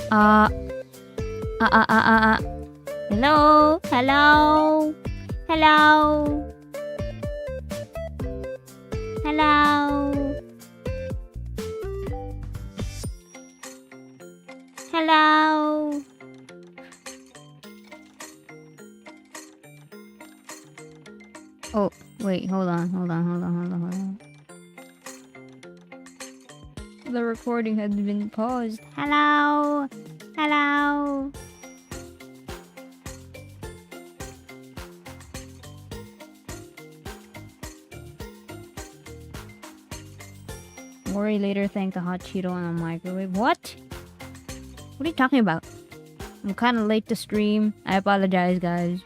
Uh, Hello? Hello? Hello? Hello? Hello? Oh, wait, hold on. The recording had been paused. Hello? Hello? Mori later thanked the hot Cheeto in a microwave. What? What are you talking about? I'm kinda late to stream. I apologize, guys.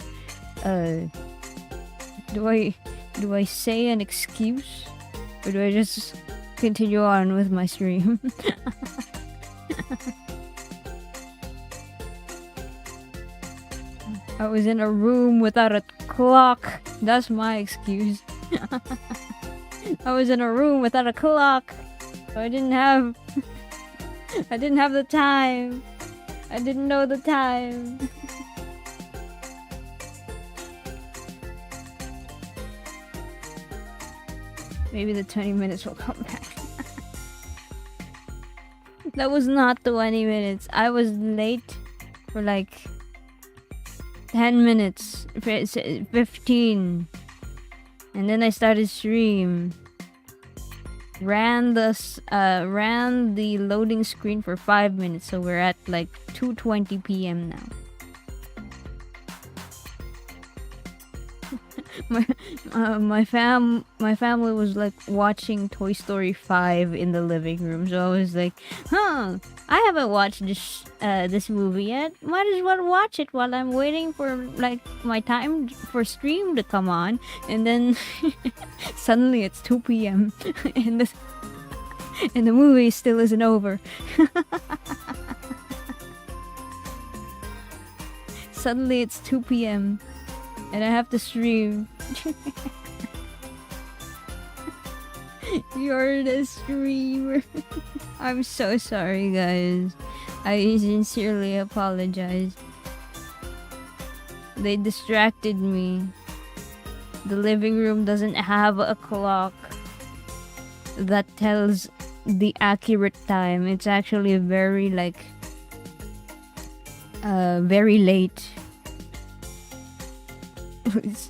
Do I say an excuse? Or do I just continue on with my stream? I was in a room without a clock. That's my excuse. I was in a room without a clock. I didn't have the time. I didn't know the time. Maybe the 20 minutes will come back. That was not 20 minutes. I was late for like 10 minutes. 15. And then I started stream. Ran the loading screen for 5 minutes, so we're at like 2:20 p.m. now. My family was like watching Toy Story 5 in the living room, so I was like, I haven't watched this movie yet. Might as well watch it while I'm waiting for like my time for stream to come on. And then suddenly it's 2 p.m. and the movie still isn't over. Suddenly it's 2 p.m. and I have to stream. You're the streamer. I'm so sorry, guys. I sincerely apologize. They distracted me. The living room doesn't have a clock that tells the accurate time. It's actually very very late.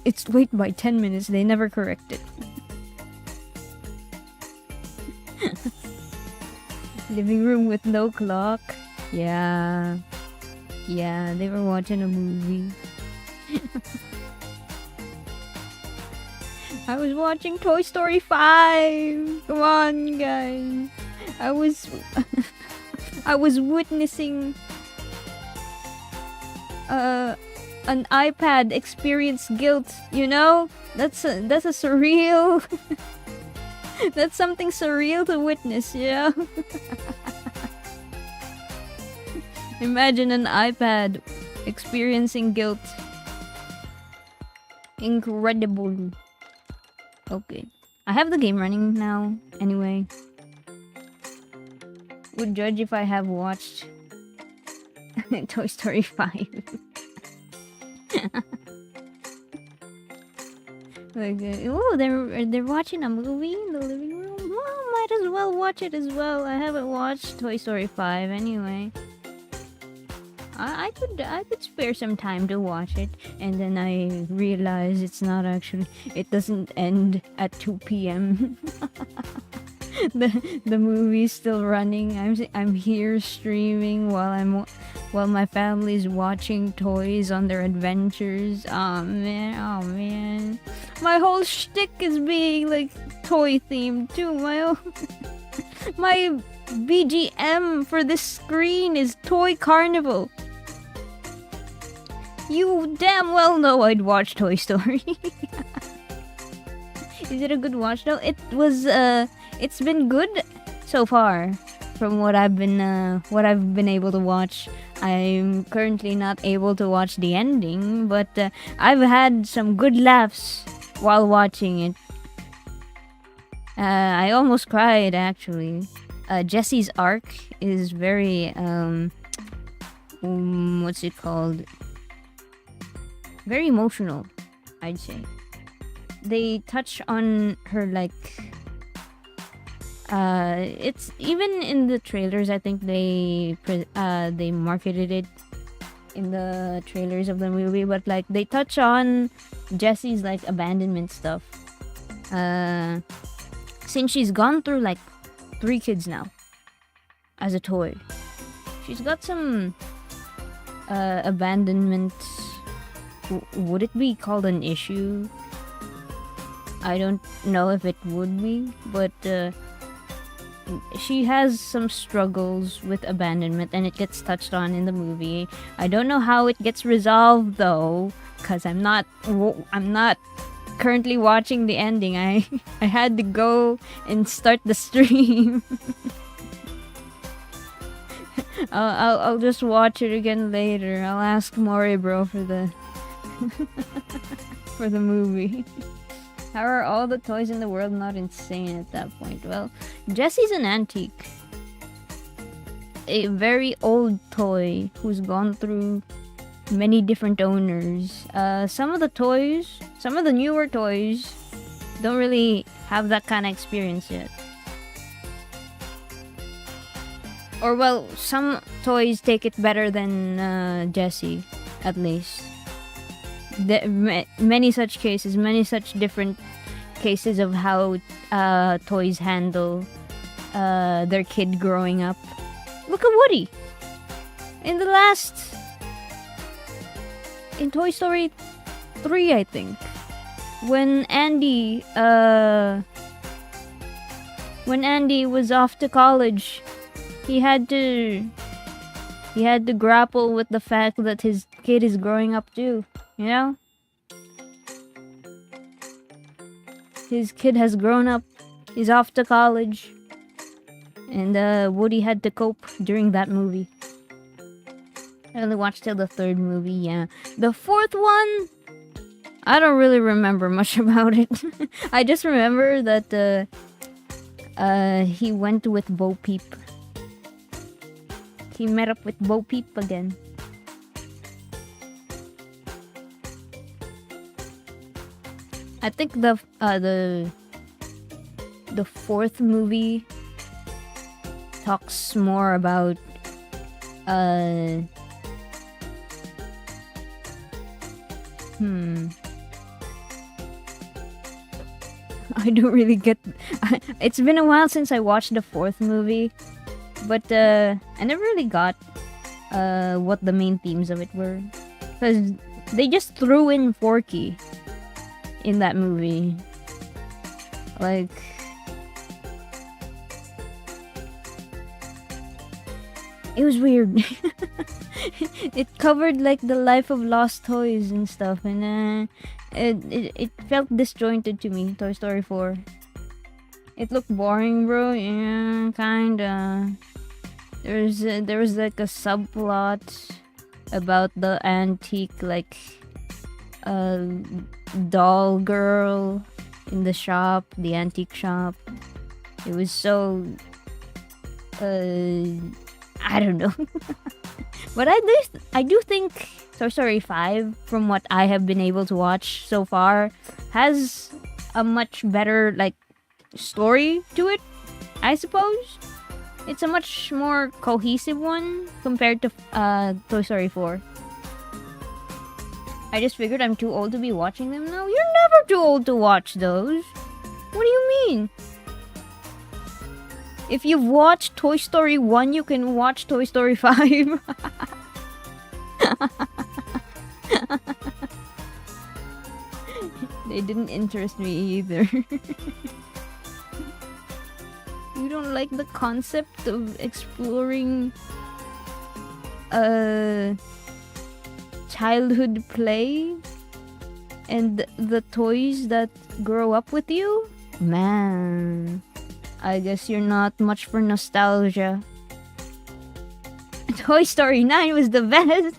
It's late by 10 minutes. They never correct it. Living room with no clock. Yeah, they were watching a movie. I was watching Toy Story 5. Come on, guys. I was witnessing an iPad experience guilt, you know? That's a surreal. That's something surreal to witness, you know? Imagine an iPad experiencing guilt. Incredible. Okay. I have the game running now, anyway. Would judge if I have watched Toy Story 5. Like, oh, they're watching a movie in the living room. Well, might as well watch it as well. I haven't watched Toy Story 5 anyway. I could spare some time to watch it, and then I realize it's not actually. It doesn't end at 2 p.m. the movie's still running. I'm here streaming while my family's watching toys on their adventures. Oh man, my whole shtick is being like toy themed too. My BGM for this screen is Toy Carnival. You damn well know I'd watch Toy Story. Is it a good watch though? It's been good so far from what I've been able to watch. I'm currently not able to watch the ending, but I've had some good laughs while watching it. I almost cried actually. Jesse's arc is very what's it called? Very emotional, I'd say. They touch on her like it's even in the trailers. I think they marketed it in the trailers of the movie, but like they touch on Jesse's like abandonment stuff. Since she's gone through like 3 kids now as a toy, she's got some abandonment. Would it be called an issue? I don't know if it would be, but she has some struggles with abandonment, and it gets touched on in the movie. I don't know how it gets resolved though, cause I'm not currently watching the ending. I had to go and start the stream. I'll just watch it again later. I'll ask Mori bro for the for the movie. How are all the toys in the world not insane at that point? Well, Jesse's an antique. A very old toy who's gone through many different owners. Some of the newer toys don't really have that kind of experience yet. Or well, some toys take it better than Jesse, at least. Many such cases, many such different cases of how toys handle their kid growing up. Look at Woody. In Toy Story 3, I think, when Andy was off to college, he had to grapple with the fact that his kid is growing up too. You know? His kid has grown up. He's off to college. And Woody had to cope during that movie. I only watched till the 3rd movie, yeah. The 4th one, I don't really remember much about it. I just remember that he went with Bo Peep. He met up with Bo Peep again. I think the 4th movie talks more about I don't really get. It's been a while since I watched the 4th movie, but I never really got what the main themes of it were, because they just threw in Forky in that movie. Like, it was weird. It covered like the life of lost toys and stuff, and it felt disjointed to me. Toy Story 4. It looked boring, bro. Yeah, kinda. There was like a subplot about the antique like doll girl in the shop, the antique shop. It was so I don't know. But I do think Toy Story 5, from what I have been able to watch so far, has a much better like story to it, I suppose. It's a much more cohesive one compared to Toy Story 4. I just figured I'm too old to be watching them now. You're never too old to watch those. What do you mean? If you've watched Toy Story 1, you can watch Toy Story 5. They didn't interest me either. You don't like the concept of exploring childhood play and the toys that grow up with you? Man, I guess you're not much for nostalgia. Toy Story 9 was the best.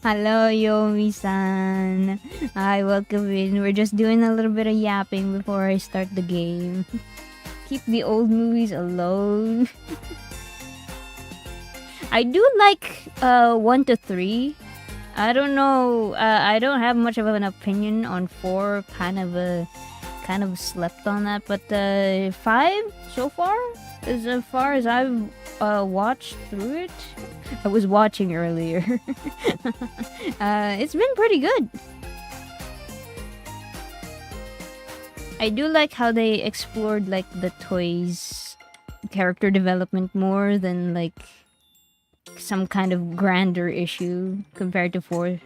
Hello, Yomi-san. Hi, welcome in. We're just doing a little bit of yapping before I start the game. Keep the old movies alone. I do like 1 to 3. I don't know. I don't have much of an opinion on 4. Kind of slept on that. But 5 so far, as far as I've watched through it, I was watching earlier. It's been pretty good. I do like how they explored like the toys character development more than like some kind of grander issue compared to 4.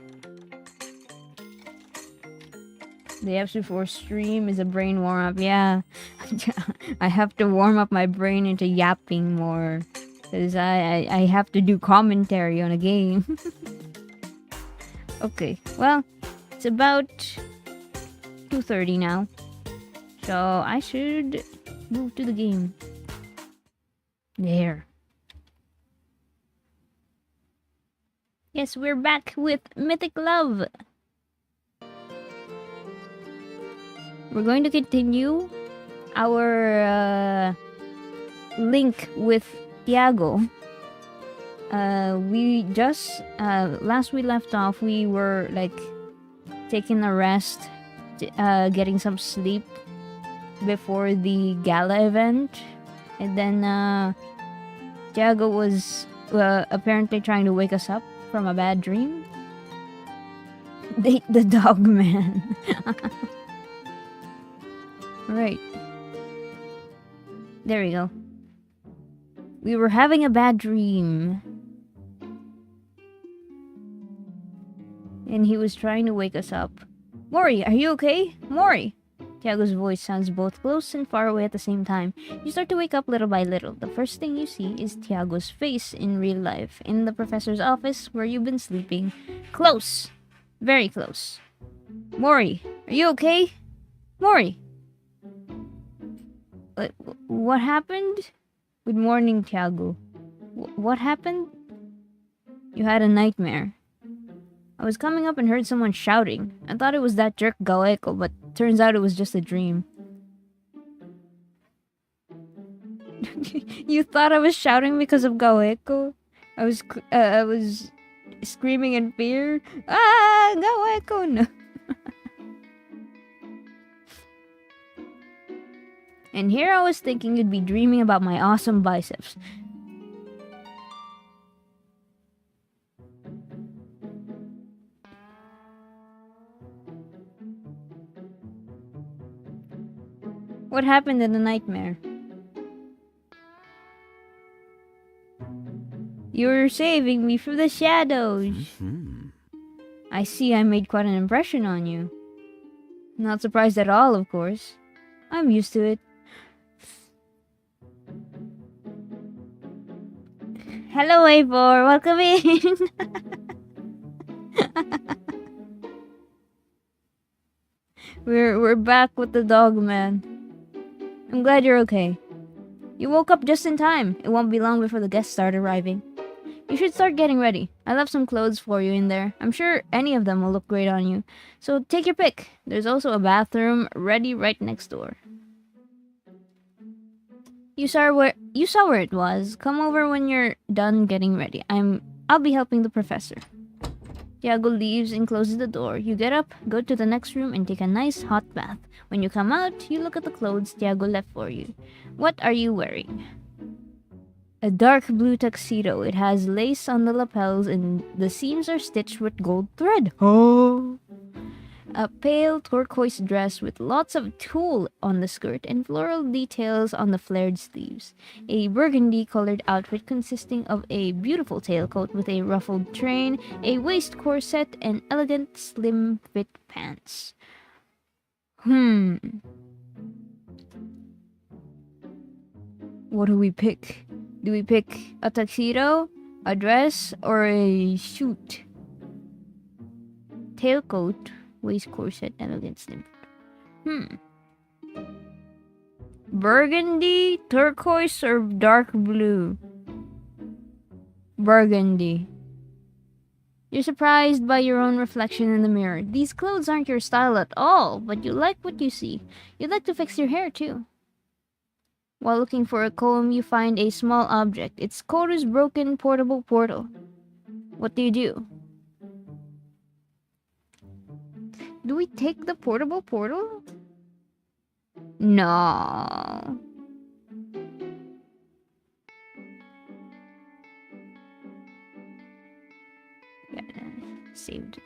The episode 4 stream is a brain warm up. Yeah, I have to warm up my brain into yapping more because I have to do commentary on a game. Okay, well, it's about 2:30 now. So I should move to the game. There. Yes, we're back with Mythic Love. We're going to continue our link with Tiago. We just last we left off, we were like taking a rest, getting some sleep before the gala event, and then Tiago was apparently trying to wake us up from a bad dream. Date the dog man. Right. There we go. We were having a bad dream, and he was trying to wake us up. Mori, are you okay? Mori! Tiago's voice sounds both close and far away at the same time. You start to wake up little by little. The first thing you see is Tiago's face in real life, in the professor's office where you've been sleeping. Close! Very close. Mori, are you okay? Mori! What happened? Good morning, Tiago. What happened? You had a nightmare. I was coming up and heard someone shouting. I thought it was that jerk Gaeko, but turns out it was just a dream. You thought I was shouting because of Gaeko? I was screaming in fear. Ah, Gaeko! No. And here I was thinking you'd be dreaming about my awesome biceps. What happened in the nightmare? You were saving me from the shadows. Mm-hmm. I see I made quite an impression on you. Not surprised at all, of course. I'm used to it. Hello, Eivor. Welcome in. We're back with the dog man. I'm glad you're okay. You woke up just in time. It won't be long before the guests start arriving. You should start getting ready. I left some clothes for you in there. I'm sure any of them will look great on you. So take your pick. There's also a bathroom ready right next door. You saw where it was. Come over when you're done getting ready. I'll be helping the professor. Tiago leaves and closes the door. You get up, go to the next room, and take a nice hot bath. When you come out, you look at the clothes Tiago left for you. What are you wearing? A dark blue tuxedo. It has lace on the lapels and the seams are stitched with gold thread. Oh! A pale turquoise dress with lots of tulle on the skirt and floral details on the flared sleeves. A burgundy-colored outfit consisting of a beautiful tailcoat with a ruffled train, a waist corset, and elegant slim-fit pants. What do we pick? Do we pick a tuxedo, a dress, or a suit? Tailcoat, waist corset, elegant slim. Burgundy, turquoise, or dark blue? Burgundy. You're surprised by your own reflection in the mirror. These clothes aren't your style at all, but you like what you see. You'd like to fix your hair too. While looking for a comb, you find a small object. It's Koru's broken portable portal. What do you do? Do we take the portable portal? No. Yeah, saved.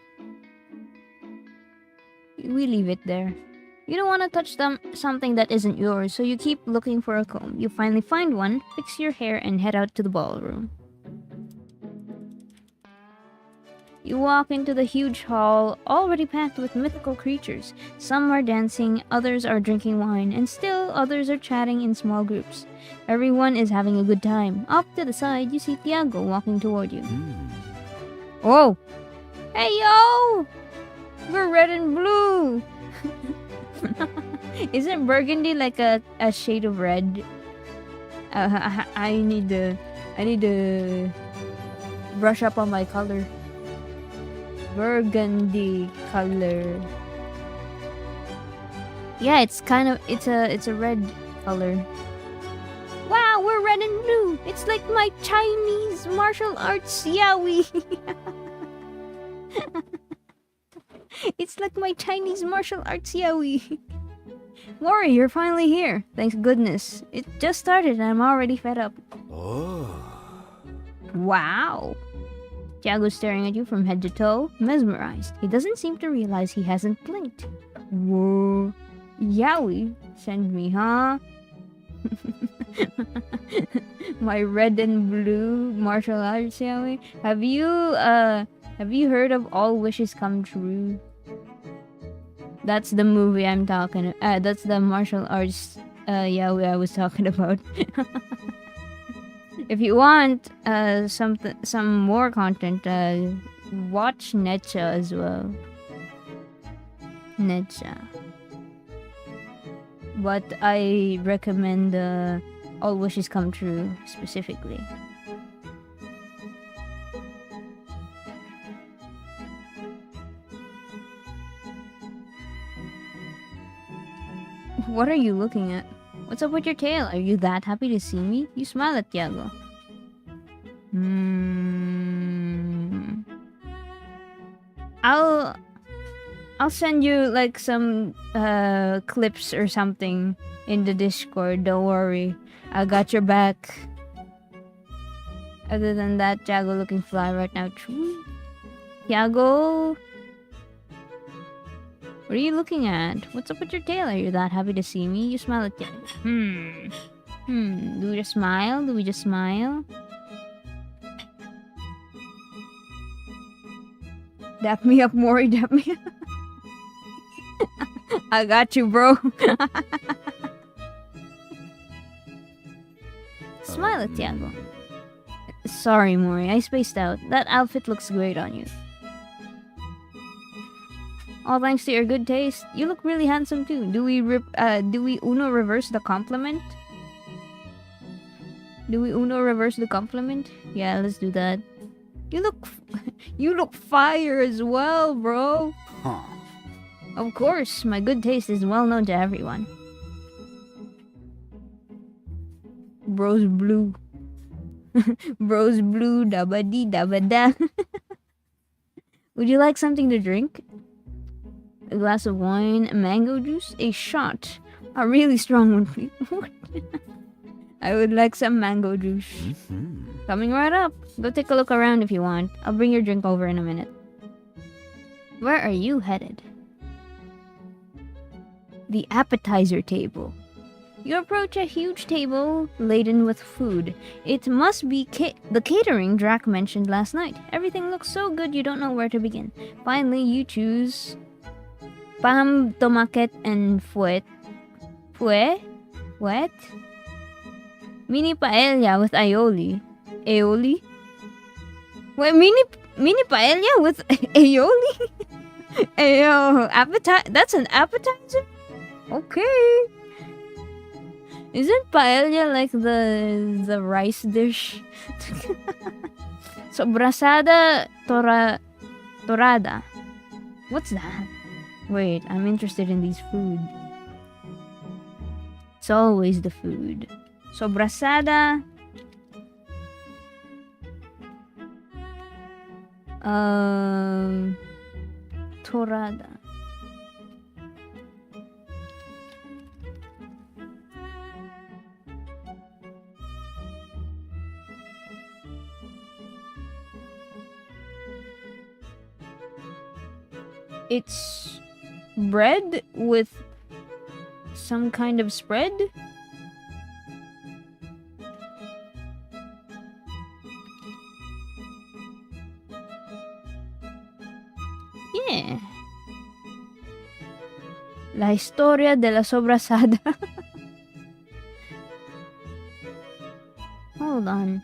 We leave it there. You don't want to touch something that isn't yours, so you keep looking for a comb. You finally find one, fix your hair, and head out to the ballroom. You walk into the huge hall, already packed with mythical creatures. Some are dancing, others are drinking wine, and still others are chatting in small groups. Everyone is having a good time. Off to the side, you see Tiago walking toward you. Oh! Hey, yo! We're red and blue! Isn't burgundy like a shade of red? I need to brush up on my color. Burgundy color. Yeah, it's a red color. Wow, we're red and blue. It's like my Chinese martial arts yaoi. It's like my Chinese martial arts yaoi. Mori, you're finally here. Thank goodness. It just started and I'm already fed up. Oh. Wow. Tiago's staring at you from head to toe, mesmerized. He doesn't seem to realize he hasn't blinked. Whoa. Yaoi? Send me, huh? My red and blue martial arts yaoi? Have you heard of All Wishes Come True? That's the movie I'm talking about. That's the martial arts yaoi I was talking about. If you want some more content, watch Necha as well. Necha. But I recommend All Wishes Come True specifically. What are you looking at? What's up with your tail? Are you that happy to see me? You smile at Tiago. I'll send you like some clips or something in the Discord. Don't worry, I got your back. Other than that, Tiago looking fly right now. Tiago, what are you looking at? What's up with your tail? Are you that happy to see me? You smile at Tiago. Do we just smile? Do we just smile? Dap me up, Mori. Dap me up. I got you, bro. Smile at Tiago. Sorry, Mori. I spaced out. That outfit looks great on you. All thanks to your good taste. You look really handsome too. Do we Uno reverse the compliment? Do we Uno reverse the compliment? Yeah, let's do that. You look fire as well, bro. Huh. Of course, my good taste is well known to everyone. Bros blue. Bros blue, dabadi, dabada. Would you like something to drink? A glass of wine, a mango juice, a shot. A really strong one, please. I would like some mango juice. Coming right up. Go take a look around if you want. I'll bring your drink over in a minute. Where are you headed? The appetizer table. You approach a huge table laden with food. It must be the catering Drac mentioned last night. Everything looks so good you don't know where to begin. Finally, you choose Pam, Tomaket, and Fuet. What? Mini paella with aioli. Aioli? Wait, mini paella with aioli? Ayo, that's an appetizer? Okay. Isn't paella like the rice dish? Sobrasada torada. What's that? Wait, I'm interested in these food. It's always the food. Sobrasada. Torada. It's bread with some kind of spread? Yeah. La historia de la sobrasada. Hold on.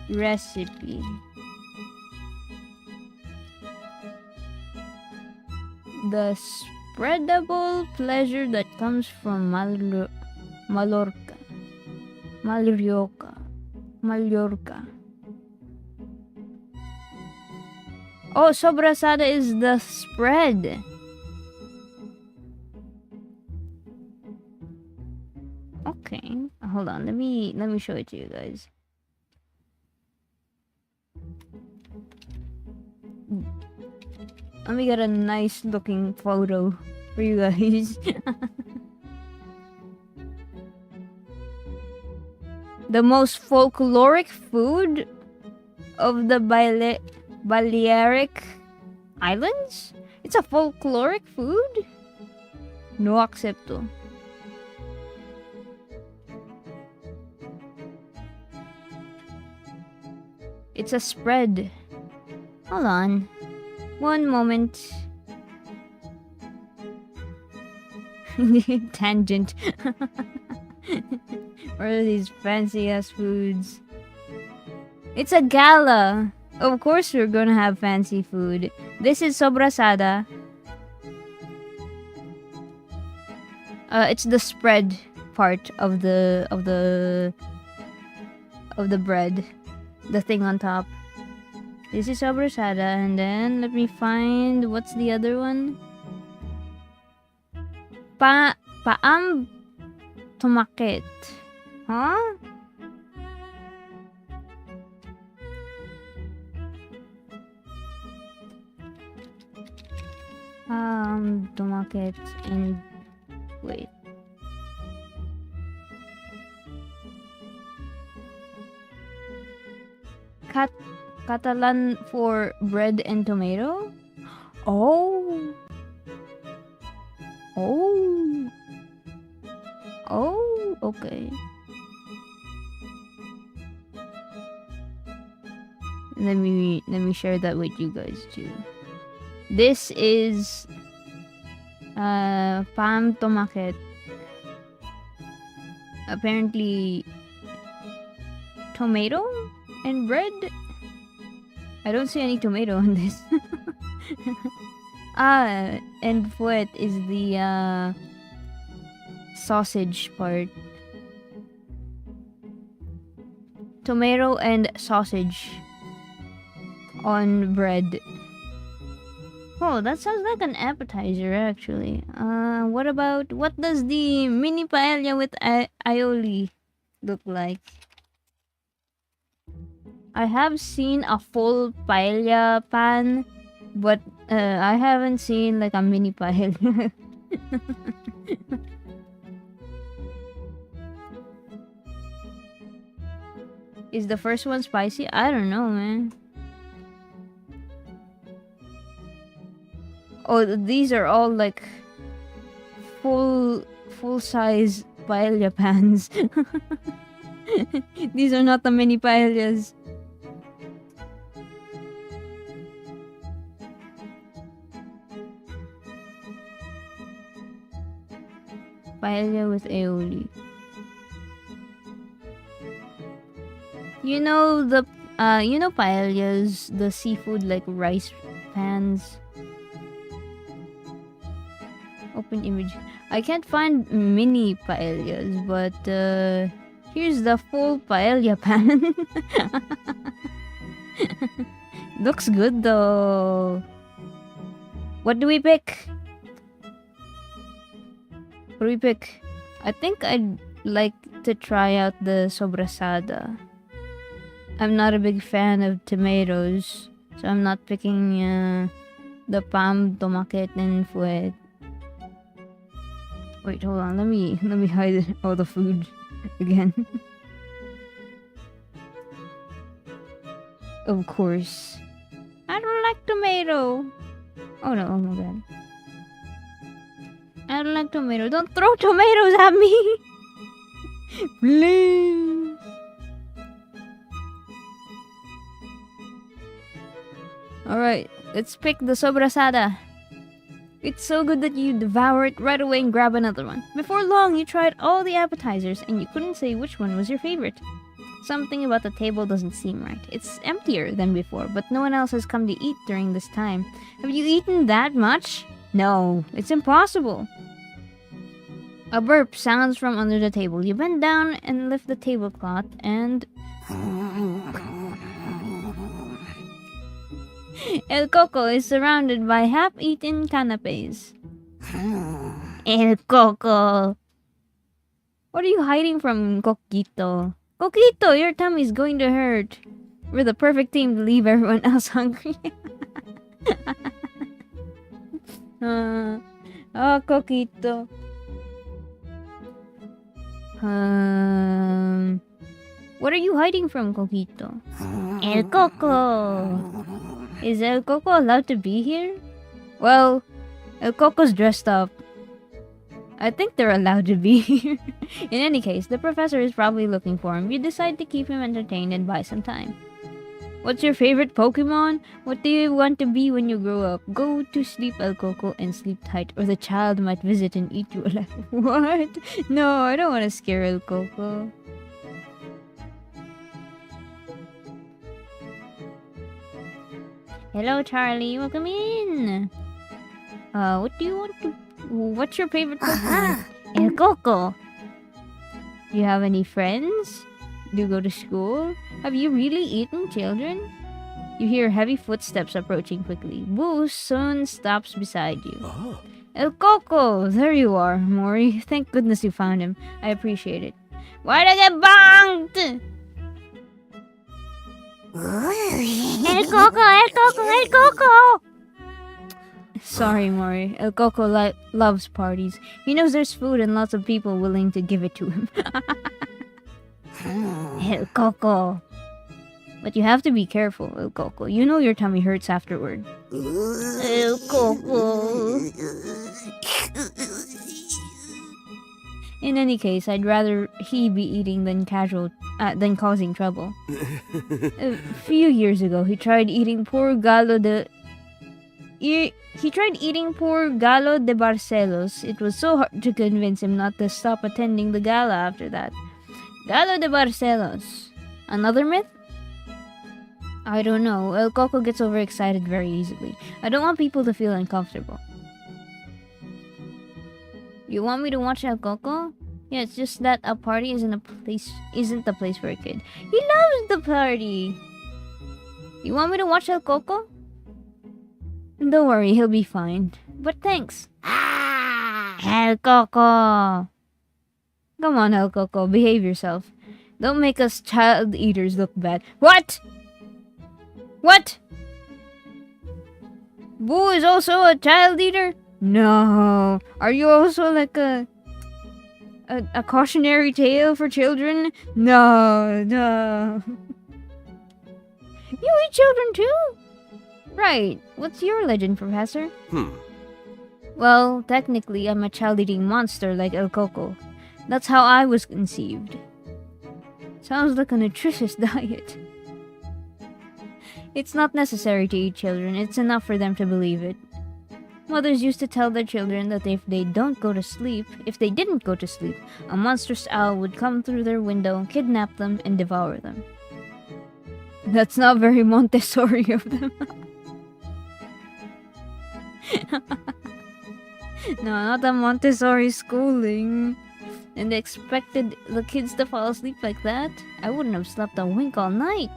Recipe. The spreadable pleasure that comes from Mallorca. Oh, sobrasada is the spread. Okay, hold on. Let me show it to you guys. Let me get a nice looking photo for you guys. The most folkloric food of the Balearic Islands? It's a folkloric food? No acepto. It's a spread. Hold on. One moment. Tangent. What are these fancy ass foods? It's a gala. Of course we're gonna have fancy food. This is sobrasada. It's the spread part of the bread. The thing on top. This is sobrasada, and then let me find what's the other one. Paam tomaket. Huh? Tomaket and wait. Catalan for bread and tomato? Oh. Oh, okay. Let me share that with you guys too. This is Pam tomaket. Apparently tomato and bread. I don't see any tomato on this. And fuet is the sausage part. Tomato and sausage on bread. Oh, that sounds like an appetizer, actually. What does the mini paella with aioli look like? I have seen a full paella pan, but I haven't seen like a mini paella. Is the first one spicy? I don't know, man. Oh, these are all like full size paella pans. These are not the mini paellas. Paella with aioli. You know paellas, the seafood like rice pans. Open image. I can't find mini paellas, but here's the full paella pan. Looks good though. What do we pick? What do we pick? I think I'd like to try out the sobrasada. I'm not a big fan of tomatoes, so I'm not picking the palm, tomaquet, and fuet. Wait, hold on. Let me hide all the food again. Of course. I don't like tomato. Oh no, oh my god. I don't like tomato. Don't throw tomatoes at me! Please! Alright, let's pick the sobrasada. It's so good that you devour it right away and grab another one. Before long, you tried all the appetizers and you couldn't say which one was your favorite. Something about the table doesn't seem right. It's emptier than before, but no one else has come to eat during this time. Have you eaten that much? No, it's impossible. A burp sounds from under the table. You bend down and lift the tablecloth and... El Coco is surrounded by half-eaten canapes. El Coco! What are you hiding from, Coquito? Coquito, your tummy's going to hurt. We're the perfect team to leave everyone else hungry. Coquito. What are you hiding from, Coquito? El Coco! Is El Coco allowed to be here? Well, El Coco's dressed up. I think they're allowed to be here. In any case, the professor is probably looking for him. You decide to keep him entertained and buy some time. What's your favorite Pokemon? What do you want to be when you grow up? Go to sleep, El Coco, and sleep tight, or the child might visit and eat you alive. What? No, I don't want to scare El Coco. Hello, Charlie. Welcome in. What do you want to... What's your favorite Pokemon? El Coco. Do you have any friends? Do you go to school? Have you really eaten, children? You hear heavy footsteps approaching quickly. Boo soon stops beside you. Oh. El Coco! There you are, Mori. Thank goodness you found him. I appreciate it. Why'd I get banged? El Coco! El Coco! El Coco! Sorry, Mori. El Coco loves parties. He knows there's food and lots of people willing to give it to him. El Coco. But you have to be careful, El Coco. You know your tummy hurts afterward. El Coco. In any case, I'd rather he be eating than causing trouble. A few years ago, he tried eating poor Gallo de Barcelos. It was so hard to convince him not to stop attending the gala after that. Gallo de Barcelos. Another myth? I don't know. El Coco gets overexcited very easily. I don't want people to feel uncomfortable. You want me to watch El Coco? Yeah, it's just that a party isn't the place for a kid. He loves the party. You want me to watch El Coco? Don't worry, he'll be fine. But thanks. Ah! El Coco! Come on, El Coco, behave yourself. Don't make us child eaters look bad. What? What? Boo is also a child eater? No. Are you also like a cautionary tale for children? No, no. You eat children too? Right. What's your legend, Professor? Well, technically, I'm a child-eating monster like El Coco. That's how I was conceived. Sounds like a nutritious diet. It's not necessary to eat children, it's enough for them to believe it. Mothers used to tell their children that if they didn't go to sleep, a monstrous owl would come through their window, kidnap them, and devour them. That's not very Montessori of them. No, not a Montessori schooling. And they expected the kids to fall asleep like that? I wouldn't have slept a wink all night.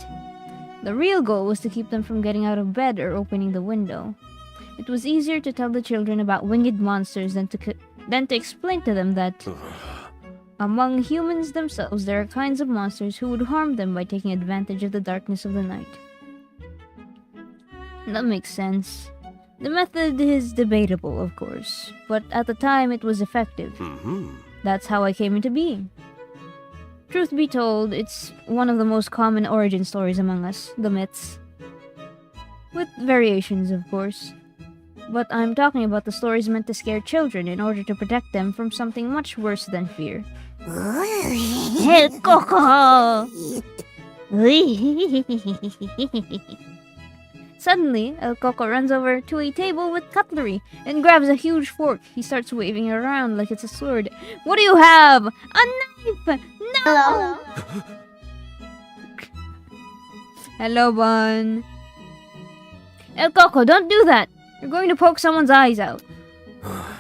The real goal was to keep them from getting out of bed or opening the window. It was easier to tell the children about winged monsters than to explain to them that among humans themselves there are kinds of monsters who would harm them by taking advantage of the darkness of the night. That makes sense. The method is debatable, of course, but at the time it was effective. That's how I came into being. Truth be told, it's one of the most common origin stories among us, the myths. With variations, of course. But I'm talking about the stories meant to scare children in order to protect them from something much worse than fear. Hey, Coco! Suddenly, El Coco runs over to a table with cutlery and grabs a huge fork. He starts waving it around like it's a sword. What do you have? A knife! No! Hello, Bun. El Coco, don't do that! You're going to poke someone's eyes out.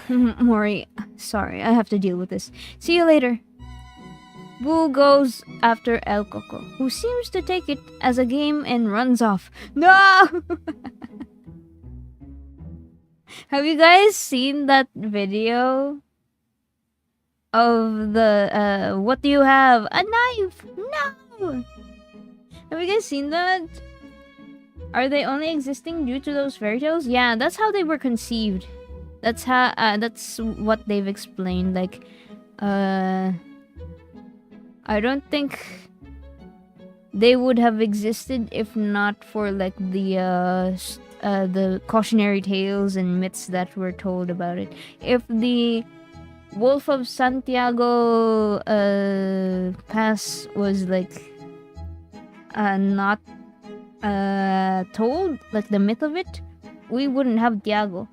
Mori, sorry, I have to deal with this. See you later. Boo goes after El Coco, who seems to take it as a game and runs off. No! Have you guys seen that video of the, what do you have? A knife! No! Have you guys seen that? Are they only existing due to those fairy tales? Yeah, that's how they were conceived. That's how, that's what they've explained. Like, I don't think they would have existed if not for like the cautionary tales and myths that were told about it. If the Wolf of Santiago Pass was like not told, like the myth of it, we wouldn't have Tiago.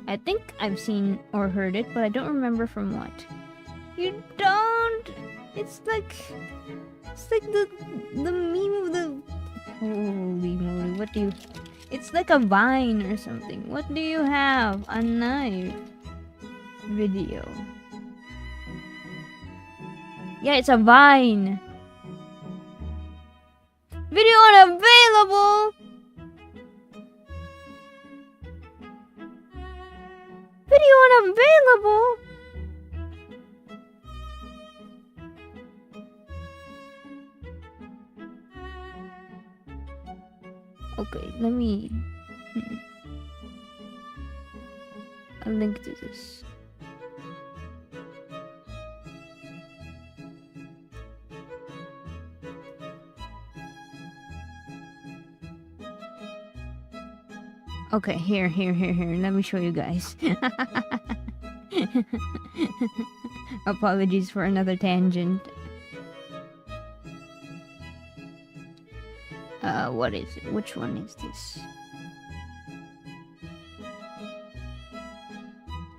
I think I've seen or heard it, but I don't remember from what. You don't? It's like the meme of the... Holy moly, what do you... It's like a vine or something. What do you have? A knife. Video. Yeah, it's a vine. Video unavailable! Video unavailable! Okay, let me... I'll link to this. Okay, here. Let me show you guys. Apologies for another tangent. What is it? Which one is this?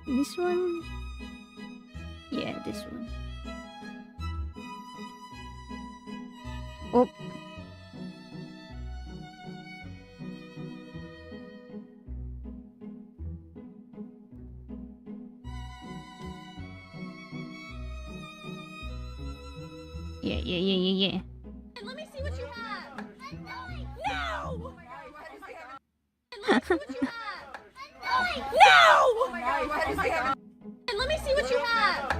This one? Yeah, this one. Oh. Yeah. Let me see what you have. I'm going now. No! Let me see what you have.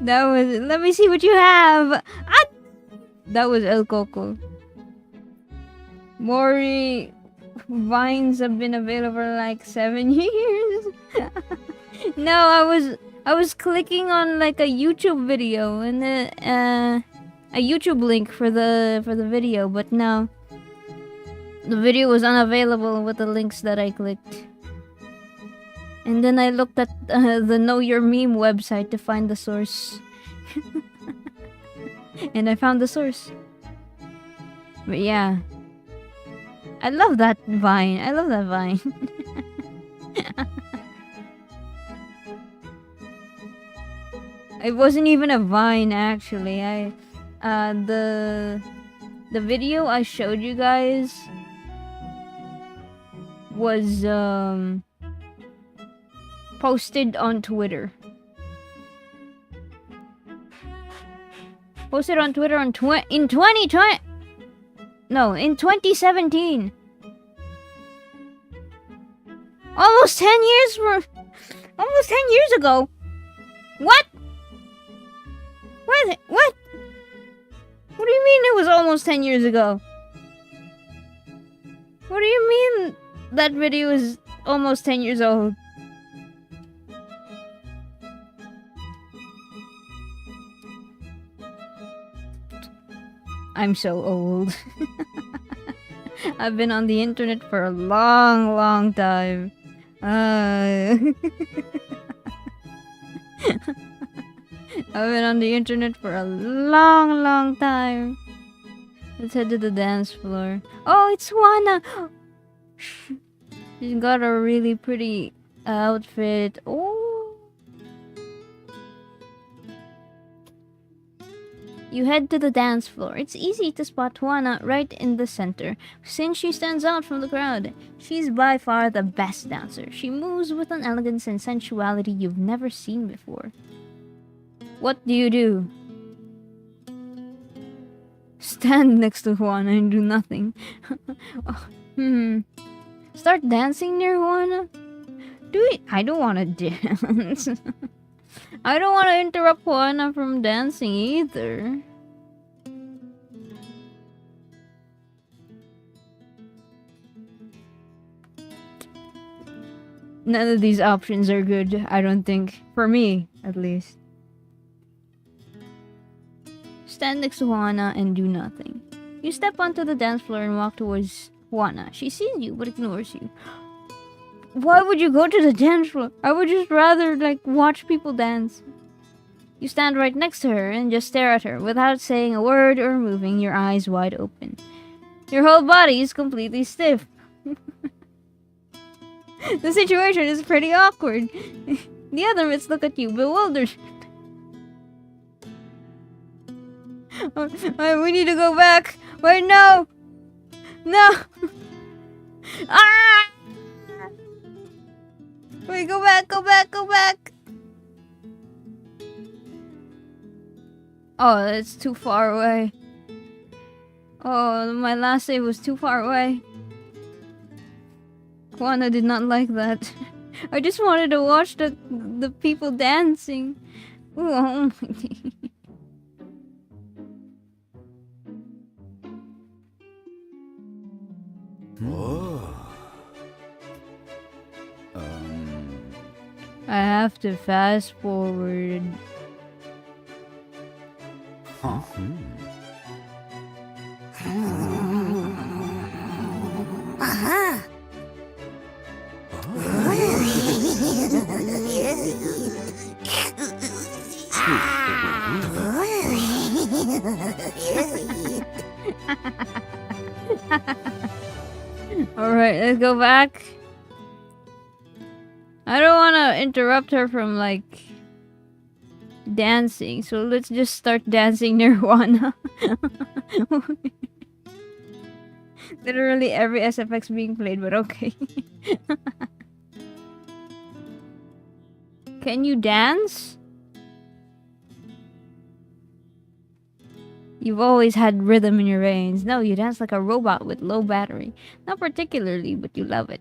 That was. Let me see what you have. Ah! That was El Coco. Mori vines have been available for like 7 years. No, I was clicking on like a YouTube video and a YouTube link for the video, but no, the video was unavailable with the links that I clicked. And then I looked at the Know Your Meme website to find the source. And I found the source. But yeah. I love that vine. I love that vine. It wasn't even a vine actually. The video I showed you guys was posted on Twitter. Posted on Twitter in 2020. No, in 2017. Almost 10 years almost 10 years ago. What? What? What? What do you mean it was almost 10 years ago? What do you mean that video is almost 10 years old? I'm so old. I've been on the internet for a long time. I've been on the internet for a long time. Let's head to the dance floor. Oh, it's Juana! She's got a really pretty outfit. Oh. You head to the dance floor. It's easy to spot Juana right in the center, since she stands out from the crowd. She's by far the best dancer. She moves with an elegance and sensuality you've never seen before. What do you do? Stand next to Juana and do nothing. Start dancing near Juana? Do it. I don't want to dance. I don't want to interrupt Juana from dancing either. None of these options are good, I don't think. For me, at least. Stand next to Juana and do nothing. You step onto the dance floor and walk towards Juana. She sees you, but ignores you. Why would you go to the dance floor? I would just rather, like, watch people dance. You stand right next to her and just stare at her without saying a word or moving, your eyes wide open. Your whole body is completely stiff. The situation is pretty awkward. The other myths look at you, bewildered. We need to go back. Wait, no! No! Ah! Wait, go back, go back, go back! Oh, it's too far away. Oh, my last save was too far away. Juana did not like that. I just wanted to watch the people dancing. Ooh, oh my I have to fast forward. Huh? Uh-huh. Alright, let's go back. I don't want to interrupt her from, like, dancing, so let's just start dancing near Juana. Literally every SFX being played, but okay. Can you dance? You've always had rhythm in your veins. No, you dance like a robot with low battery. Not particularly, but you love it.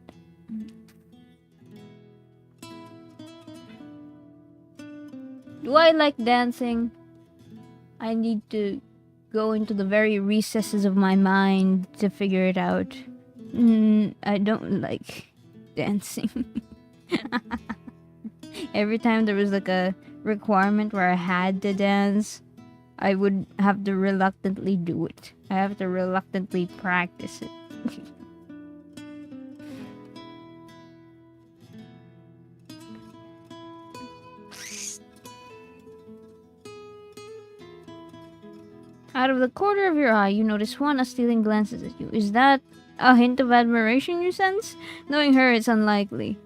Do I like dancing? I need to go into the very recesses of my mind to figure it out. I don't like dancing. Every time there was like a requirement where I had to dance, I would have to reluctantly do it. I have to reluctantly practice it. Out of the corner of your eye, you notice Juana stealing glances at you. Is that a hint of admiration you sense? Knowing her, it's unlikely.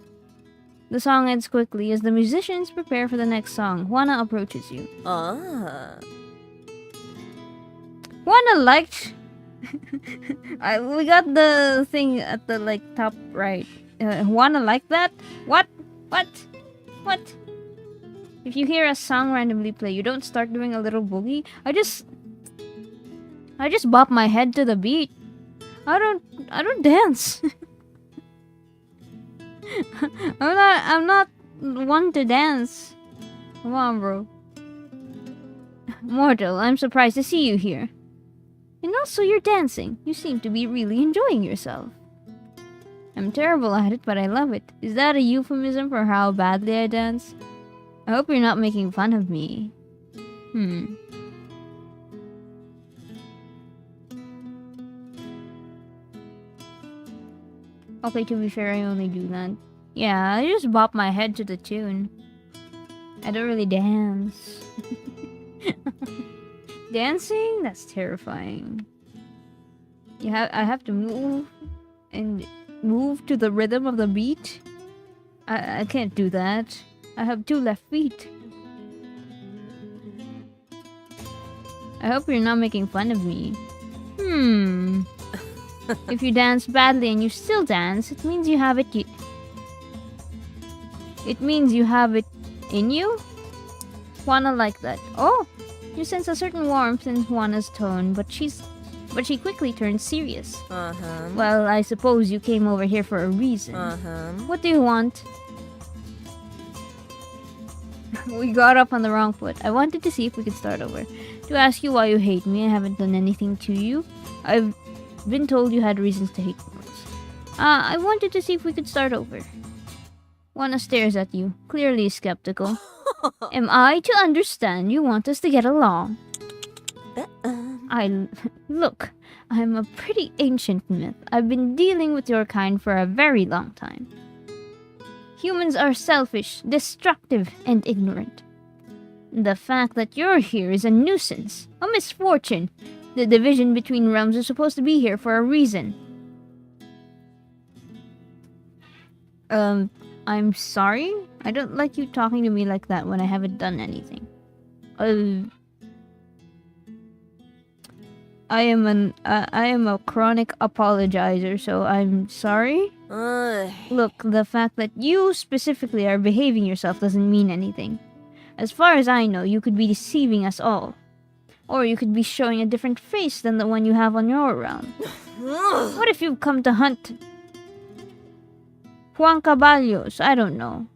The song ends quickly as the musicians prepare for the next song. Juana approaches you. Juana liked... we got the thing at the top right. Juana liked that? What? If you hear a song randomly play, you don't start doing a little boogie. I just bop my head to the beat. I don't dance. I'm not one to dance. Come on, bro. Mortal, I'm surprised to see you here. And also you're dancing. You seem to be really enjoying yourself. I'm terrible at it, but I love it. Is that a euphemism for how badly I dance? I hope you're not making fun of me. Okay, to be fair, I only do that. Yeah, I just bop my head to the tune. I don't really dance. Dancing? That's terrifying. I have to move to the rhythm of the beat? I can't do that. I have 2 left feet. I hope you're not making fun of me. If you dance badly and you still dance, it means you have it. It means you have it in you. Juana like that. Oh, you sense a certain warmth in Juana's tone, but she quickly turns serious. Well, I suppose you came over here for a reason. What do you want? We got up on the wrong foot. I wanted to see if we could start over. To ask you why you hate me. I haven't done anything to you. I've been told you had reasons to hate me. I wanted to see if we could start over. Juana stares at you, clearly skeptical. Am I to understand you want us to get along? Look, I'm a pretty ancient myth. I've been dealing with your kind for a very long time. Humans are selfish, destructive, and ignorant. The fact that you're here is a nuisance, a misfortune. The division between realms is supposed to be here for a reason. I'm sorry? I don't like you talking to me like that when I haven't done anything. I am a chronic apologizer, so I'm sorry. Look, the fact that you specifically are behaving yourself doesn't mean anything. As far as I know, you could be deceiving us all. Or you could be showing a different face than the one you have on your realm. What if you've come to hunt Juan Caballos? I don't know.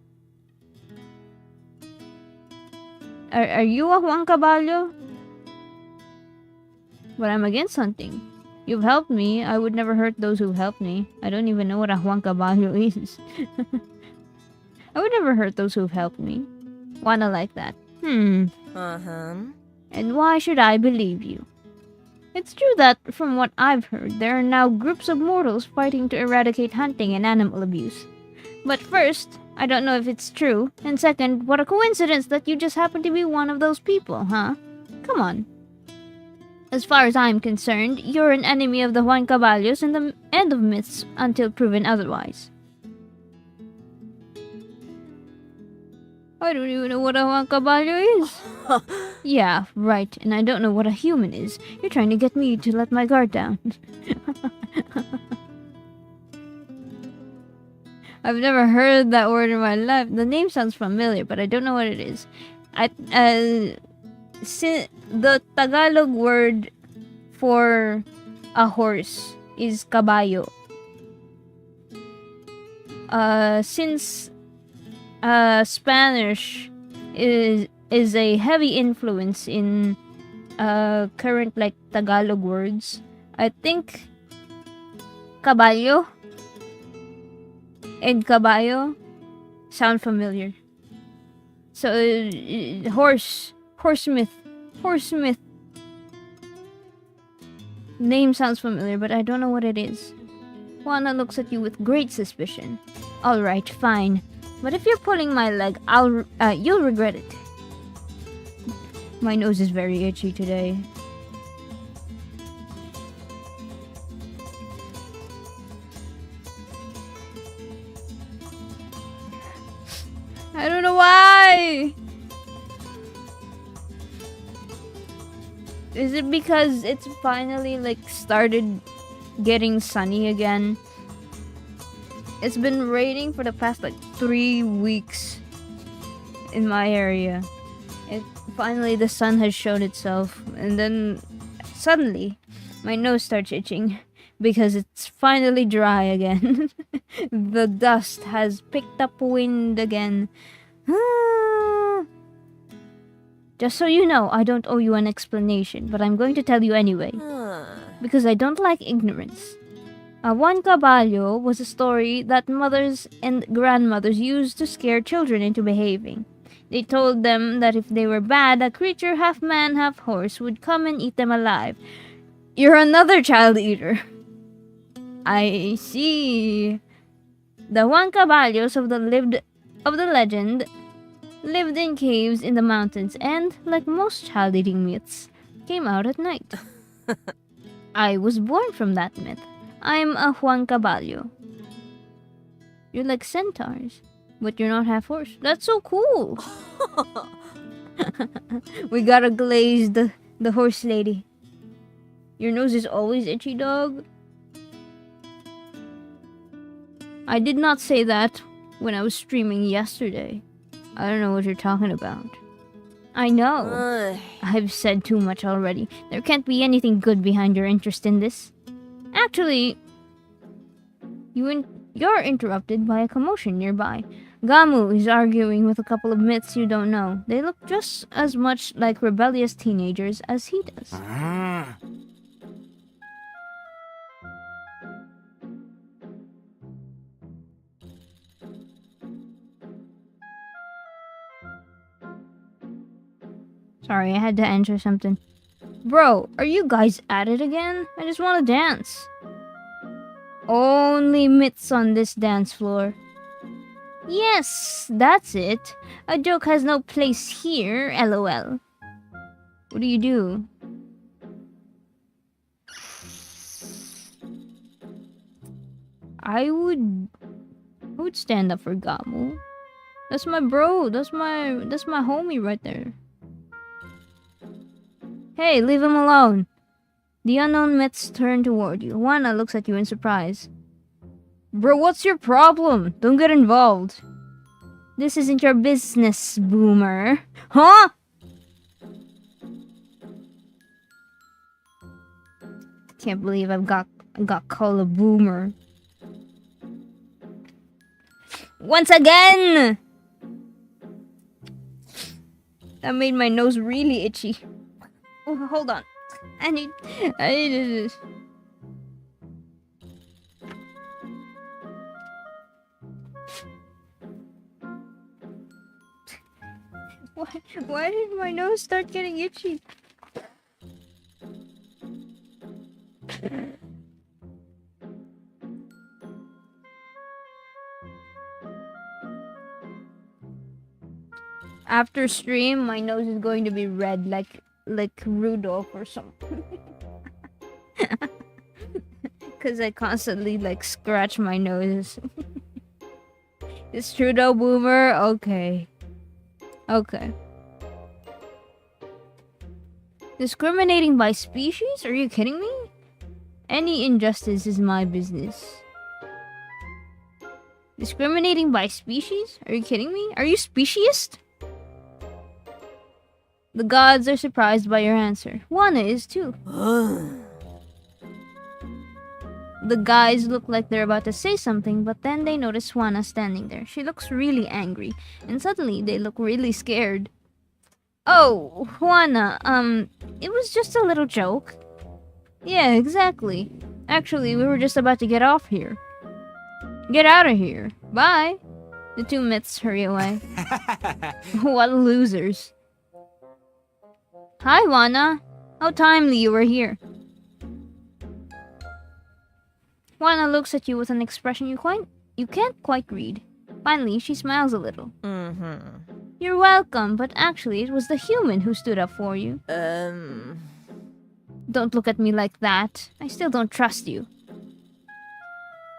Are you a Juan Caballo? But I'm against hunting. You've helped me. I would never hurt those who've helped me. I don't even know what a Juan Caballo is. I would never hurt those who've helped me. Wanna like that? And why should I believe you? It's true that, from what I've heard, there are now groups of mortals fighting to eradicate hunting and animal abuse. But first, I don't know if it's true, and second, what a coincidence that you just happen to be one of those people, huh? Come on. As far as I'm concerned, you're an enemy of the Juan Caballos and the end of myths until proven otherwise. I don't even know what a Juan Caballo is. Yeah, right, and I don't know what a human is. You're trying to get me to let my guard down. I've never heard that word in my life. The name sounds familiar, but I don't know what it is. the Tagalog word for a horse is caballo. Since Spanish is a heavy influence in current like Tagalog words, I think caballo and caballo sound familiar. So horse myth name sounds familiar, but I don't know what it is. Juana looks at you with great suspicion. All right, fine, but if you're pulling my leg, you'll regret it. My nose is very itchy today. I don't know why. Is it because it's finally like started getting sunny again? It's been raining for the past like 3 weeks in my area. Finally the sun has shown itself, and then suddenly my nose starts itching because it's finally dry again. The dust has picked up wind again. Just so you know, I don't owe you an explanation, but I'm going to tell you anyway. Because I don't like ignorance. Juan Caballo was a story that mothers and grandmothers used to scare children into behaving. They told them that if they were bad, a creature half man, half horse would come and eat them alive. You're another child eater. I see. The Juan Caballos of the legend lived in caves in the mountains and, like most child-eating myths, came out at night. I was born from that myth. I'm a Juan Caballo. You're like centaurs, but you're not half horse. That's so cool. We gotta glaze the horse lady. Your nose is always itchy, dog. I did not say that when I was streaming yesterday. I don't know what you're talking about. I know. I've said too much already. There can't be anything good behind your interest in this. Actually, you're interrupted by a commotion nearby. Gamu is arguing with a couple of myths you don't know. They look just as much like rebellious teenagers as he does. Sorry, I had to enter something. Bro, are you guys at it again? I just want to dance. Only myths on this dance floor. Yes, that's it. A joke has no place here, lol. What do you do? I would stand up for Gamu. That's my bro. That's my homie right there. Hey, leave him alone. The unknown myths turn toward you. Juana looks at you in surprise. Bro, what's your problem? Don't get involved. This isn't your business, boomer. Huh? Can't believe I got called a boomer. Once again! That made my nose really itchy. Oh, hold on. I need this. Why did my nose start getting itchy? After stream, my nose is going to be red like Rudolph or something. Cause I constantly like scratch my nose. It's true though, boomer. Okay. Discriminating by species? Are you kidding me? Any injustice is my business. Discriminating by species? Are you kidding me? Are you speciesist? The gods are surprised by your answer. Juana is too. The guys look like they're about to say something, but then they notice Juana standing there. She looks really angry, and suddenly they look really scared. Oh, Juana, it was just a little joke. Yeah, exactly. Actually, we were just about to get off here. Get out of here. Bye. The two myths hurry away. What losers. Hi, Juana. How timely you were here. Juana looks at you with an expression you can't quite read. Finally, she smiles a little. You're welcome, but actually it was the human who stood up for you. Don't look at me like that. I still don't trust you.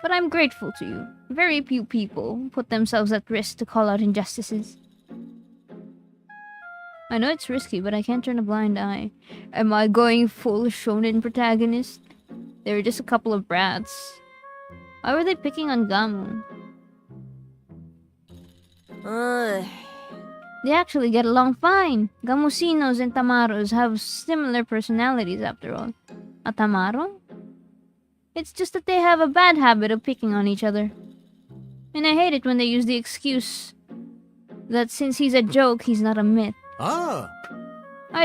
But I'm grateful to you. Very few people put themselves at risk to call out injustices. I know it's risky, but I can't turn a blind eye. Am I going full shonen protagonist? They were just a couple of brats. Why were they picking on Gamu? They actually get along fine. Gamusinos and Tamaros have similar personalities after all. A Tamaro? It's just that they have a bad habit of picking on each other. And I hate it when they use the excuse that since he's a joke, he's not a myth. I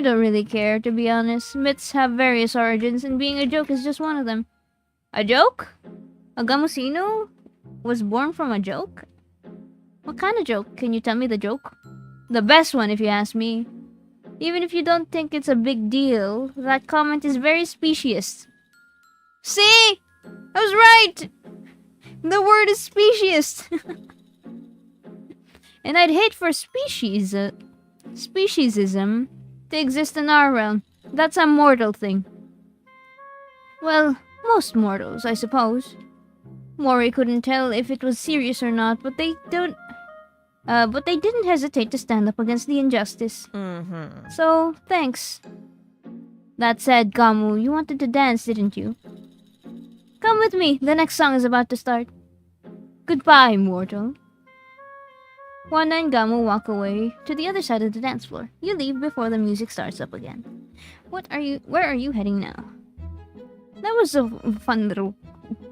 don't really care, to be honest. Myths have various origins, and being a joke is just one of them. A joke? A Gamusino was born from a joke? What kind of joke? Can you tell me the joke? The best one, if you ask me. Even if you don't think it's a big deal, that comment is very specious. See? I was right! The word is specious. And I'd hate for speciesism to exist in our realm. That's a mortal thing. Well, most mortals, I suppose. Mori couldn't tell if it was serious or not, but they didn't hesitate to stand up against the injustice. So, thanks. That said, Gamu, you wanted to dance, didn't you? Come with me, the next song is about to start. Goodbye, mortal. Juana and Gamu walk away to the other side of the dance floor. You leave before the music starts up again. Where are you heading now? That was a fun little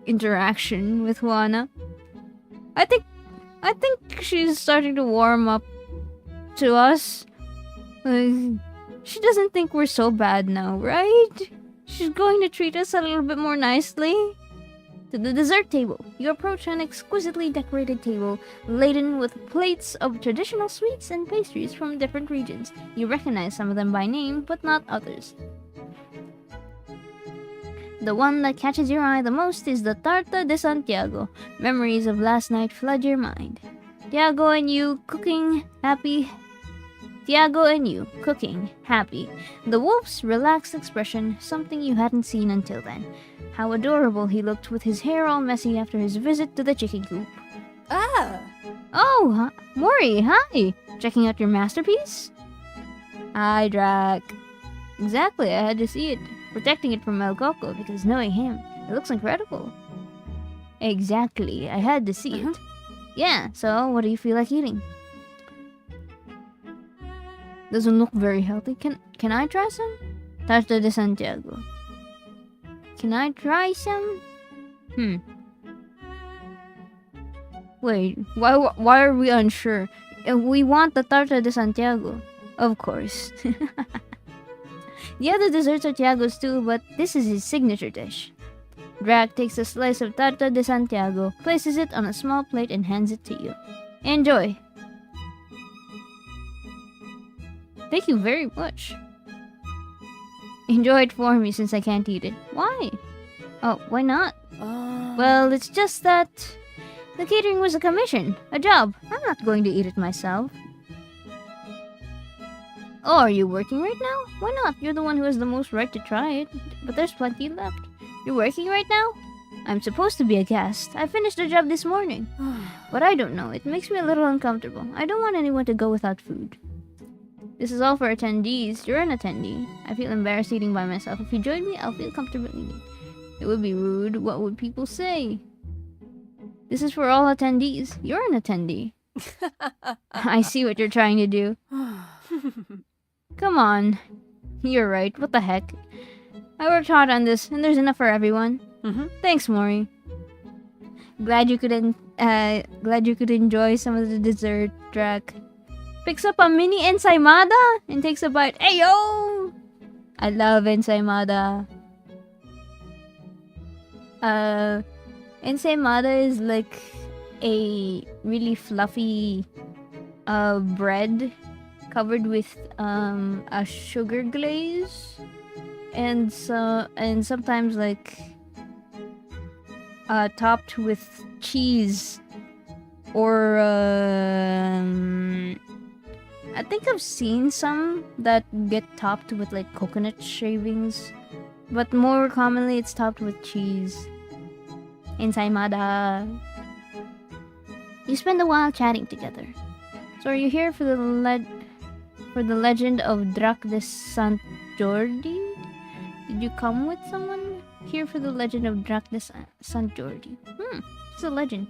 interaction with Juana. I think she's starting to warm up to us. She doesn't think we're so bad now, right? She's going to treat us a little bit more nicely. To the dessert table. You approach an exquisitely decorated table laden with plates of traditional sweets and pastries from different regions. You recognize some of them by name, but not others. The one that catches your eye the most is the Tarta de Santiago. Memories of last night flood your mind. Tiago and you cooking happy. The wolf's relaxed expression, something you hadn't seen until then. How adorable he looked with his hair all messy after his visit to the chicken coop. Oh, Mori, hi! Checking out your masterpiece? Hi, Drac. Exactly, I had to see it. Protecting it from El Coco, because knowing him, it looks incredible. Exactly, I had to see it. Yeah, so what do you feel like eating? Doesn't look very healthy. Can I try some? Tarta de Santiago. Can I try some? Wait, why are we unsure? We want the Tarta de Santiago. Of course. The other desserts are Tiago's too, but this is his signature dish. Drac takes a slice of Tarta de Santiago, places it on a small plate and hands it to you. Enjoy! Thank you very much. Enjoy it for me since I can't eat it. Why? Oh, why not? Well, it's just that the catering was a commission, a job. I'm not going to eat it myself. Oh, are you working right now? Why not? You're the one who has the most right to try it. But there's plenty left. You're working right now? I'm supposed to be a guest. I finished the job this morning. But I don't know. It makes me a little uncomfortable. I don't want anyone to go without food. This is all for attendees. You're an attendee. I feel embarrassed eating by myself. If you join me, I'll feel comfortable eating. It would be rude. What would people say? This is for all attendees. You're an attendee. I see what you're trying to do. Come on. You're right. What the heck? I worked hard on this, and there's enough for everyone. Thanks, Mori. Glad you could enjoy some of the dessert, Drac. Picks up a mini ensaimada and takes a bite. Hey yo! I love ensaimada. Ensaimada is like a really fluffy bread covered with a sugar glaze and sometimes like topped with cheese or I think I've seen some that get topped with like coconut shavings, but more commonly it's topped with cheese. Ensaimada. You spend a while chatting together. So are you here for the legend of Dawgg de Sant Jordi? Did you come with someone? Here for the legend of Dawgg de Sant Jordi. It's a legend.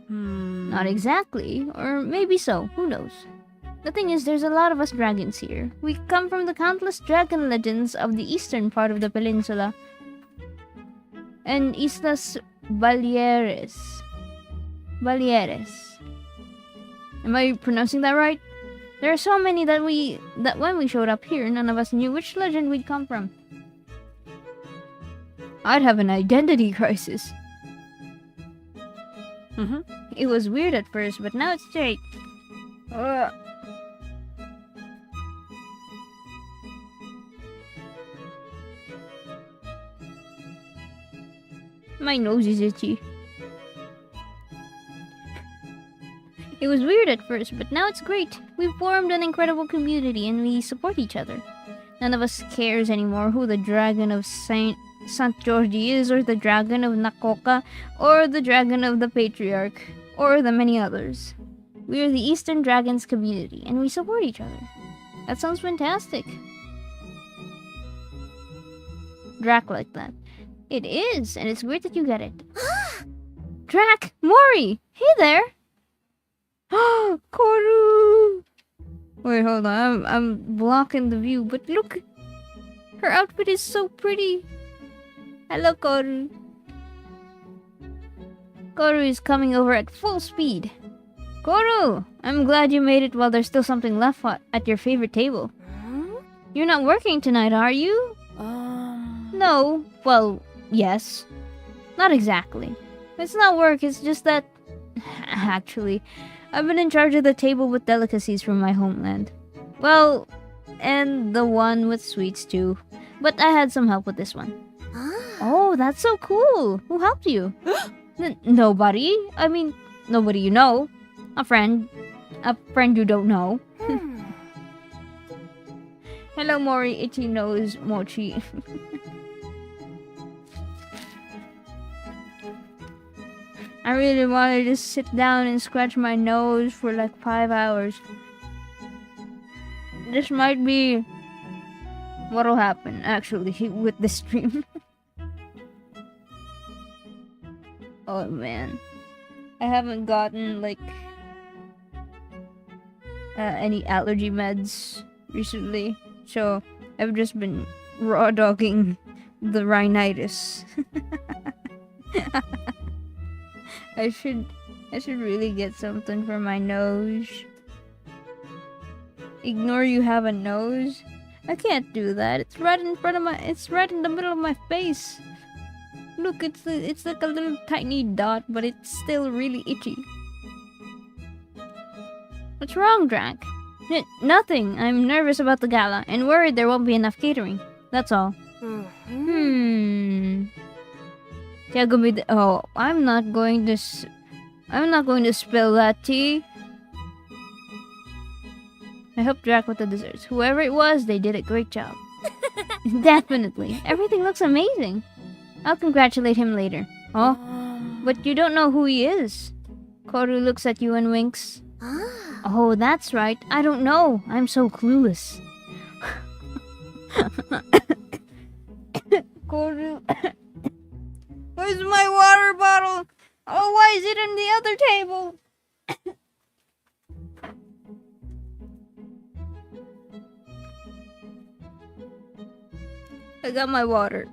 Not exactly, or maybe so. Who knows? The thing is, there's a lot of us dragons here. We come from the countless dragon legends of the eastern part of the peninsula. And Islas Baleares. Am I pronouncing that right? There are so many that when we showed up here, none of us knew which legend we'd come from. I'd have an identity crisis. It was weird at first, but now it's straight. My nose is itchy. It was weird at first, but now it's great. We've formed an incredible community and we support each other. None of us cares anymore who the dragon of Sant Jordi is, or the dragon of Nakoka, or the dragon of the Patriarch, or the many others. We are the Eastern Dragons community and we support each other. That sounds fantastic. Drac like that. It is, and it's weird that you get it. Drac! Mori! Hey there! Koru! Wait, hold on. I'm blocking the view, but look! Her outfit is so pretty. Hello, Koru. Koru is coming over at full speed. Koru! I'm glad you made it while there's still something left at your favorite table. You're not working tonight, are you? No. Well, yes. Not exactly. It's not work, it's just that... Actually, I've been in charge of the table with delicacies from my homeland. Well, and the one with sweets too. But I had some help with this one. Oh, that's so cool! Who helped you? Nobody. I mean, nobody you know. A friend you don't know. Hello, Mori, itchy nose, Mochi. I really want to just sit down and scratch my nose for like 5 hours. This might be what'll happen, actually, with this stream. Oh, man. I haven't gotten, like, any allergy meds recently, so I've just been raw dogging the rhinitis. I should really get something for my nose. Ignore you have a nose? I can't do that. It's right in front of it's right in the middle of my face. Look, it's like a little tiny dot, but it's still really itchy. What's wrong, Drac? Nothing. I'm nervous about the gala and worried there won't be enough catering. That's all. Tiago made I'm not going to spill that tea. I helped Drac with the desserts. Whoever it was, they did a great job. Definitely. Everything looks amazing. I'll congratulate him later. Oh, but you don't know who he is. Koru looks at you and winks. Oh, that's right. I don't know. I'm so clueless. Koru. Where's my water bottle? Oh, why is it on the other table? I got my water.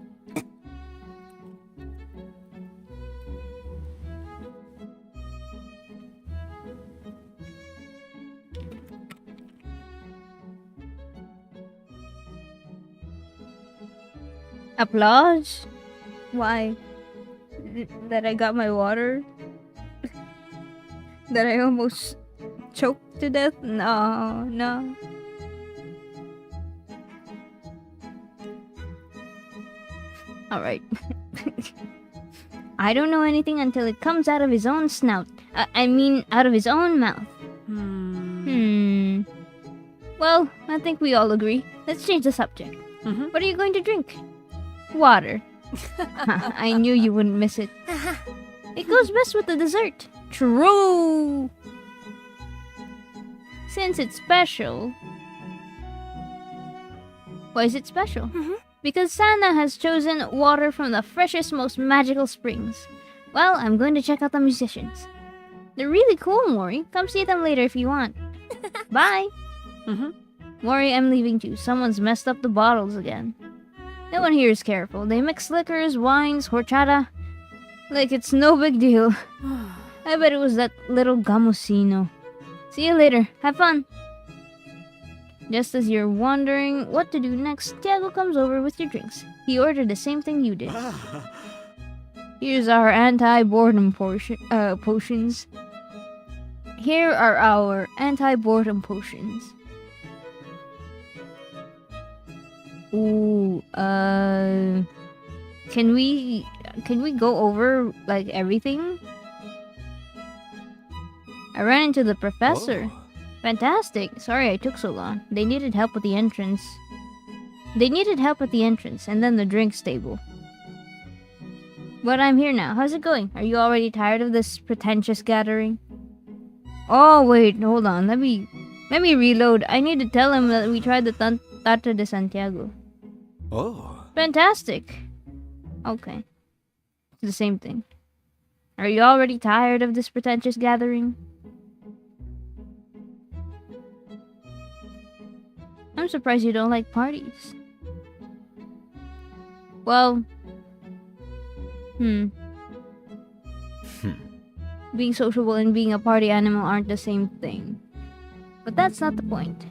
Applause? Why? That I got my water? That I almost choked to death? No, no. Alright. I don't know anything until it comes out of his own snout. I mean, out of his own mouth. Well, I think we all agree. Let's change the subject. What are you going to drink? Water. I knew you wouldn't miss it. It goes best with the dessert. True! Since it's special... Why is it special? Because Santa has chosen water from the freshest, most magical springs. Well, I'm going to check out the musicians. They're really cool, Mori. Come see them later if you want. Bye! Mori, I'm leaving too. Someone's messed up the bottles again. No one here is careful. They mix liquors, wines, horchata. Like it's no big deal. I bet it was that little Gamusino. See you later. Have fun. Just as you're wondering what to do next, Tiago comes over with your drinks. He ordered the same thing you did. Here's our anti-boredom potions. Here are our anti-boredom potions. Ooh, can we go over like everything? I ran into the professor. Whoa. Fantastic. Sorry I took so long. They needed help with the entrance. And then the drinks table. But I'm here now. How's it going? Are you already tired of this pretentious gathering? Oh wait, hold on. Let me reload. I need to tell him that we tried the Tata de Santiago. Oh. Fantastic. Okay. It's the same thing. Are you already tired of this pretentious gathering? I'm surprised you don't like parties. Well... Being sociable and being a party animal aren't the same thing. But that's not the point.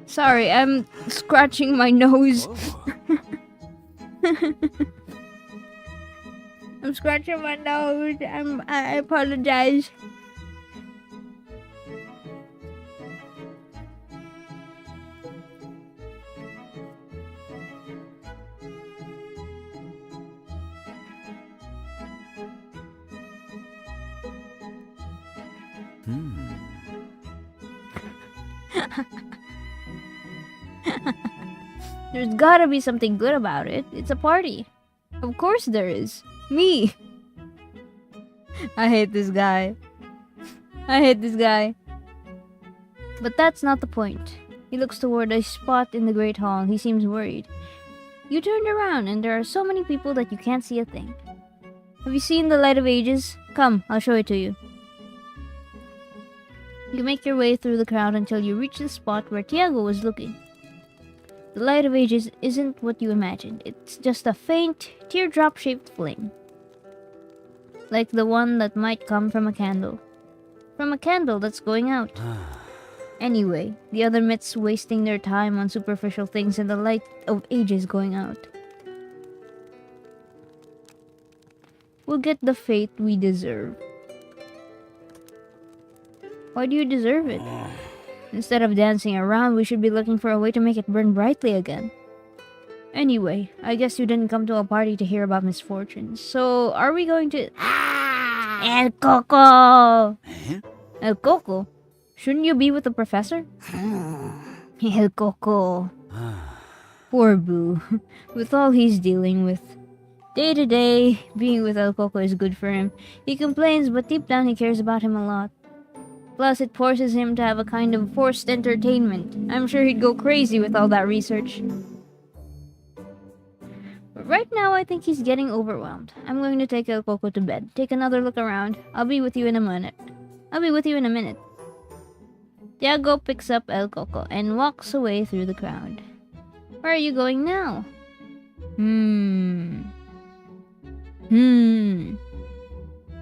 Sorry, I'm scratching my nose. Oh. I'm scratching my nose. I apologize. There's gotta be something good about it. It's a party. Of course there is. Me. I hate this guy. But that's not the point. He looks toward a spot in the Great Hall. He seems worried. You turned around and there are so many people that you can't see a thing. Have you seen the Light of Ages? Come, I'll show it to you. You make your way through the crowd until you reach the spot where Tiago was looking. The Light of Ages isn't what you imagined. It's just a faint, teardrop-shaped flame. Like the one that might come from a candle. From a candle that's going out. Anyway, the other myths wasting their time on superficial things and the Light of Ages going out. We'll get the fate we deserve. Why do you deserve it? Instead of dancing around, we should be looking for a way to make it burn brightly again. Anyway, I guess you didn't come to a party to hear about misfortunes. So, are we going to... El Coco! El Coco? Shouldn't you be with the professor? El Coco. Poor Boo. With all he's dealing with. Day to day, being with El Coco is good for him. He complains, but deep down he cares about him a lot. Plus, it forces him to have a kind of forced entertainment. I'm sure he'd go crazy with all that research. right now I think he's getting overwhelmed. I'm going to take El Coco to bed. Take another look around. I'll be with you in a minute. Tiago picks up El Coco and walks away through the crowd. Where are you going now?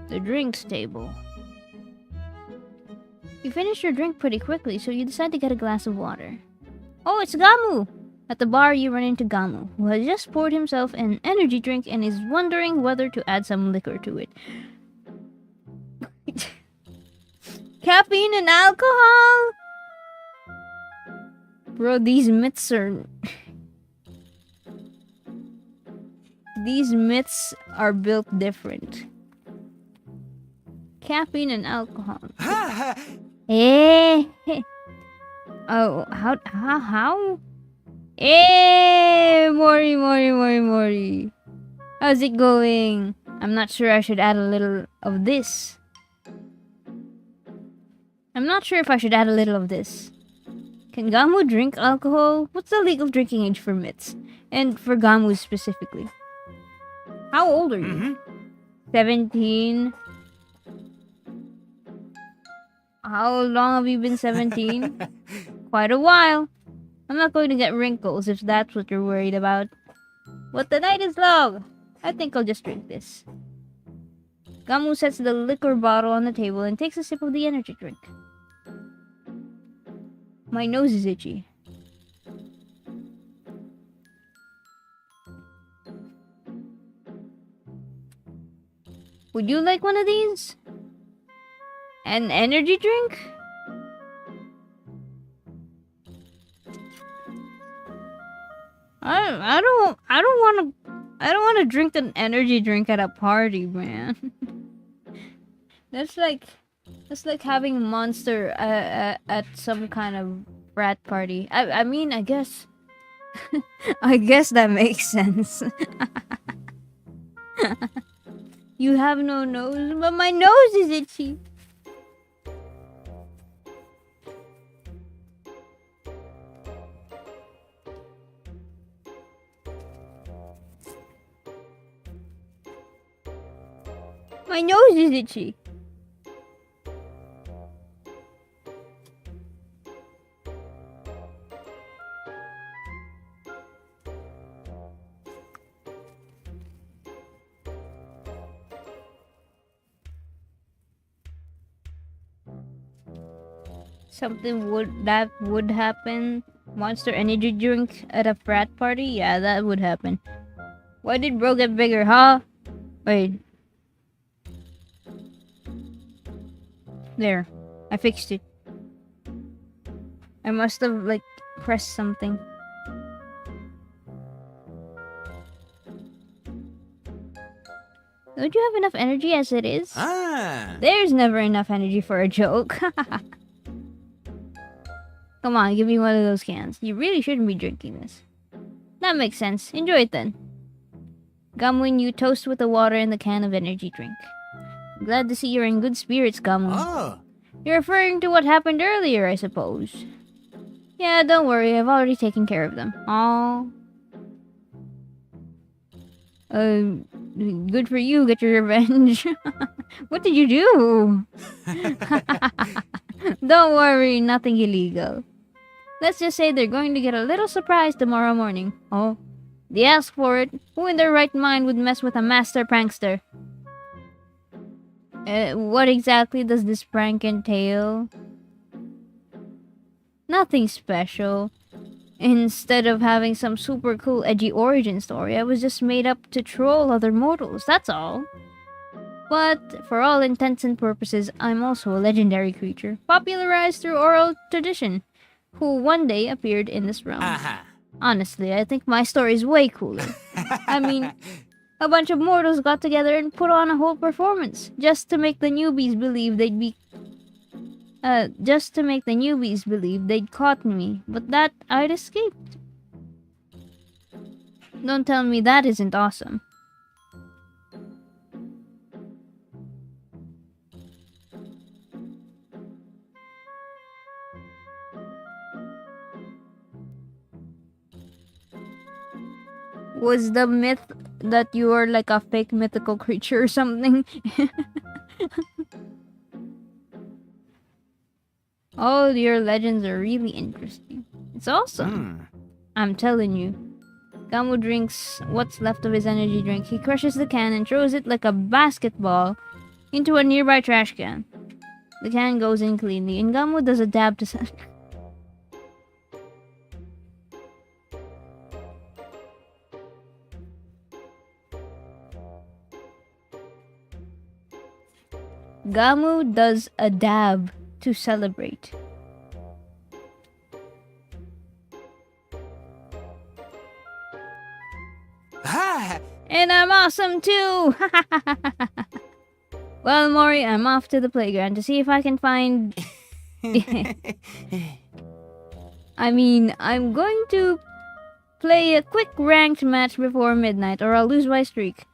The drinks table. You finished your drink pretty quickly, so you decide to get a glass of water. Oh, it's Gamu! At the bar, you run into Gamu, who has just poured himself an energy drink and is wondering whether to add some liquor to it. Caffeine and alcohol? Bro, these myths are... These myths are built different. Caffeine and alcohol. Oh, how? Mori. How's it going? I'm not sure I should add a little of this. I'm not sure if I should add a little of this. Can Gamu drink alcohol? What's the legal drinking age for myths? And for Gamu specifically? How old are you? 17. How long have you been 17? Quite a while. I'm not going to get wrinkles if that's what you're worried about. But the night is long. I think I'll just drink this. Gamu sets the liquor bottle on the table and takes a sip of the energy drink. My nose is itchy. Would you like one of these? An energy drink? I don't want to drink an energy drink at a party, man. That's like having Monster at some kind of frat party. I mean, I guess I guess that makes sense. You have no nose, but my nose is itchy. My nose is itchy. Something would happen. Monster energy drink at a frat party? Yeah, that would happen. Why did bro get bigger, huh? Wait. There. I fixed it. I must have, like, pressed something. Don't you have enough energy as it is? There's never enough energy for a joke. Come on, give me one of those cans. You really shouldn't be drinking this. That makes sense. Enjoy it then. Gamu, you toast with the water and the can of energy drink. Glad to see you're in good spirits, Gamu. Oh. You're referring to what happened earlier, I suppose. Yeah, don't worry. I've already taken care of them. Aww. Good for you. Get your revenge. What did you do? Don't worry. Nothing illegal. Let's just say they're going to get a little surprise tomorrow morning. Oh. They asked for it. Who in their right mind would mess with a master prankster? What exactly does this prank entail? Nothing special. Instead of having some super cool edgy origin story, I was just made up to troll other mortals, that's all. But, for all intents and purposes, I'm also a legendary creature, popularized through oral tradition, who one day appeared in this realm. Honestly, I think my story is way cooler. I mean, a bunch of mortals got together and put on a whole performance, just to make the newbies believe they'd caught me, but that I'd escaped. Don't tell me that isn't awesome. Was the myth that you are like a fake mythical creature or something. Oh, your legends are really interesting. It's awesome. I'm telling you. Gamu drinks what's left of his energy drink. He crushes the can and throws it like a basketball into a nearby trash can. The can goes in cleanly, and Gamu does a dab to Gamu does a dab to celebrate. And I'm awesome too! Well, Mori, I'm off to the playground to see if I can find... I mean, I'm going to play a quick ranked match before midnight or I'll lose my streak.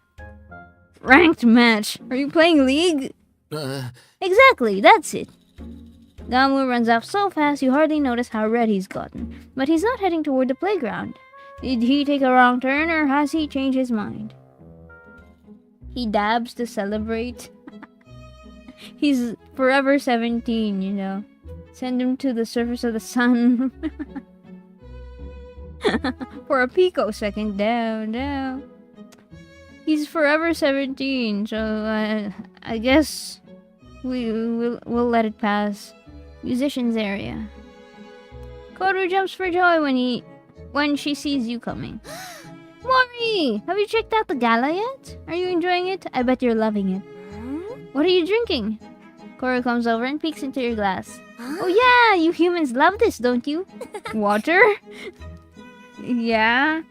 Ranked match? Are you playing League? Exactly, that's it. Gamu runs off so fast you hardly notice how red he's gotten. But he's not heading toward the playground. Did he take a wrong turn or has he changed his mind? He dabs to celebrate. He's forever 17, you know. Send him to the surface of the sun. For a picosecond. Down. He's forever 17, so I guess we'll let it pass. Musician's area. Koru jumps for joy when she sees you coming. Mori! Have you checked out the gala yet? Are you enjoying it? I bet you're loving it. What are you drinking? Koru comes over and peeks into your glass. Oh yeah, you humans love this, don't you? Water? Yeah.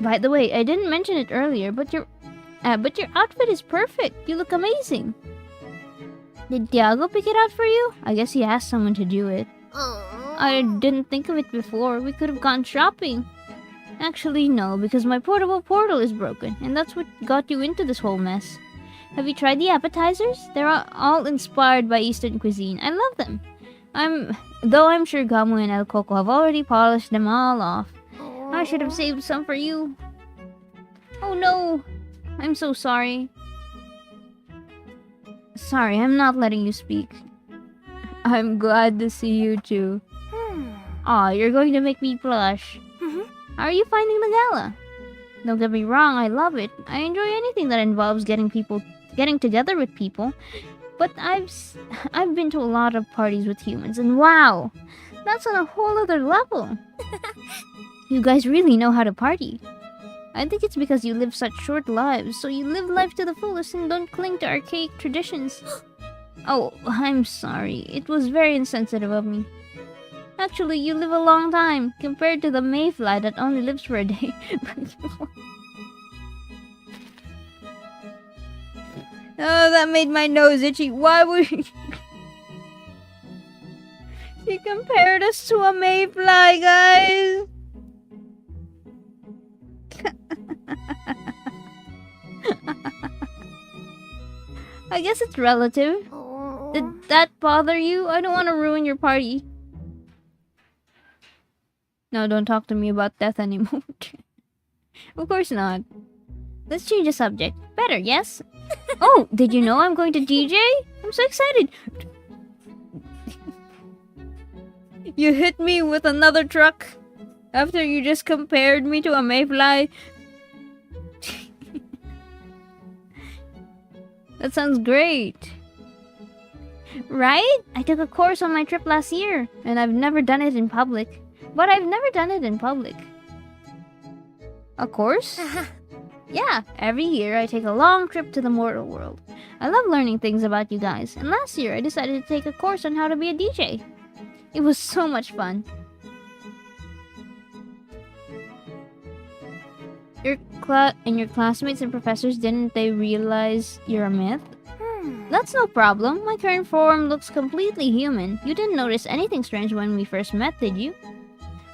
By the way, I didn't mention it earlier, but your outfit is perfect. You look amazing. Did Tiago pick it out for you? I guess he asked someone to do it. I didn't think of it before. We could have gone shopping. Actually, no, because my portable portal is broken, and that's what got you into this whole mess. Have you tried the appetizers? They're all inspired by Eastern cuisine. I love them. Though I'm sure Gamu and El Coco have already polished them all off. I should have saved some for you. Oh no! I'm so sorry. Sorry, I'm not letting you speak. I'm glad to see you too. Aw, you're going to make me blush. How are you finding the gala? Don't get me wrong, I love it. I enjoy anything that involves getting together with people. But I've been to a lot of parties with humans, and wow, that's on a whole other level. You guys really know how to party. I think it's because you live such short lives, so you live life to the fullest and don't cling to archaic traditions. Oh, I'm sorry. It was very insensitive of me. Actually, you live a long time, compared to the mayfly that only lives for a day. Oh, that made my nose itchy. Why would he... He compared us to a mayfly, guys! I guess it's relative. Did that bother you? I don't want to ruin your party. No, don't talk to me about death anymore. Of course not. Let's change the subject. Better, yes? Oh, did you know I'm going to DJ? I'm so excited. You hit me with another truck after you just compared me to a mayfly. That sounds great. Right? I took a course on my trip last year, and I've never done it in public. But I've never done it in public. A course? Yeah, every year I take a long trip to the mortal world. I love learning things about you guys, and last year I decided to take a course on how to be a DJ. It was so much fun. Your classmates and professors, didn't they realize you're a myth? That's no problem. My current form looks completely human. You didn't notice anything strange when we first met, did you?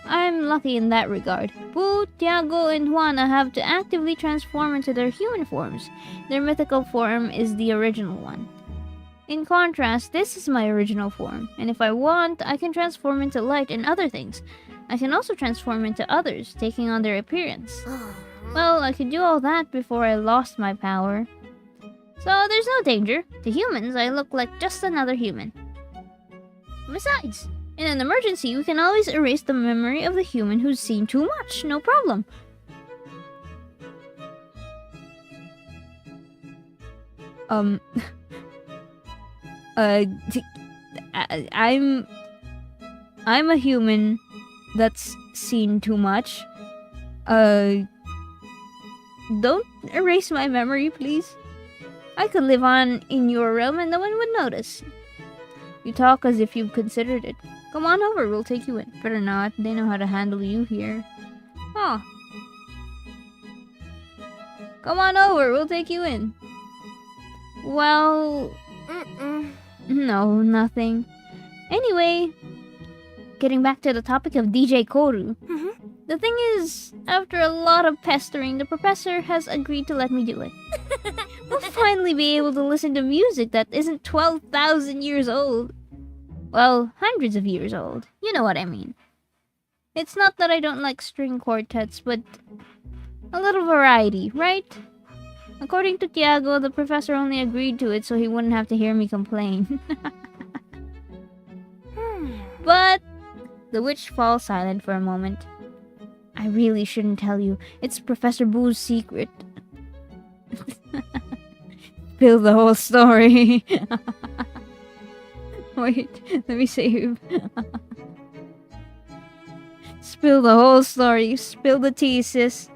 I'm lucky in that regard. Boo, Tiago, and Juana have to actively transform into their human forms. Their mythical form is the original one. In contrast, this is my original form, and if I want, I can transform into light and other things. I can also transform into others, taking on their appearance. Well, I could do all that before I lost my power. So there's no danger. To humans, I look like just another human. Besides, in an emergency, we can always erase the memory of the human who's seen too much. No problem. Um... I'm a human that's seen too much. Don't erase my memory, please. I could live on in your realm and no one would notice. You talk as if you've considered it. Come on over, we'll take you in. Better not, they know how to handle you here. Huh. Come on over, we'll take you in. Well... No, nothing. Anyway, getting back to the topic of DJ Koru. The thing is, after a lot of pestering, the professor has agreed to let me do it. We'll finally be able to listen to music that isn't 12,000 years old. Well, hundreds of years old. You know what I mean. It's not that I don't like string quartets, but a little variety, right? According to Tiago, the professor only agreed to it so he wouldn't have to hear me complain. But the witch falls silent for a moment. I really shouldn't tell you. It's Professor Boo's secret. Spill the whole story. Wait, let me save. Spill the whole story. Spill the tea, sis.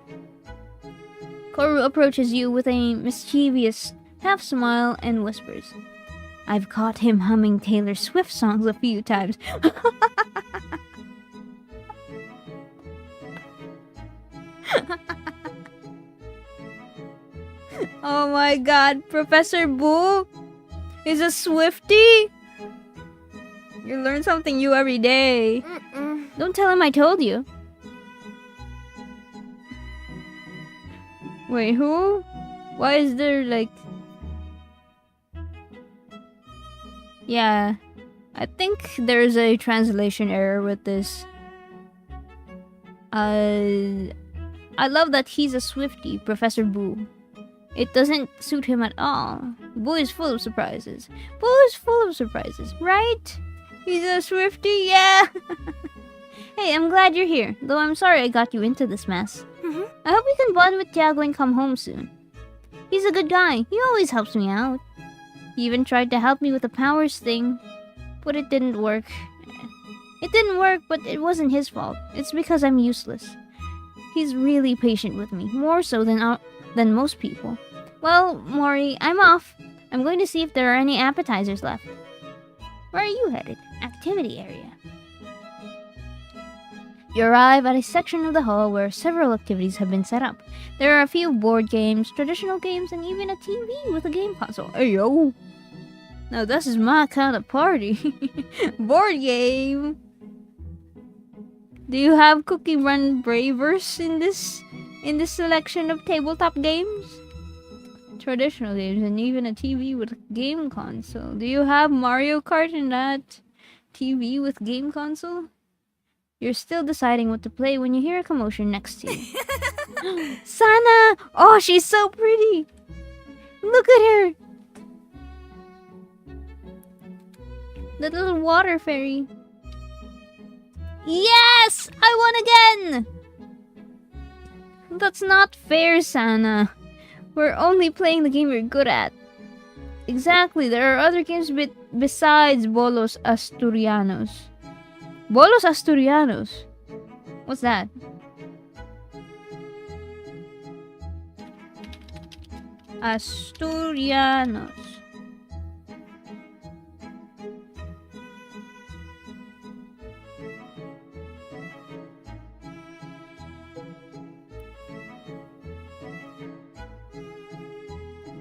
Koru approaches you with a mischievous half smile and whispers, I've caught him humming Taylor Swift songs a few times. Oh my god, Professor Boo is a Swiftie? You learn something new every day. Don't tell him I told you. Wait, who? Why is there like... Yeah, I think there's a translation error with this. I love that he's a Swiftie, Professor Boo. It doesn't suit him at all. Boo is full of surprises. Boo is full of surprises, right? He's a Swiftie, yeah! Hey, I'm glad you're here, though I'm sorry I got you into this mess. I hope you can bond with Tiago and come home soon. He's a good guy. He always helps me out. He even tried to help me with the powers thing, but it didn't work. It didn't work, but it wasn't his fault. It's because I'm useless. He's really patient with me, more so than most people. Well, Mori, I'm off. I'm going to see if there are any appetizers left. Where are you headed? Activity area. You arrive at a section of the hall where several activities have been set up. There are a few board games, traditional games, and even a TV with a game console. Hey yo! Now this is my kind of party. Board game! Do you have Cookie Run Bravers in this selection of tabletop games? Traditional games and even a TV with a game console. Do you have Mario Kart in that TV with game console? You're still deciding what to play when you hear a commotion next to you. Sana! Oh, she's so pretty! Look at her! The little water fairy. Yes! I won again! That's not fair, Sana. We're only playing the game you're good at. Exactly, there are other games besides Bolos Asturianos. Bolos Asturianos? What's that? Asturianos.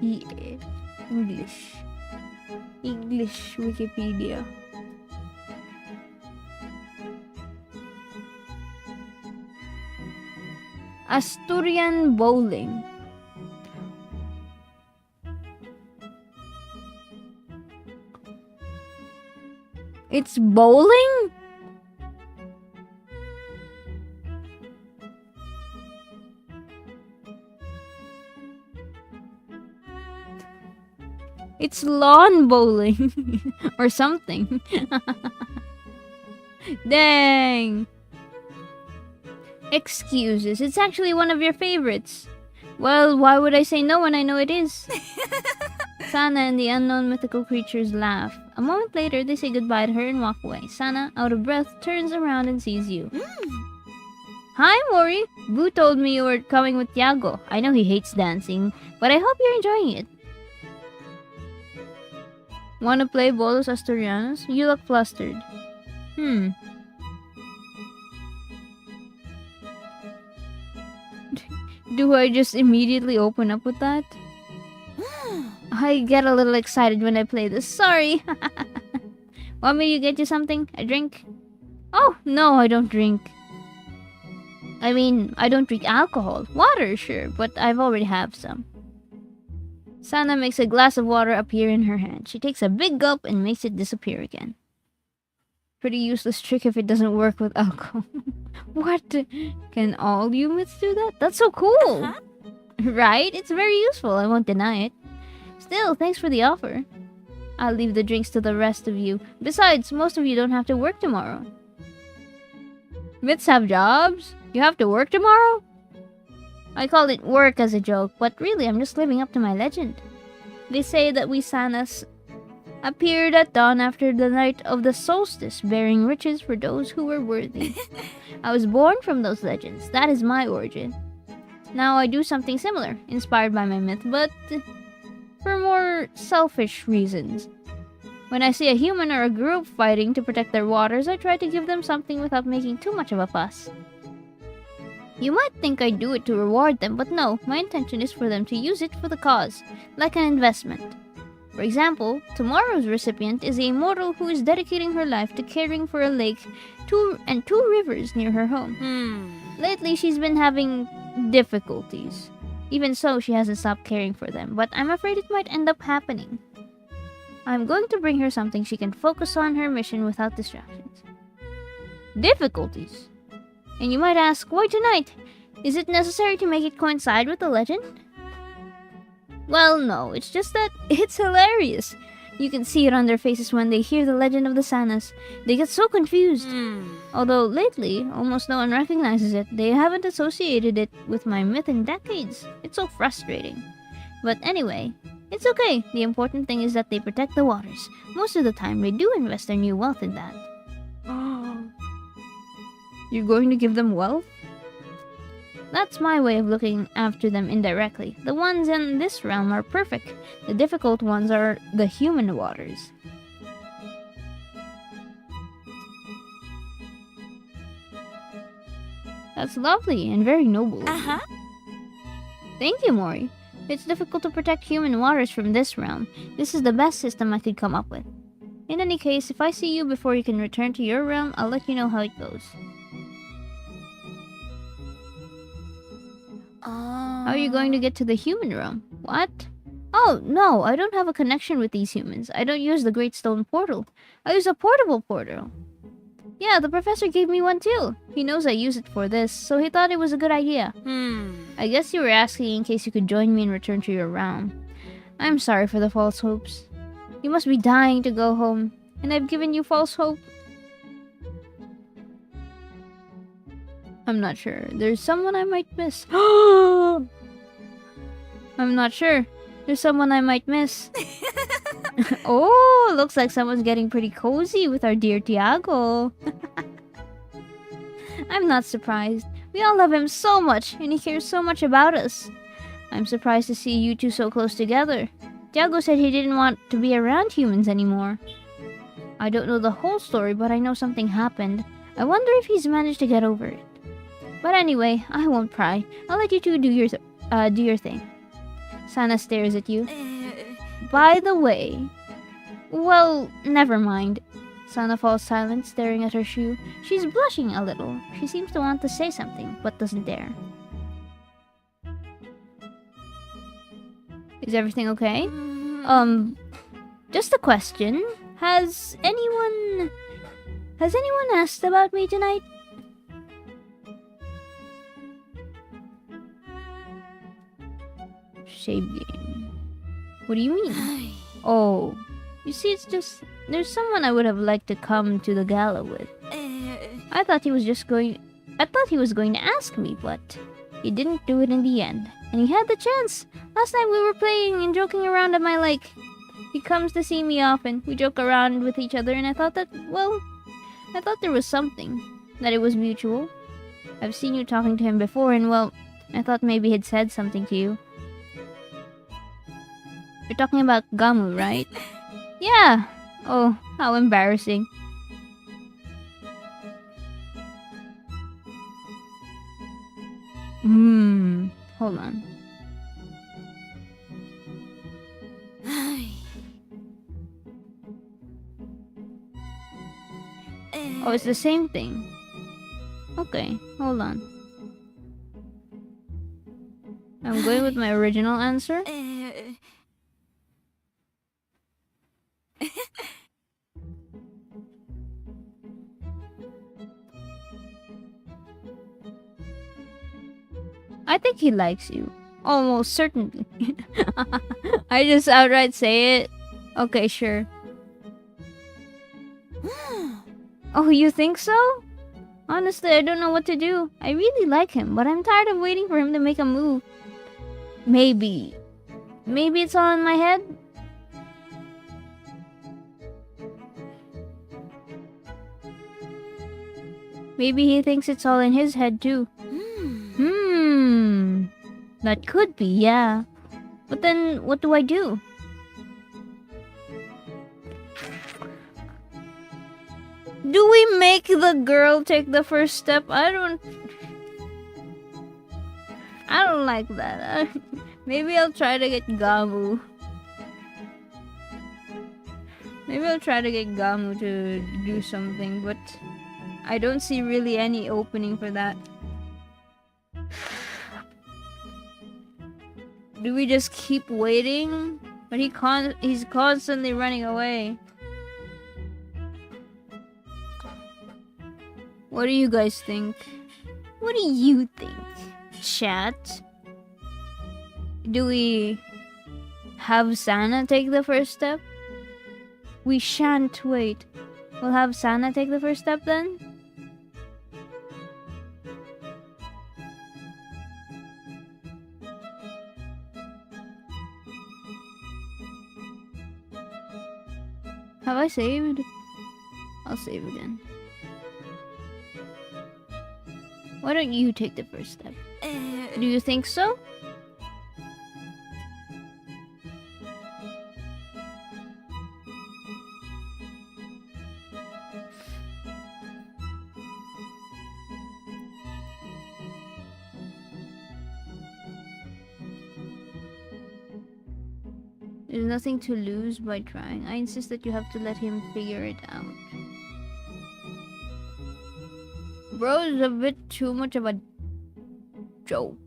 Yeah. English Wikipedia. Asturian bowling. It's bowling? It's lawn bowling. Or something. Dang. Excuses. It's actually one of your favorites. Well, why would I say no when I know it is? Sana and the unknown mythical creatures laugh. A moment later, they say goodbye to her and walk away. Sana, out of breath, turns around and sees you. Hi, Mori. Boo told me you were coming with Tiago. I know he hates dancing, but I hope you're enjoying it. Wanna play Bolos Asturianos? You look flustered. Do I just immediately open up with that? I get a little excited when I play this. Sorry. Want me to get you something? A drink? Oh, no, I don't drink. I mean, I don't drink alcohol. Water, sure, but I've already have some. Sana makes a glass of water appear in her hand. She takes a big gulp and makes it disappear again. Pretty useless trick if it doesn't work with alcohol. What? Can all humans do that? That's so cool! Right? It's very useful, I won't deny it. Still, thanks for the offer. I'll leave the drinks to the rest of you. Besides, most of you don't have to work tomorrow. Myths have jobs? You have to work tomorrow? I call it work as a joke, but really I'm just living up to my legend. They say that we Sanas appeared at dawn after the night of the solstice, bearing riches for those who were worthy. I was born from those legends. That is my origin. Now I do something similar, inspired by my myth, but for more selfish reasons. When I see a human or a group fighting to protect their waters, I try to give them something without making too much of a fuss. You might think I do it to reward them, but no, my intention is for them to use it for the cause, like an investment. For example, tomorrow's recipient is a mortal who is dedicating her life to caring for a lake and two rivers near her home. Lately, she's been having difficulties. Even so, she hasn't stopped caring for them, but I'm afraid it might end up happening. I'm going to bring her something she can focus on her mission without distractions. Difficulties? And you might ask, why tonight? Is it necessary to make it coincide with the legend? Well, no, it's just that it's hilarious. You can see it on their faces when they hear the legend of the Sanas. They get so confused. Although lately, almost no one recognizes it. They haven't associated it with my myth in decades. It's so frustrating. But anyway, it's okay. The important thing is that they protect the waters. Most of the time, they do invest their new wealth in that. You're going to give them wealth? That's my way of looking after them indirectly. The ones in this realm are perfect. The difficult ones are the human waters. That's lovely and very noble. Thank you, Mori. It's difficult to protect human waters from this realm. This is the best system I could come up with. In any case, if I see you before you can return to your realm, I'll let you know how it goes. How are you going to get to the human realm? What? Oh, no, I don't have a connection with these humans. I don't use the Great Stone Portal. I use a portable portal. Yeah, the professor gave me one too. He knows I use it for this, so he thought it was a good idea. I guess you were asking in case you could join me and return to your realm. I'm sorry for the false hopes. You must be dying to go home, and I've given you false hope. I'm not sure. There's someone I might miss. I'm not sure. There's someone I might miss. Oh, looks like someone's getting pretty cozy with our dear Tiago. I'm not surprised. We all love him so much, and he cares so much about us. I'm surprised to see you two so close together. Tiago said he didn't want to be around humans anymore. I don't know the whole story, but I know something happened. I wonder if he's managed to get over it. But anyway, I won't pry. I'll let you two do your thing. Sana stares at you. By the way... Well, never mind. Sana falls silent, staring at her shoe. She's blushing a little. She seems to want to say something, but doesn't dare. Is everything okay? Just a question. Has anyone asked about me tonight? Shape game. What do you mean? Oh, you see, it's just there's someone I would have liked to come to the gala with. I thought he was going to ask me, but he didn't do it in the end. And he had the chance. Last night we were playing and joking around at my lake. He comes to see me often. We joke around with each other, and I thought there was something. That it was mutual. I've seen you talking to him before, and well, I thought maybe he'd said something to you. You're talking about Gamu, right? Yeah. Oh, how embarrassing. Hold on. Oh, it's the same thing. Okay, hold on. I'm going with my original answer. I think he likes you. Almost certainly. I just outright say it. Okay, sure. Oh, you think so? Honestly, I don't know what to do. I really like him, but I'm tired of waiting for him to make a move. Maybe it's all in my head? Maybe he thinks it's all in his head too. That could be, yeah. But then, what do I do? Do we make the girl take the first step? I don't like that. Maybe I'll try to get Gamu. Maybe I'll try to get Gamu to do something, but I don't see really any opening for that. Do we just keep waiting? But he's constantly running away. What do you guys think? What do you think, chat? Do we have Sana take the first step? We shan't wait. We'll have Sana take the first step then? Have I saved? I'll save again. Why don't you take the first step? Do you think so? There's nothing to lose by trying. I insist that you have to let him figure it out. Bro is a bit too much of a joke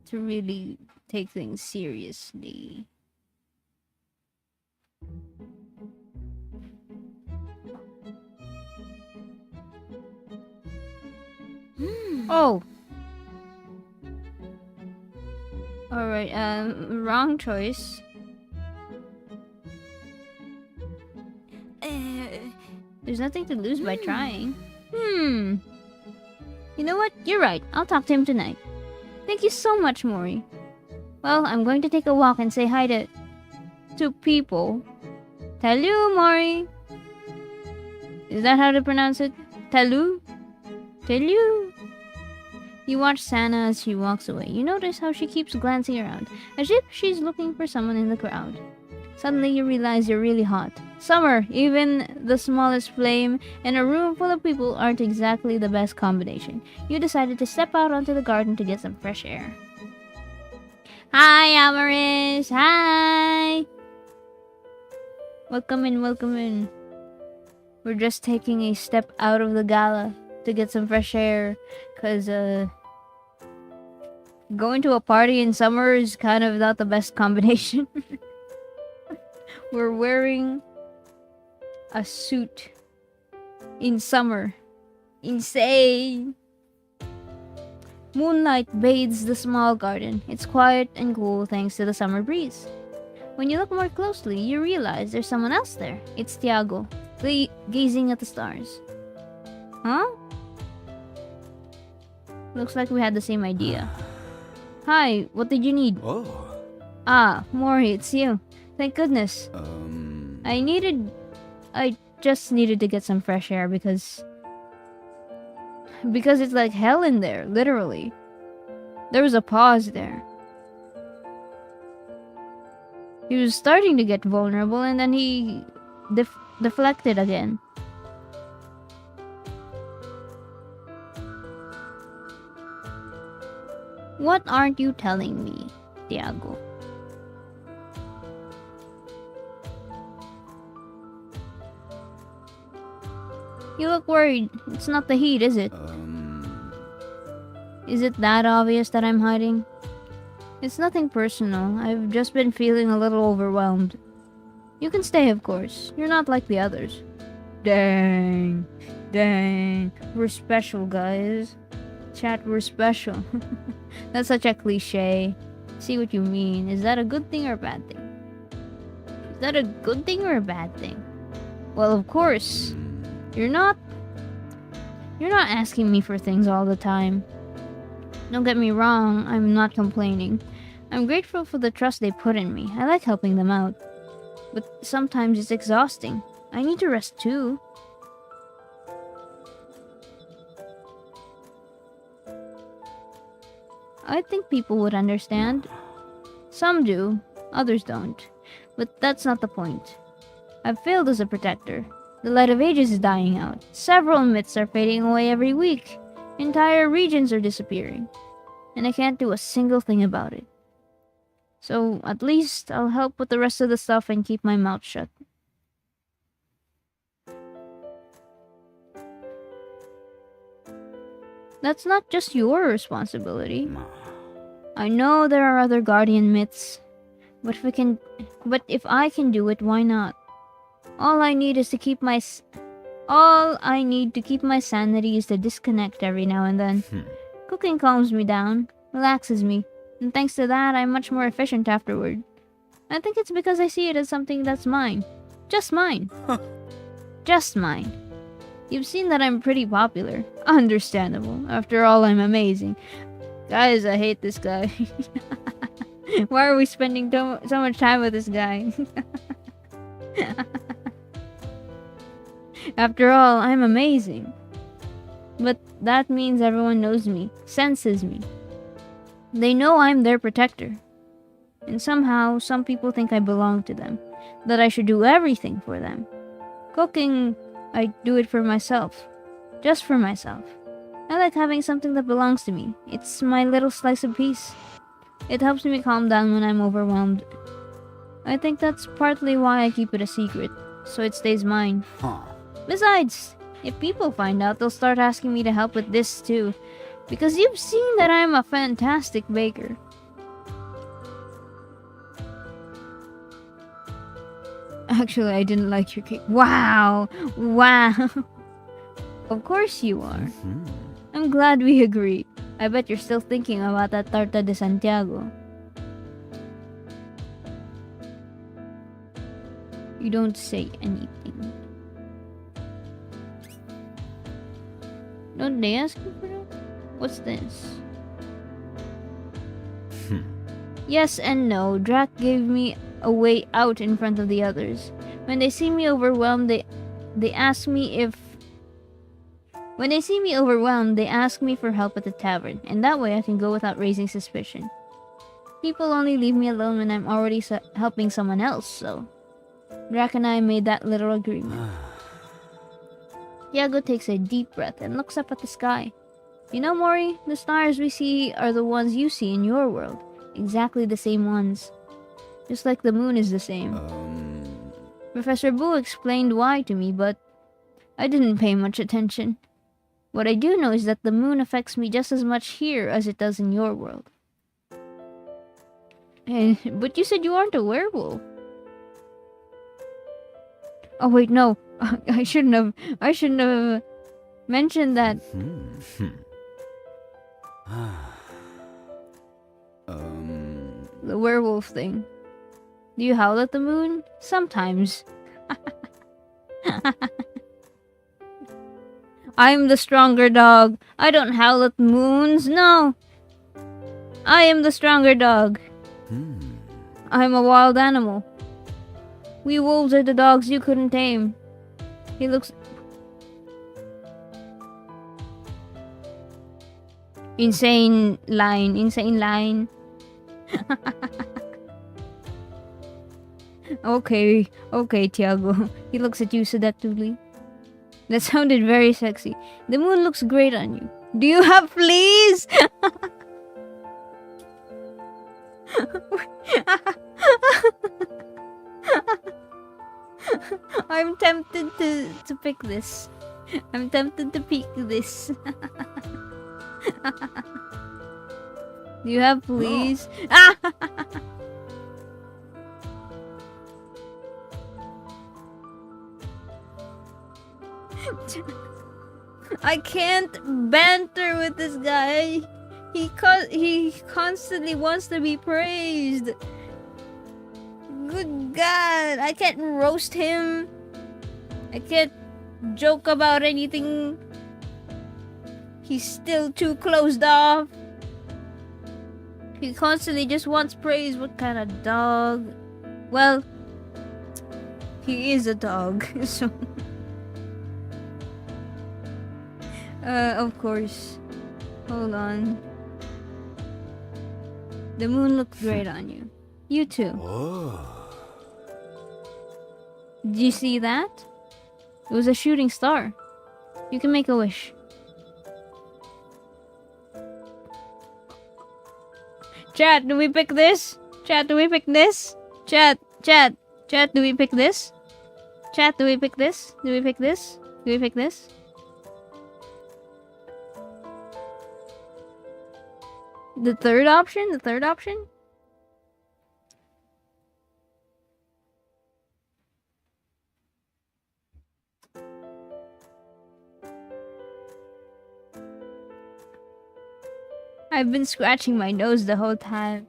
to really take things seriously. Oh. Alright, wrong choice. There's nothing to lose by trying. You know what? You're right. I'll talk to him tonight. Thank you so much, Mori. Well, I'm going to take a walk and say hi to people. Talu, Mori. Is that how to pronounce it? Talu? Talu? You watch Sana as she walks away. You notice how she keeps glancing around, as if she's looking for someone in the crowd. Suddenly you realize you're really hot. Summer, even the smallest flame, and a room full of people aren't exactly the best combination. You decided to step out onto the garden to get some fresh air. Hi, Amaris! Hi! Welcome in, welcome in. We're just taking a step out of the gala to get some fresh air, cause going to a party in summer is kind of not the best combination. We're wearing a suit in summer. Insane! Moonlight bathes the small garden. It's quiet and cool thanks to the summer breeze. When you look more closely, you realize there's someone else there. It's Tiago, gazing at the stars. Huh? Looks like we had the same idea. Hi, what did you need? Oh. Ah, Mori, it's you. Thank goodness. I just needed to get some fresh air because it's like hell in there, literally. There was a pause there. He was starting to get vulnerable and then he deflected again. What aren't you telling me, Tiago? You look worried. It's not the heat, is it? Is it that obvious that I'm hiding? It's nothing personal. I've just been feeling a little overwhelmed. You can stay, of course. You're not like the others. Dang. We're special, guys. Chat, we're special. That's such a cliche. See what you mean. Is that a good thing or a bad thing? Is that a good thing or a bad thing? Well, of course. You're not asking me for things all the time. Don't get me wrong, I'm not complaining. I'm grateful for the trust they put in me. I like helping them out. But sometimes it's exhausting. I need to rest too. I think people would understand. Some do, others don't. But that's not the point. I've failed as a protector. The light of ages is dying out. Several myths are fading away every week. Entire regions are disappearing. And I can't do a single thing about it. So, at least, I'll help with the rest of the stuff and keep my mouth shut. That's not just your responsibility. I know there are other guardian myths, but if I can do it, why not? All I need to keep my sanity is to disconnect every now and then. Cooking calms me down, relaxes me, and thanks to that, I'm much more efficient afterward. I think it's because I see it as something that's mine. Just mine. Just mine. You've seen that I'm pretty popular. Understandable. After all, I'm amazing. Guys, I hate this guy. Why are we spending so much time with this guy? After all, I'm amazing. But that means everyone knows me, senses me. They know I'm their protector. And somehow, some people think I belong to them, that I should do everything for them. Cooking, I do it for myself. Just for myself. I like having something that belongs to me. It's my little slice of peace. It helps me calm down when I'm overwhelmed. I think that's partly why I keep it a secret, so it stays mine. Besides, if people find out, they'll start asking me to help with this too. Because you've seen that I'm a fantastic baker. Actually, I didn't like your cake. Wow! Of course you are. I'm glad we agree. I bet you're still thinking about that tarta de Santiago. You don't say anything. Don't they ask you for that? What's this? Yes and no. Drac gave me a way out in front of the others. When they see me overwhelmed, they ask me for help at the tavern, and that way I can go without raising suspicion. People only leave me alone when I'm already helping someone else, so Drac and I made that little agreement. Tiago takes a deep breath and looks up at the sky. You know, Mori, the stars we see are the ones you see in your world. Exactly the same ones. Just like the moon is the same. Professor Boo explained why to me, but I didn't pay much attention. What I do know is that the moon affects me just as much here as it does in your world. Hey, but you said you aren't a werewolf. Oh wait, no. I shouldn't have mentioned that. The werewolf thing. Do you howl at the moon? Sometimes. I'm the stronger dog. I don't howl at moons, no. I am the stronger dog. I'm a wild animal. We wolves are the dogs you couldn't tame. He looks... Insane line. Okay, Tiago. He looks at you seductively. That sounded very sexy. The moon looks great on you. Do you have fleas? I'm tempted to pick this. I'm tempted to pick this. Do you have fleas? I can't banter with this guy. He constantly wants to be praised. Good God, I can't roast him. I can't joke about anything. He's still too closed off. He constantly just wants praise. What kind of dog? Well, he is a dog, so... of course. Hold on. The moon looked great on you. You too. Did you see that? It was a shooting star. You can make a wish. Chat, do we pick this? Chat, do we pick this? Chat, do we pick this? Chat, do we pick this? Do we pick this? Do we pick this? The third option? The third option? I've been scratching my nose the whole time.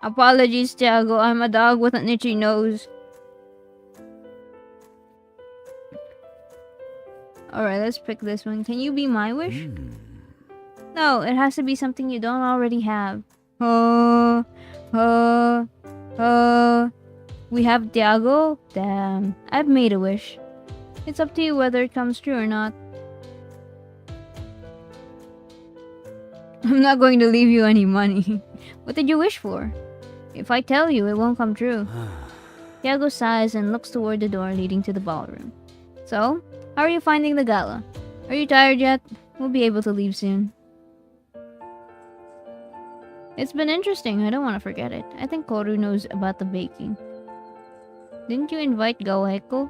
Apologies, Tiago. I'm a dog with an itchy nose. Alright, let's pick this one. Can you be my wish? No, it has to be something you don't already have. We have Tiago? Damn, I've made a wish. It's up to you whether it comes true or not. I'm not going to leave you any money. What did you wish for? If I tell you, it won't come true. Tiago sighs and looks toward the door leading to the ballroom. So, how are you finding the gala? Are you tired yet? We'll be able to leave soon. It's been interesting. I don't want to forget it. I think Koru knows about the baking. Didn't you invite dawggg?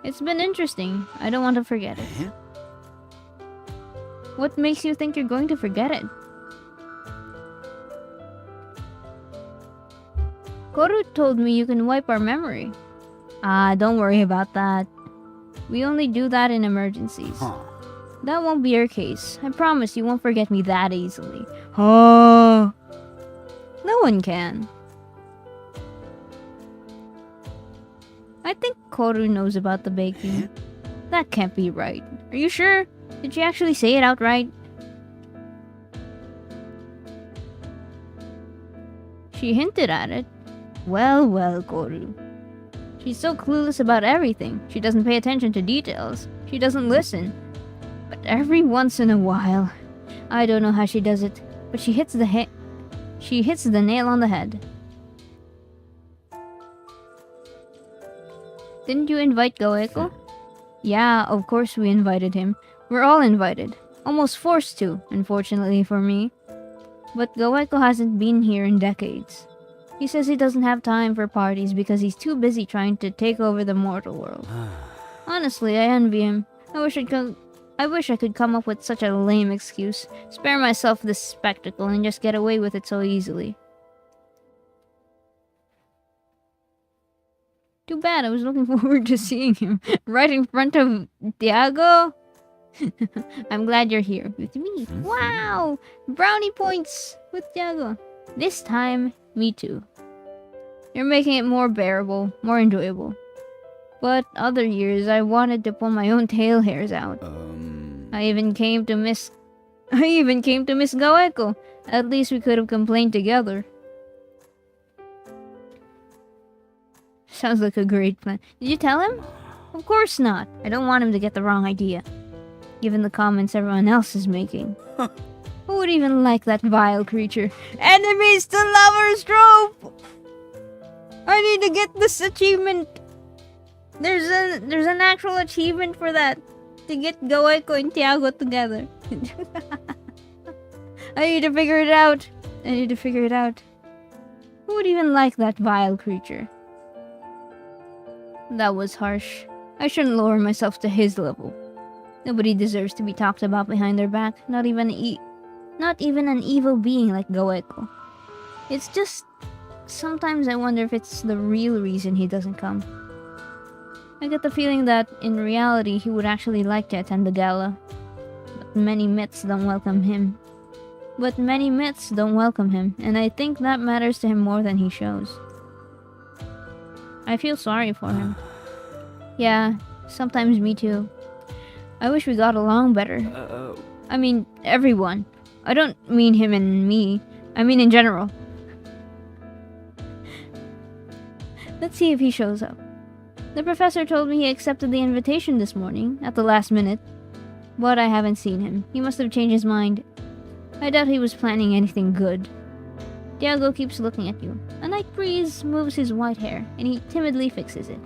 It's been interesting. I don't want to forget it. What makes you think you're going to forget it? Koru told me you can wipe our memory. Don't worry about that. We only do that in emergencies. That won't be your case. I promise you won't forget me that easily. No one can. I think Koru knows about the baking. That can't be right. Are you sure? Did she actually say it outright? She hinted at it. Well, Koru. She's so clueless about everything. She doesn't pay attention to details. She doesn't listen. But every once in a while, I don't know how she does it, but she hits the nail on the head. Didn't you invite dawggg? Yeah, of course we invited him. We're all invited. Almost forced to, unfortunately for me. But dawggg hasn't been here in decades. He says he doesn't have time for parties because he's too busy trying to take over the mortal world. Honestly, I envy him. I wish I could come up with such a lame excuse, spare myself this spectacle, and just get away with it so easily. Too bad, I was looking forward to seeing him right in front of Tiago. I'm glad you're here with me. Wow! Brownie points with Tiago. This time, me too. You're making it more bearable, more enjoyable. But other years, I wanted to pull my own tail hairs out. I even came to miss Goeko. At least we could have complained together. Sounds like a great plan. Did you tell him? Of course not. I don't want him to get the wrong idea. Given the comments everyone else is making. Who would even like that vile creature? Enemies to lovers trope! I need to get this achievement. There's an actual achievement for that. To get Goeko and Tiago together. I need to figure it out. Who would even like that vile creature? That was harsh. I shouldn't lower myself to his level. Nobody deserves to be talked about behind their back. Not even an evil being like Goeko. It's just... sometimes I wonder if it's the real reason he doesn't come. I get the feeling that, in reality, he would actually like to attend the gala. But many myths don't welcome him, and I think that matters to him more than he shows. I feel sorry for him. Yeah, sometimes me too. I wish we got along better. I mean, everyone. I don't mean him and me. I mean in general. Let's see if he shows up. The professor told me he accepted the invitation this morning, at the last minute. But I haven't seen him. He must have changed his mind. I doubt he was planning anything good. Tiago keeps looking at you. A night breeze moves his white hair, and he timidly fixes it.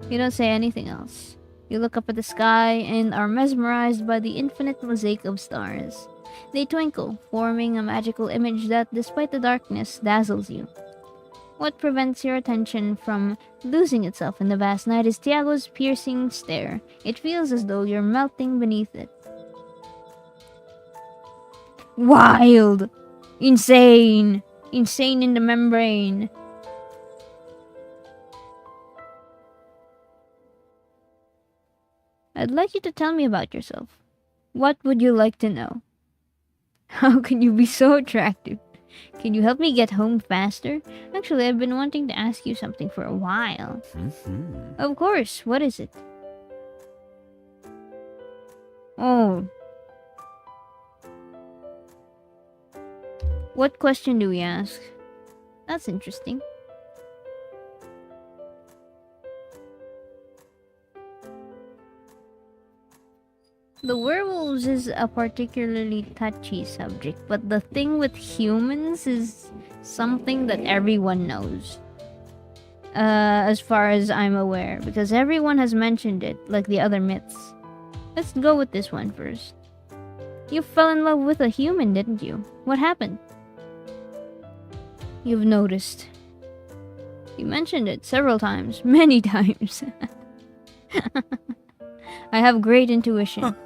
You don't say anything else. You look up at the sky and are mesmerized by the infinite mosaic of stars. They twinkle, forming a magical image that, despite the darkness, dazzles you. What prevents your attention from losing itself in the vast night is Tiago's piercing stare. It feels as though you're melting beneath it. Wild! Insane! Insane in the membrane. I'd like you to tell me about yourself. What would you like to know? How can you be so attractive? Can you help me get home faster? Actually, I've been wanting to ask you something for a while. Of course, what is it? Oh. What question do we ask? That's interesting. The werewolves is a particularly touchy subject, but the thing with humans is something that everyone knows. As far as I'm aware, because everyone has mentioned it, like the other myths. Let's go with this one first. You fell in love with a human, didn't you? What happened? You've noticed. You mentioned it several times, many times. I have great intuition.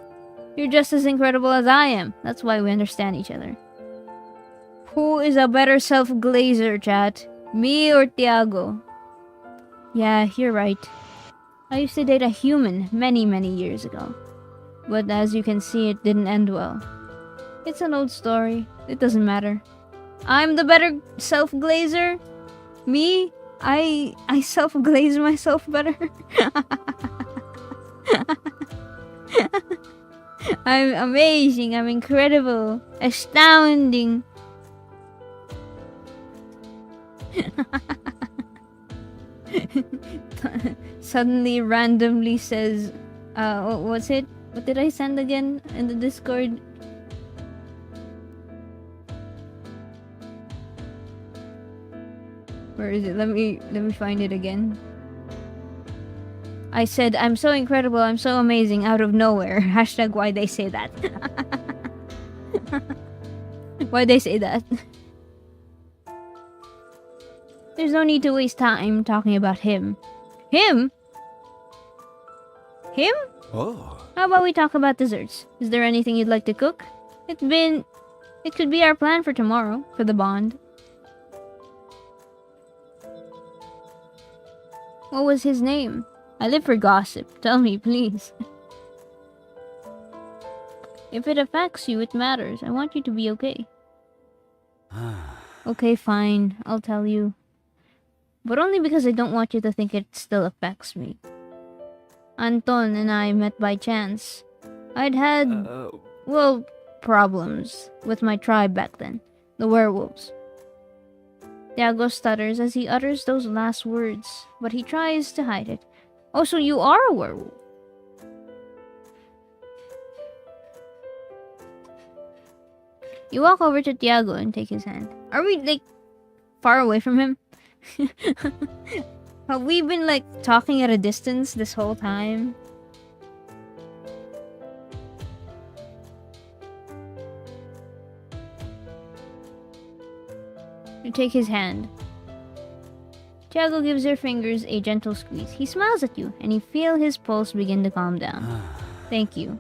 You're just as incredible as I am. That's why we understand each other. Who is a better self-glazer, chat? Me or Tiago? Yeah, you're right. I used to date a human many, many years ago. But as you can see, it didn't end well. It's an old story. It doesn't matter. I'm the better self-glazer? Me? I self-glaze myself better? I'm amazing, I'm incredible, astounding. Suddenly, randomly says, what's it? What did I send again in the Discord? Where is it? Let me find it again. I said, I'm so incredible, I'm so amazing, out of nowhere. Hashtag why they say that. Why they say that? There's no need to waste time talking about him. Him? Him? Oh. How about we talk about desserts? Is there anything you'd like to cook? It could be our plan for tomorrow, for the bond. What was his name? I live for gossip. Tell me, please. If it affects you, it matters. I want you to be okay. Okay, fine. I'll tell you. But only because I don't want you to think it still affects me. Anton and I met by chance. I'd had, well, problems with my tribe back then. The werewolves. Tiago stutters as he utters those last words, but he tries to hide it. Oh, so you are a werewolf? You walk over to Tiago and take his hand. Are we, like, far away from him? Have we been, like, talking at a distance this whole time? You take his hand. Tiago gives your fingers a gentle squeeze. He smiles at you, and you feel his pulse begin to calm down. Thank you.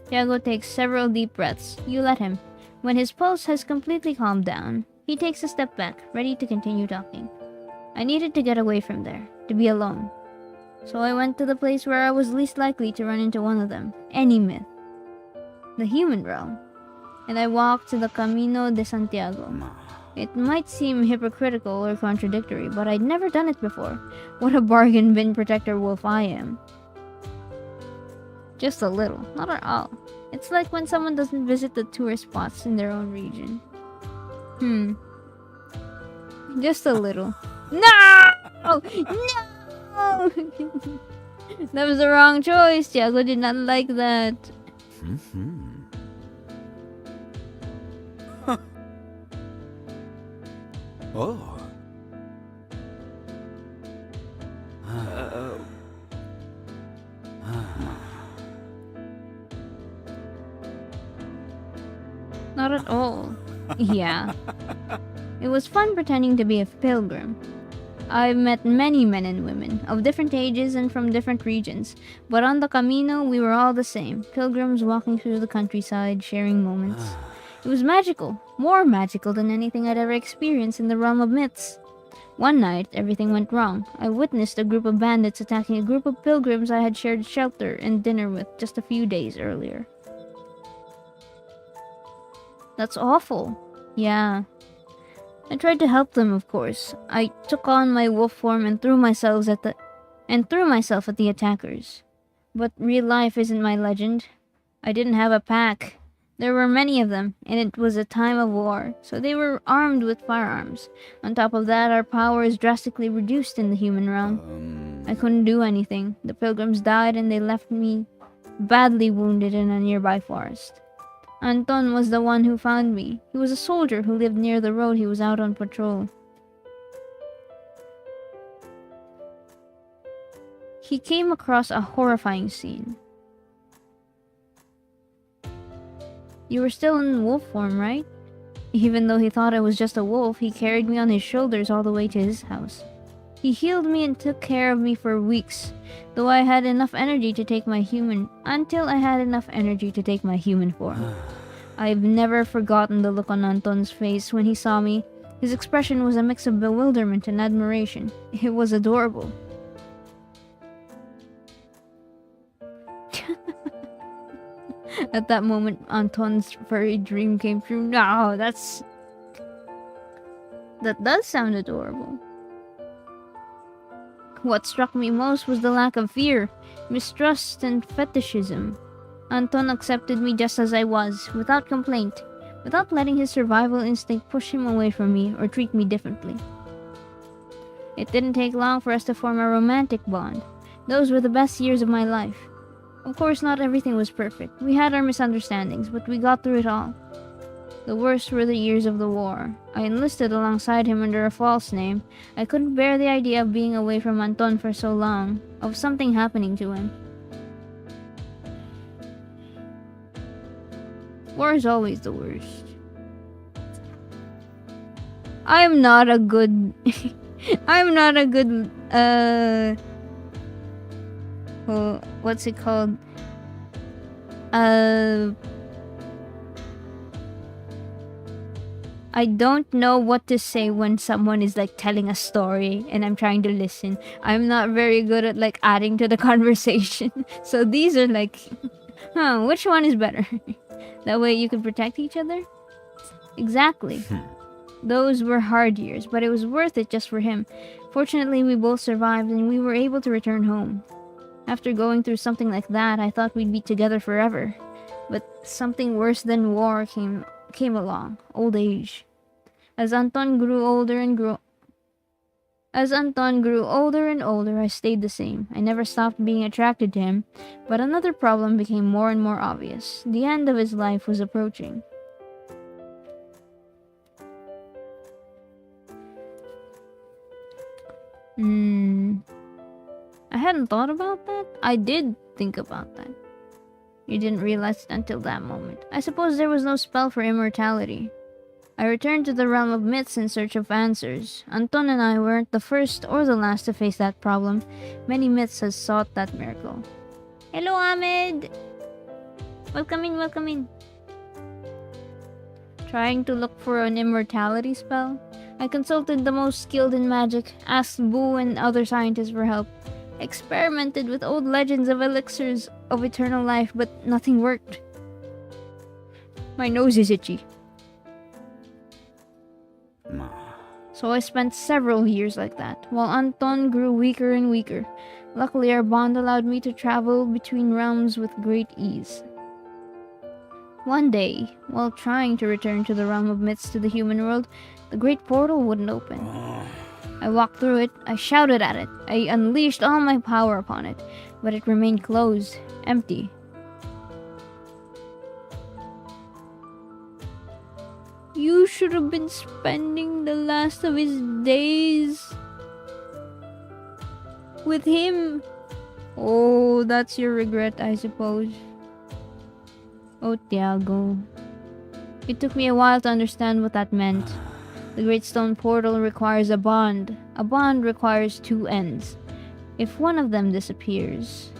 Tiago takes several deep breaths. You let him. When his pulse has completely calmed down, he takes a step back, ready to continue talking. I needed to get away from there, to be alone. So I went to the place where I was least likely to run into one of them, any myth. The human realm. And I walked to the Camino de Santiago. It might seem hypocritical or contradictory, but I'd never done it before. What a bargain bin protector wolf I am. Just a little, not at all. It's like when someone doesn't visit the tourist spots in their own region. Just a little. No! No! That was the wrong choice. Tiago did not like that. Oh. Not at all. Yeah. It was fun pretending to be a pilgrim. I've met many men and women, of different ages and from different regions, but on the Camino we were all the same, pilgrims walking through the countryside, sharing moments. It was magical, more magical than anything I'd ever experienced in the realm of myths. One night, everything went wrong. I witnessed a group of bandits attacking a group of pilgrims I had shared shelter and dinner with just a few days earlier. That's awful. Yeah. I tried to help them, of course. I took on my wolf form and threw myself at the attackers. But real life isn't my legend. I didn't have a pack. There were many of them, and it was a time of war, so they were armed with firearms. On top of that, our power is drastically reduced in the human realm. I couldn't do anything. The pilgrims died and they left me badly wounded in a nearby forest. Anton was the one who found me. He was a soldier who lived near the road. He was out on patrol. He came across a horrifying scene. You were still in wolf form, right? Even though he thought I was just a wolf, he carried me on his shoulders all the way to his house. He healed me and took care of me for weeks, though I had enough energy to take my human form. I've never forgotten the look on Anton's face when he saw me. His expression was a mix of bewilderment and admiration. It was adorable. At that moment, Anton's furry dream came true. No, that does sound adorable. What struck me most was the lack of fear, mistrust, and fetishism. Anton accepted me just as I was, without complaint, without letting his survival instinct push him away from me or treat me differently. It didn't take long for us to form a romantic bond. Those were the best years of my life. Of course, not everything was perfect. We had our misunderstandings, but we got through it all. The worst were the years of the war. I enlisted alongside him under a false name. I couldn't bear the idea of being away from Anton for so long, of something happening to him. War is always the worst. I'm not a good... what's it called? I don't know what to say when someone is like telling a story and I'm trying to listen. I'm not very good at like adding to the conversation. So these are like, which one is better? That way you can protect each other? Exactly. Those were hard years, but it was worth it just for him. Fortunately, we both survived and we were able to return home. After going through something like that, I thought we'd be together forever. But something worse than war came along. Old age. As Anton grew older and older, I stayed the same. I never stopped being attracted to him, but another problem became more and more obvious. The end of his life was approaching. I hadn't thought about that. I did think about that. You didn't realize it until that moment. I suppose there was no spell for immortality. I returned to the realm of myths in search of answers. Anton and I weren't the first or the last to face that problem. Many myths have sought that miracle. Hello, Ahmed! Welcome in, welcome in. Trying to look for an immortality spell? I consulted the most skilled in magic, asked Boo and other scientists for help, experimented with old legends of elixirs of eternal life, but nothing worked. My nose is itchy. So I spent several years like that, while Anton grew weaker and weaker. Luckily, our bond allowed me to travel between realms with great ease. One day, while trying to return to the realm of myths to the human world, the great portal wouldn't open. I walked through it, I shouted at it, I unleashed all my power upon it, but it remained closed, empty. You should have been spending the last of his days with him. Oh, that's your regret, I suppose. Oh, Tiago. It took me a while to understand what that meant. The Great Stone Portal requires a bond. A bond requires two ends. If one of them disappears...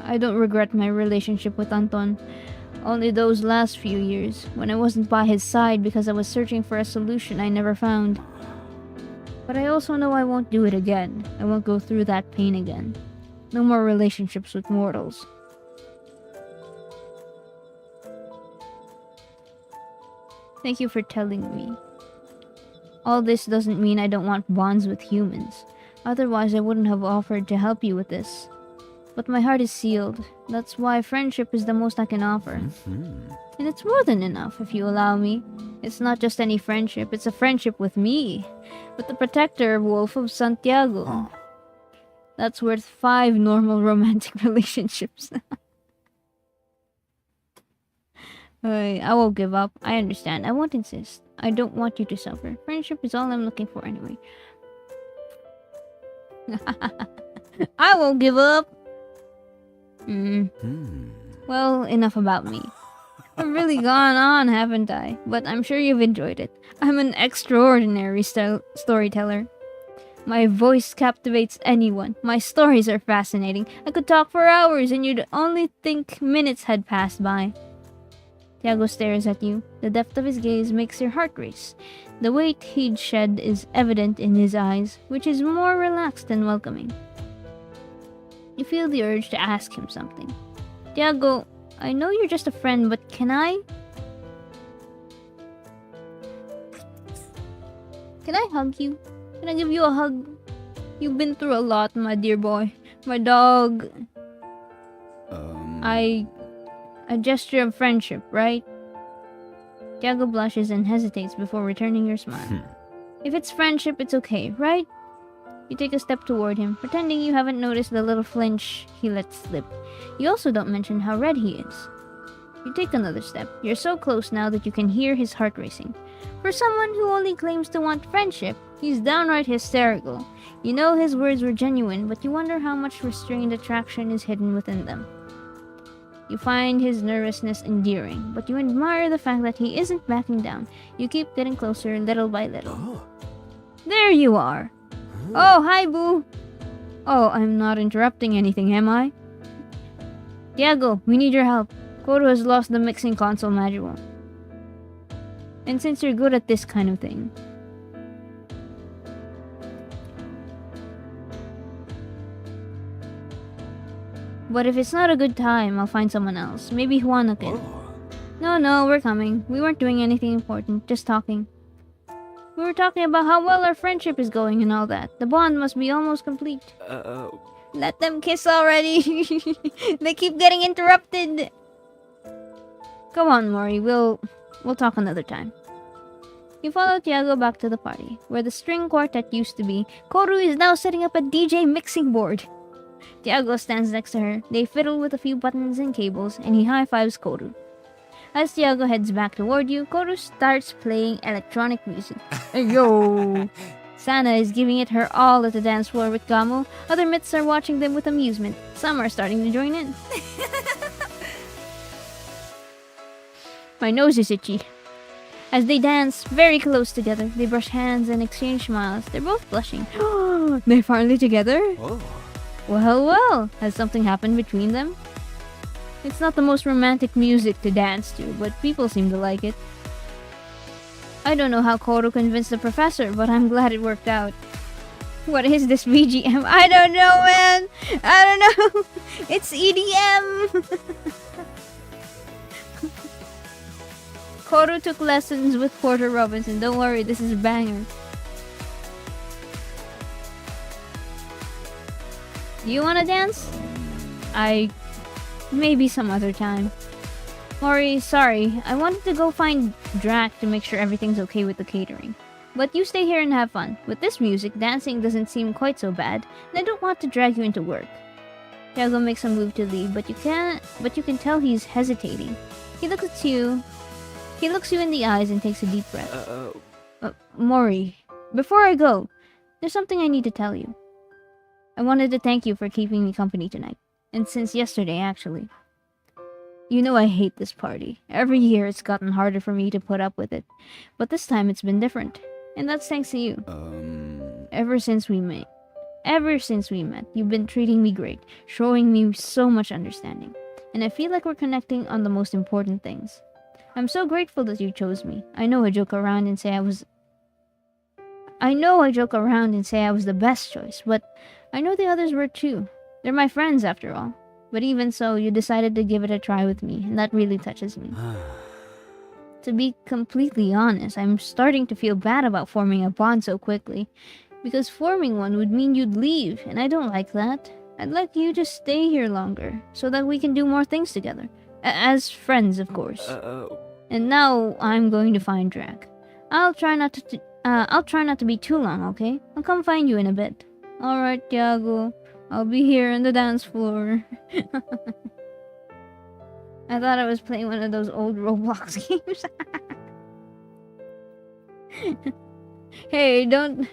I don't regret my relationship with Anton. Only those last few years, when I wasn't by his side because I was searching for a solution I never found. But I also know I won't do it again. I won't go through that pain again. No more relationships with mortals. Thank you for telling me. All this doesn't mean I don't want bonds with humans. Otherwise, I wouldn't have offered to help you with this. But my heart is sealed. That's why friendship is the most I can offer. And it's more than enough, if you allow me. It's not just any friendship, it's a friendship with me. With the protector wolf of Santiago. That's worth 5 normal romantic relationships. I won't give up. I understand. I won't insist. I don't want you to suffer. Friendship is all I'm looking for anyway. I won't give up. Well, enough about me. I've really gone on, haven't I? But I'm sure you've enjoyed it. I'm an extraordinary storyteller. My voice captivates anyone. My stories are fascinating. I could talk for hours and you'd only think minutes had passed by. Tiago stares at you. The depth of his gaze makes your heart race. The weight he'd shed is evident in his eyes, which is more relaxed and welcoming. You feel the urge to ask him something. Tiago, I know you're just a friend, but can I? Can I hug you? Can I give you a hug? You've been through a lot, my dear boy. My dog. A gesture of friendship, right? Tiago blushes and hesitates before returning your smile. If it's friendship, it's okay, right? You take a step toward him, pretending you haven't noticed the little flinch he lets slip. You also don't mention how red he is. You take another step. You're so close now that you can hear his heart racing. For someone who only claims to want friendship, he's downright hysterical. You know his words were genuine, but you wonder how much restrained attraction is hidden within them. You find his nervousness endearing, but you admire the fact that he isn't backing down. You keep getting closer little by little. There you are! Oh, hi, Boo! Oh, I'm not interrupting anything, am I? Tiago, we need your help. Kodo has lost the mixing console module. And since you're good at this kind of thing. But if it's not a good time, I'll find someone else. Maybe Juana can. No, we're coming. We weren't doing anything important, just talking. We were talking about how well our friendship is going and all that. The bond must be almost complete. Let them kiss already. They keep getting interrupted. Go on, Mori. We'll talk another time. You follow Tiago back to the party, where the string quartet used to be. Koru is now setting up a DJ mixing board. Tiago stands next to her. They fiddle with a few buttons and cables, and he high-fives Koru. As Tiago heads back toward you, Koru starts playing electronic music. Yo! Sana is giving it her all at the dance floor with Gamo. Other myths are watching them with amusement. Some are starting to join in. My nose is itchy. As they dance very close together, they brush hands and exchange smiles. They're both blushing. They're finally together? Oh. Well, has something happened between them? It's not the most romantic music to dance to, but people seem to like it. I don't know how Koru convinced the professor, but I'm glad it worked out. What is this BGM? I don't know, man! I don't know! It's EDM! Koru took lessons with Porter Robinson. Don't worry, this is a banger. Do you wanna dance? Maybe some other time. Mori, sorry. I wanted to go find Drac to make sure everything's okay with the catering. But you stay here and have fun. With this music, dancing doesn't seem quite so bad, and I don't want to drag you into work. Tiago makes a move to leave, but you can tell he's hesitating. He looks you in the eyes and takes a deep breath. Mori, before I go, there's something I need to tell you. I wanted to thank you for keeping me company tonight. And since yesterday, actually. You know I hate this party. Every year it's gotten harder for me to put up with it. But this time it's been different. And that's thanks to you. Ever since we met, you've been treating me great, showing me so much understanding. And I feel like we're connecting on the most important things. I'm so grateful that you chose me. I know I joke around and say I was the best choice, but I know the others were too. They're my friends after all. But even so, you decided to give it a try with me, and that really touches me. To be completely honest, I'm starting to feel bad about forming a bond so quickly, because forming one would mean you'd leave, and I don't like that. I'd like you to stay here longer, so that we can do more things together. As friends, of course. And now I'm going to find Drac. I'll try not to be too long, okay? I'll come find you in a bit. Alright, Tiago. I'll be here on the dance floor. I thought I was playing one of those old Roblox games. Hey, don't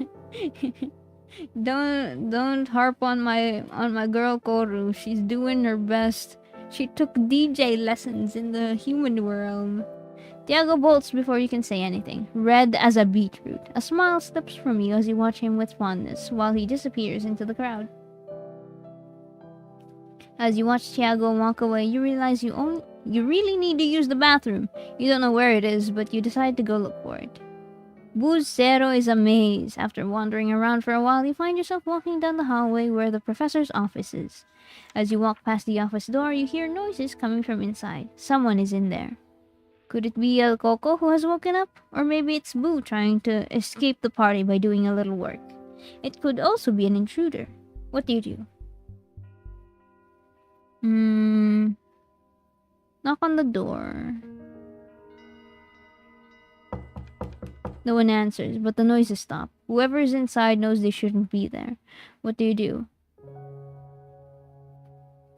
harp on my girl Koru. She's doing her best. She took DJ lessons in the human realm. Tiago bolts before you can say anything, red as a beetroot. A smile slips from you as you watch him with fondness while he disappears into the crowd. As you watch Tiago walk away, you realize you really need to use the bathroom. You don't know where it is, but you decide to go look for it. Booze Zero is a maze. After wandering around for a while, you find yourself walking down the hallway where the professor's office is. As you walk past the office door, you hear noises coming from inside. Someone is in there. Could it be El Coco who has woken up? Or maybe it's Boo trying to escape the party by doing a little work. It could also be an intruder. What do you do? Knock on the door. No one answers, but the noises stop. Whoever is inside knows they shouldn't be there. What do you do?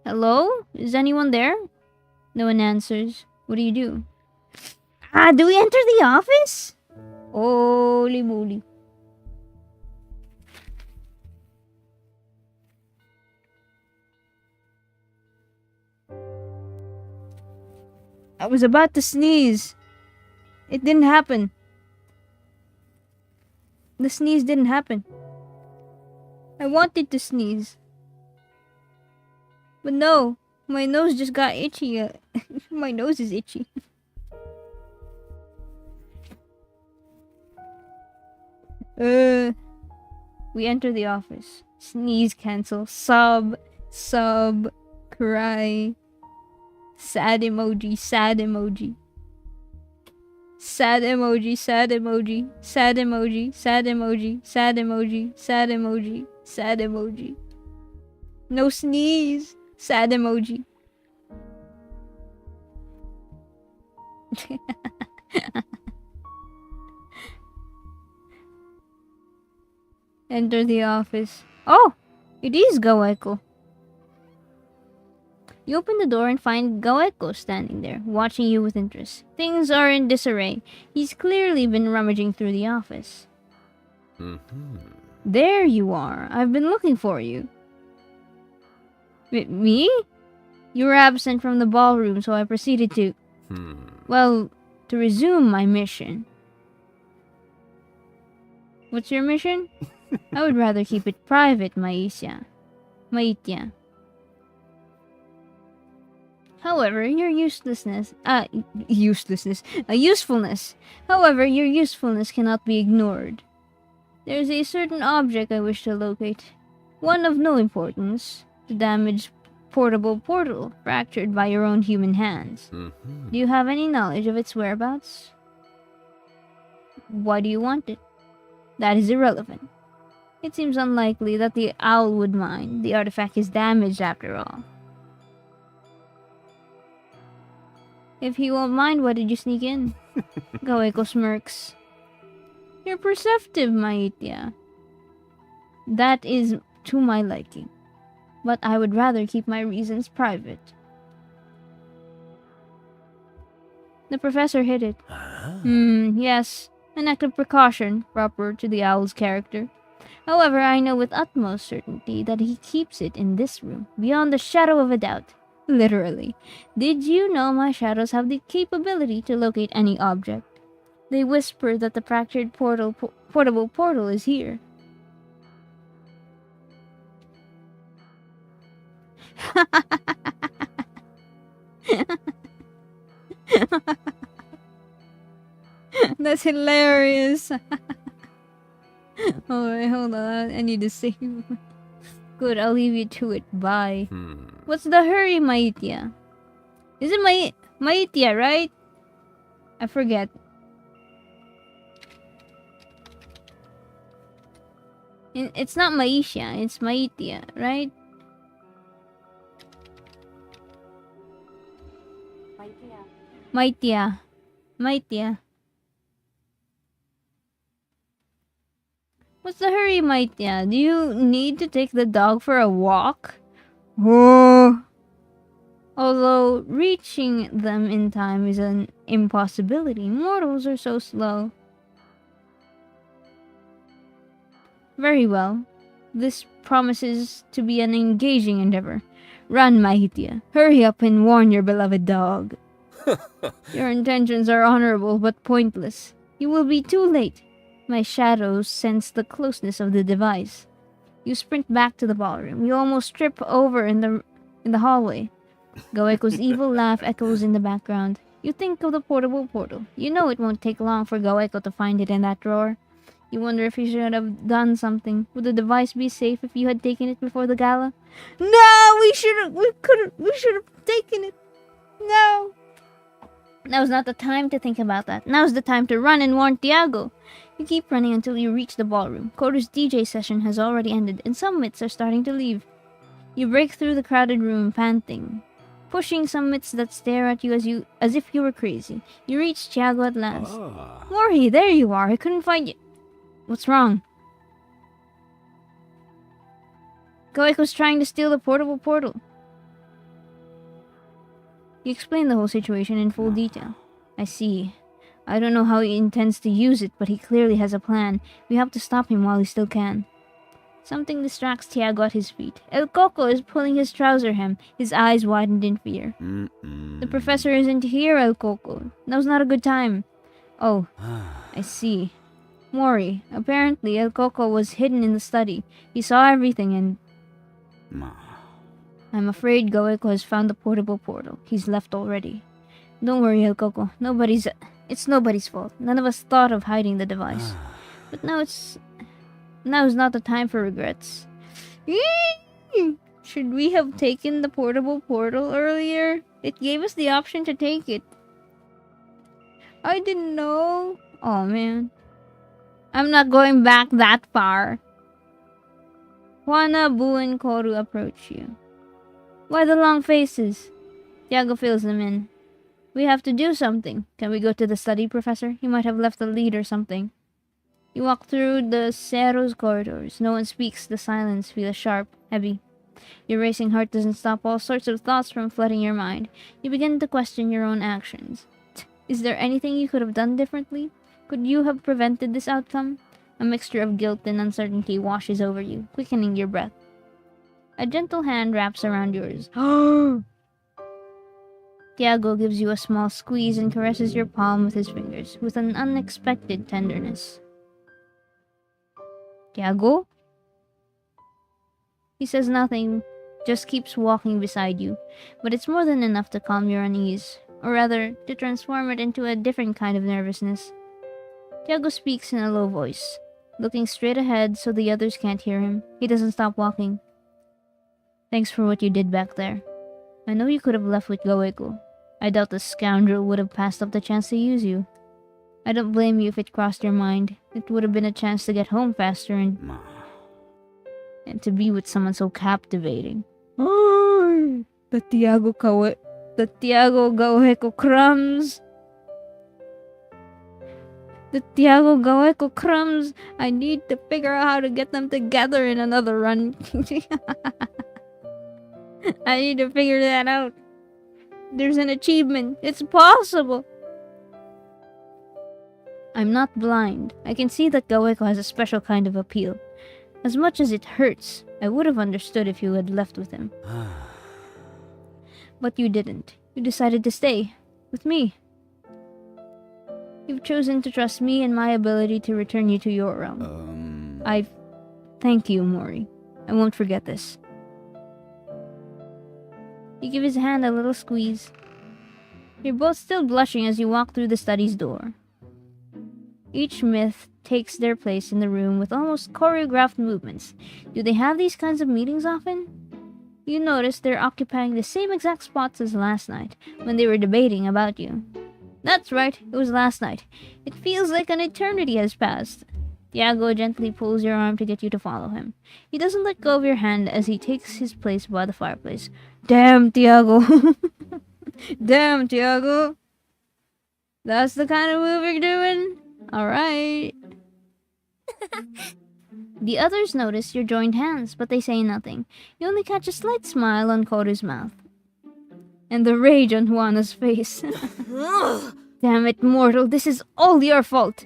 Hello? Is anyone there? No one answers. What do you do? Do we enter the office? Holy moly. I was about to sneeze. It didn't happen. The sneeze didn't happen. I wanted to sneeze. But no, my nose just got itchy. My nose is itchy. We enter the office. Sneeze, cancel, sob, cry. Sad emoji, sad emoji. Sad emoji, sad emoji, sad emoji, sad emoji, sad emoji, sad emoji, sad emoji. No sneeze, sad emoji. Enter the office. Oh, it is Goeko. You open the door and find Goeko standing there, watching you with interest. Things are in disarray. He's clearly been rummaging through the office. There you are. I've been looking for you. Me? You were absent from the ballroom, so I proceeded to... Well, to resume my mission. What's your mission? I would rather keep it private, Maitya. However, your usefulness. However, your usefulness cannot be ignored. There is a certain object I wish to locate. One of no importance. The damaged portable portal, fractured by your own human hands. Do you have any knowledge of its whereabouts? Why do you want it? That is irrelevant. It seems unlikely that the owl would mind. The artifact is damaged after all. If he won't mind, why did you sneak in? Goeko smirks. You're perceptive, Maitya. That is to my liking. But I would rather keep my reasons private. The professor hid it. Yes. An act of precaution, proper to the owl's character. However, I know with utmost certainty that he keeps it in this room, beyond the shadow of a doubt. Literally. Did you know my shadows have the capability to locate any object? They whisper that the fractured portable portal is here. That's hilarious. Oh, wait, hold on. I need to save. Good, I'll leave you to it. Bye. What's the hurry, Maitya? Is it Maitya, right? I forget. It's not Maisha, it's Maitya, right? Maitya. What's the hurry, Maitya? Do you need to take the dog for a walk? Oh. Although reaching them in time is an impossibility. Mortals are so slow. Very well. This promises to be an engaging endeavor. Run, Maitya. Hurry up and warn your beloved dog. Your intentions are honorable but pointless. You will be too late. My shadows sense the closeness of the device. You sprint back to the ballroom. You almost trip over in the hallway. Goeko's evil laugh echoes in the background. You think of the portable portal. You know it won't take long for Goeko to find it in that drawer. You wonder if you should have done something. Would the device be safe if you had taken it before the gala? No, we should have taken it. No. Now's not the time to think about that. Now's the time to run and warn Tiago. You keep running until you reach the ballroom. Koru's DJ session has already ended, and some myths are starting to leave. You break through the crowded room, panting, pushing some myths that stare at you as if you were crazy. You reach Tiago at last. Mori, there you are. I couldn't find you. What's wrong? Goeko's trying to steal the portable portal. You explain the whole situation in full detail. I see. I don't know how he intends to use it, but he clearly has a plan. We have to stop him while he still can. Something distracts Tiago at his feet. El Coco is pulling his trouser hem, his eyes widened in fear. The professor isn't here, El Coco. Now's not a good time. Oh, I see. Mori, apparently El Coco was hidden in the study. He saw everything and... I'm afraid Goeko has found the portable portal. He's left already. Don't worry, El Coco. It's nobody's fault. None of us thought of hiding the device. But now it's Now's not the time for regrets. Yee! Should we have taken the portable portal earlier? It gave us the option to take it. I didn't know. Oh man. I'm not going back that far. Juana, Boo, and Koru approach you. Why the long faces? Tiago fills them in. We have to do something. Can we go to the study, Professor? He might have left a lead or something. You walk through the Cerro's corridors. No one speaks. The silence feels sharp, heavy. Your racing heart doesn't stop all sorts of thoughts from flooding your mind. You begin to question your own actions. Is there anything you could have done differently? Could you have prevented this outcome? A mixture of guilt and uncertainty washes over you, quickening your breath. A gentle hand wraps around yours. Tiago gives you a small squeeze and caresses your palm with his fingers, with an unexpected tenderness. Tiago? He says nothing, just keeps walking beside you, but it's more than enough to calm your unease, or rather, to transform it into a different kind of nervousness. Tiago speaks in a low voice, looking straight ahead so the others can't hear him. He doesn't stop walking. Thanks for what you did back there. I know you could have left with dawggg. I doubt the scoundrel would have passed up the chance to use you. I don't blame you if it crossed your mind. It would have been a chance to get home faster and to be with someone so captivating. Oh, the Tiago Gaweko crumbs. The Tiago Gaweko crumbs. I need to figure out how to get them together in another run. I need to figure that out. There's an achievement. It's possible. I'm not blind. I can see that Gaweko has a special kind of appeal. As much as it hurts, I would have understood if you had left with him. But you didn't. You decided to stay. With me. You've chosen to trust me and my ability to return you to your realm. Thank you, Mori. I won't forget this. You give his hand a little squeeze. You're both still blushing as you walk through the study's door. Each myth takes their place in the room with almost choreographed movements. Do they have these kinds of meetings often? You notice they're occupying the same exact spots as last night, when they were debating about you. That's right, it was last night. It feels like an eternity has passed. Tiago gently pulls your arm to get you to follow him. He doesn't let go of your hand as he takes his place by the fireplace. Damn, Tiago! Damn, Tiago! That's the kind of move you're doing? Alright. The others notice your joined hands, but they say nothing. You only catch a slight smile on Koru's mouth. And the rage on Juana's face. Damn it, mortal, this is all your fault.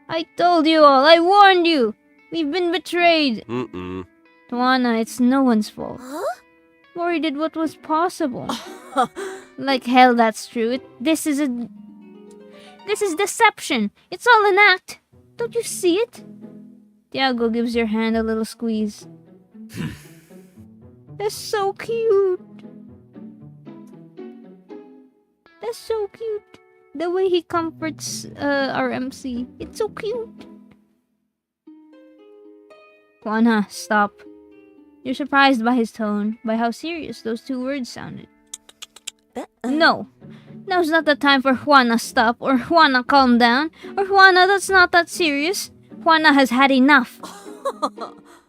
I told you all, I warned you. We've been betrayed. Juana, it's no one's fault. Mori did what was possible. Like hell, that's true. This is deception. It's all an act. Don't you see it? Tiago gives your hand a little squeeze. That's so cute. That's so cute. The way he comforts our MC. It's so cute. Juana, stop. You're surprised by his tone, by how serious those two words sounded. No. Now's not the time for Juana stop, or Juana calm down, or Juana that's not that serious. Juana has had enough.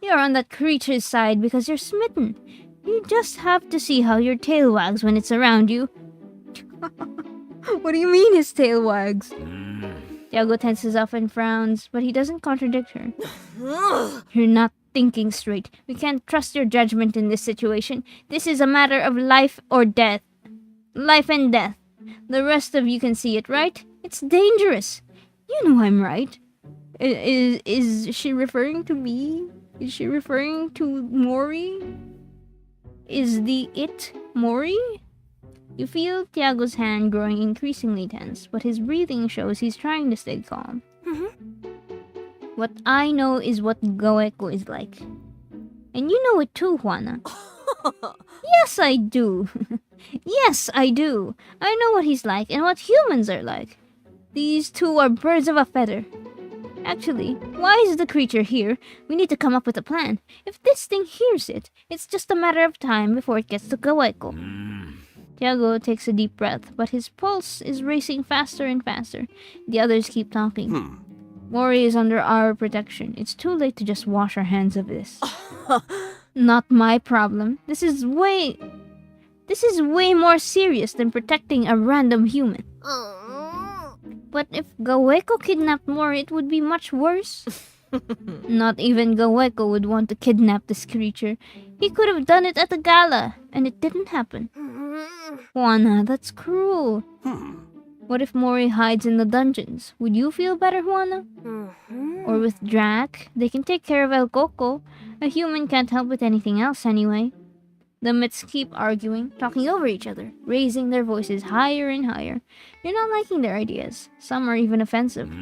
You're on that creature's side because you're smitten. You just have to see how your tail wags when it's around you. What do you mean his tail wags? Tiago tenses up and frowns, but he doesn't contradict her. You're not thinking straight. We can't trust your judgment in this situation. This is a matter of life or death. Life and death. The rest of you can see it, right? It's dangerous. You know I'm right. Is she referring to me? Is she referring to Mori? Is the it Mori? You feel Tiago's hand growing increasingly tense, but his breathing shows he's trying to stay calm. What I know is what dawggg is like. And you know it too, Juana. Yes, I do. Yes, I do. I know what he's like and what humans are like. These two are birds of a feather. Actually, why is the creature here? We need to come up with a plan. If this thing hears it, it's just a matter of time before it gets to Gaweko. Tiago takes a deep breath, but his pulse is racing faster and faster. The others keep talking. Mori is under our protection. It's too late to just wash our hands of this. Not my problem. This is way more serious than protecting a random human. But if Gaweko kidnapped Mori, it would be much worse. Not even Gaweko would want to kidnap this creature. He could have done it at the gala, and it didn't happen. Juana, that's cruel. What if Mori hides in the dungeons? Would you feel better, Juana? Or with Drac? They can take care of El Coco. A human can't help with anything else anyway. The myths keep arguing, talking over each other, raising their voices higher and higher. You're not liking their ideas. Some are even offensive.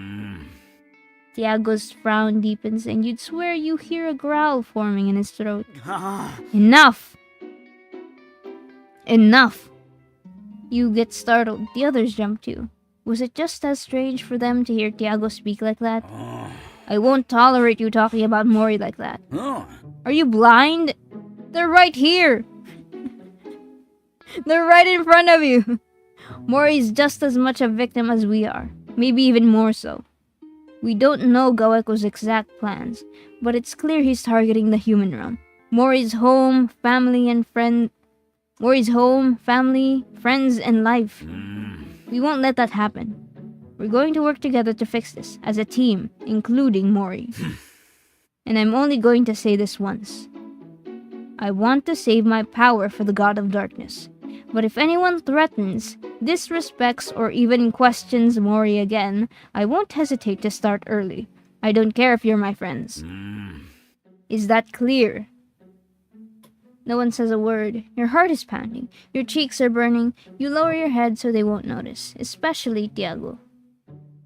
Tiago's frown deepens, and you'd swear you hear a growl forming in his throat. Enough! Enough! You get startled. The others jump too. Was it just as strange for them to hear Tiago speak like that? I won't tolerate you talking about Mori like that. Are you blind? They're right here! They're right in front of you! Mori's just as much a victim as we are. Maybe even more so. We don't know Gaweko's exact plans, but it's clear he's targeting the human realm. Mori's home, family, friends, and life. We won't let that happen. We're going to work together to fix this, as a team, including Mori. And I'm only going to say this once. I want to save my power for the God of Darkness. But if anyone threatens, disrespects, or even questions Mori again, I won't hesitate to start early. I don't care if you're my friends. Is that clear? No one says a word. Your heart is pounding. Your cheeks are burning. You lower your head so they won't notice, especially Tiago.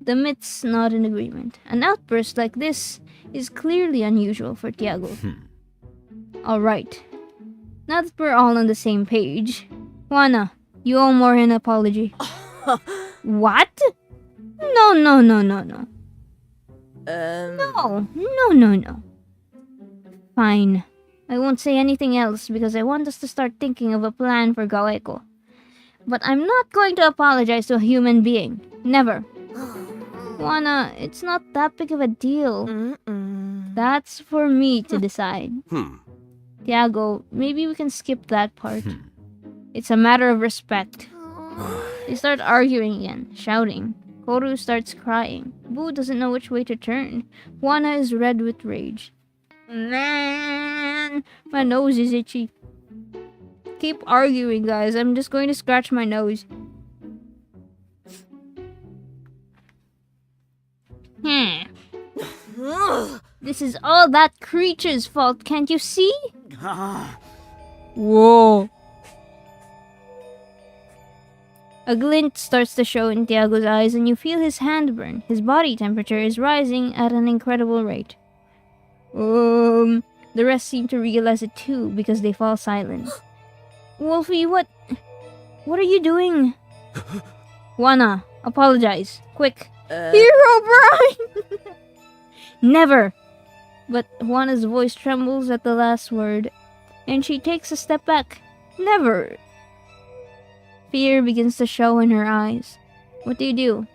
The myths nod in agreement. An outburst like this is clearly unusual for Tiago. Alright. Now that we're all on the same page, Juana, you owe Mori an apology. What? No. No. Fine. I won't say anything else because I want us to start thinking of a plan for Gaweko. But I'm not going to apologize to a human being. Never. Juana, it's not that big of a deal. That's for me to decide. Tiago, maybe we can skip that part. It's a matter of respect. They start arguing again, shouting. Koru starts crying. Boo doesn't know which way to turn. Juana is red with rage. Man, my nose is itchy. Keep arguing, guys. I'm just going to scratch my nose. This is all that creature's fault, can't you see? Whoa. A glint starts to show in Tiago's eyes and you feel his hand burn. His body temperature is rising at an incredible rate. The rest seem to realize it too because they fall silent. Wolfie, what are you doing? Juana, apologize. Quick. Hero Brian! Never! But Juana's voice trembles at the last word, and she takes a step back. Never! Fear begins to show in her eyes. What do?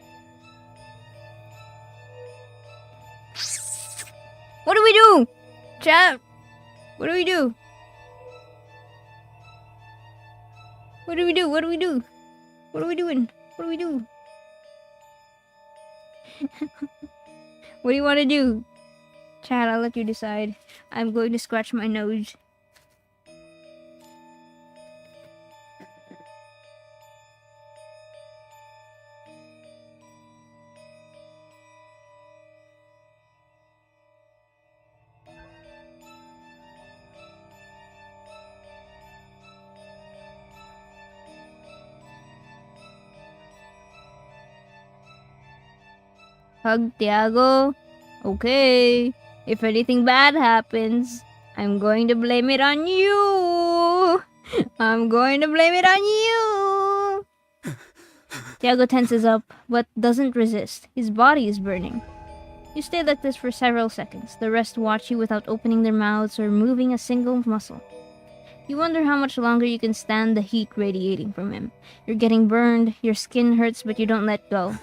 What do we do? Chat! What do we do? What do we do? What do we do? What are we doing? What do we do? What do you want to do? Chat, I'll let you decide. I'm going to scratch my nose. Hug Tiago. Okay. If anything bad happens, I'm going to blame it on you. I'm going to blame it on you. Tiago tenses up, but doesn't resist. His body is burning. You stay like this for several seconds. The rest watch you without opening their mouths or moving a single muscle. You wonder how much longer you can stand the heat radiating from him. You're getting burned, your skin hurts, but you don't let go.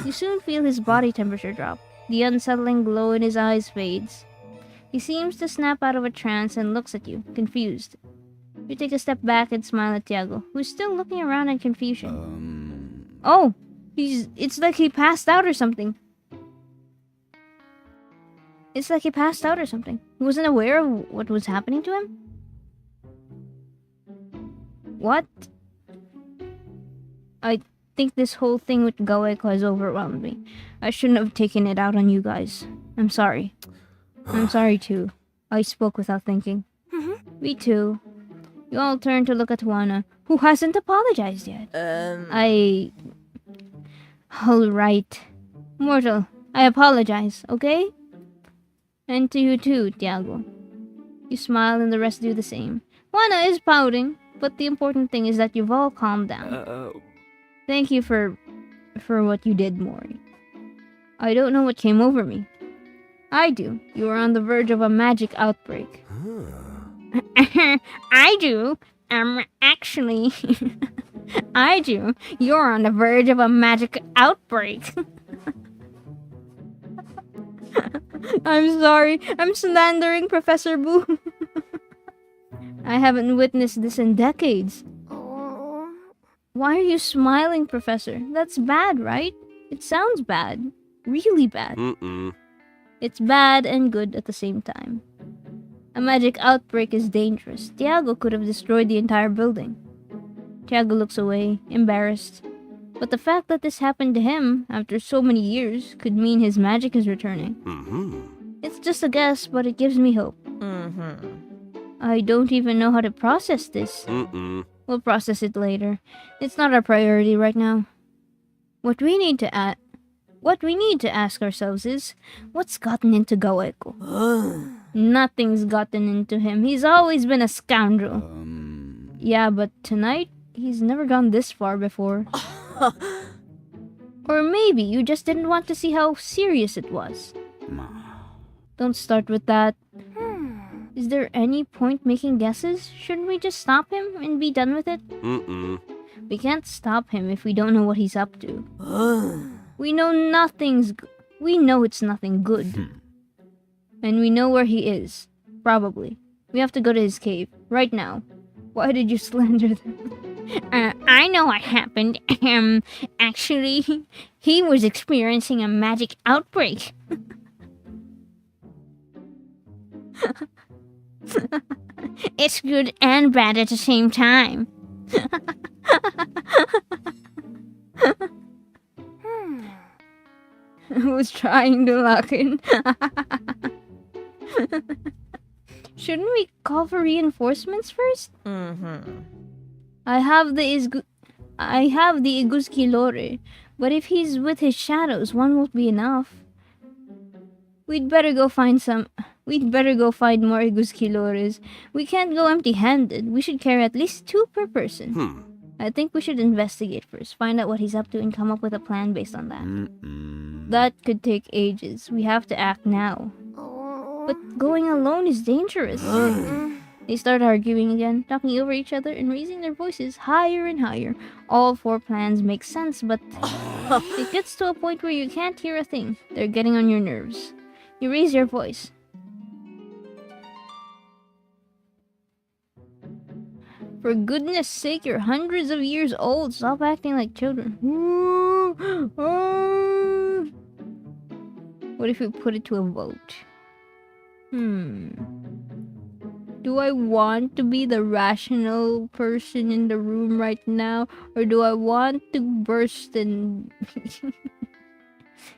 You soon feel his body temperature drop. The unsettling glow in his eyes fades. He seems to snap out of a trance and looks at you, confused. You take a step back and smile at Tiago, who's still looking around in confusion. Oh! It's like he passed out or something. It's like he passed out or something. He wasn't aware of what was happening to him? What? I think this whole thing with dawggg has overwhelmed me. I shouldn't have taken it out on you guys. I'm sorry. I'm sorry too. I spoke without thinking. Me too. You all turn to look at Juana, who hasn't apologized yet. Alright. Mortal, I apologize, okay? And to you too, Tiago. You smile and the rest do the same. Juana is pouting, but the important thing is that you've all calmed down. Thank you for what you did, Mori. I don't know what came over me. I do. You were on the verge of a magic outbreak. I do. Actually, I do. You're on the verge of a magic outbreak. I'm sorry. I'm slandering Professor Boo. I haven't witnessed this in decades. Why are you smiling, Professor? That's bad, right? It sounds bad. Really bad. It's bad and good at the same time. A magic outbreak is dangerous. Tiago could have destroyed the entire building. Tiago looks away, embarrassed. But the fact that this happened to him after so many years could mean his magic is returning. It's just a guess, but it gives me hope. I don't even know how to process this. We'll process it later. It's not our priority right now. What we need to ask ourselves is, what's gotten into dawggg? Nothing's gotten into him. He's always been a scoundrel. Yeah, but tonight, he's never gone this far before. Or maybe you just didn't want to see how serious it was. Don't start with that. Is there any point making guesses? Shouldn't we just stop him and be done with it? We can't stop him if we don't know what he's up to. We know we know it's nothing good. And we know where he is. Probably. We have to go to his cave. Right now. Why did you slander them? I know what happened. Actually, he was experiencing a magic outbreak. It's good and bad at the same time. I was trying to lock in. Shouldn't we call for reinforcements first? I have the Iguzki Lore, but if he's with his shadows, one won't be enough. We'd better go find more Iguzki Lores. We can't go empty-handed. We should carry at least 2 per person. I think we should investigate first, find out what he's up to, and come up with a plan based on that. That could take ages. We have to act now. But going alone is dangerous. They start arguing again, talking over each other and raising their voices higher and higher. All 4 plans make sense, but it gets to a point where you can't hear a thing. They're getting on your nerves. You raise your voice. For goodness sake, you're hundreds of years old. Stop acting like children. What if we put it to a vote? Do I want to be the rational person in the room right now? Or do I want to burst and...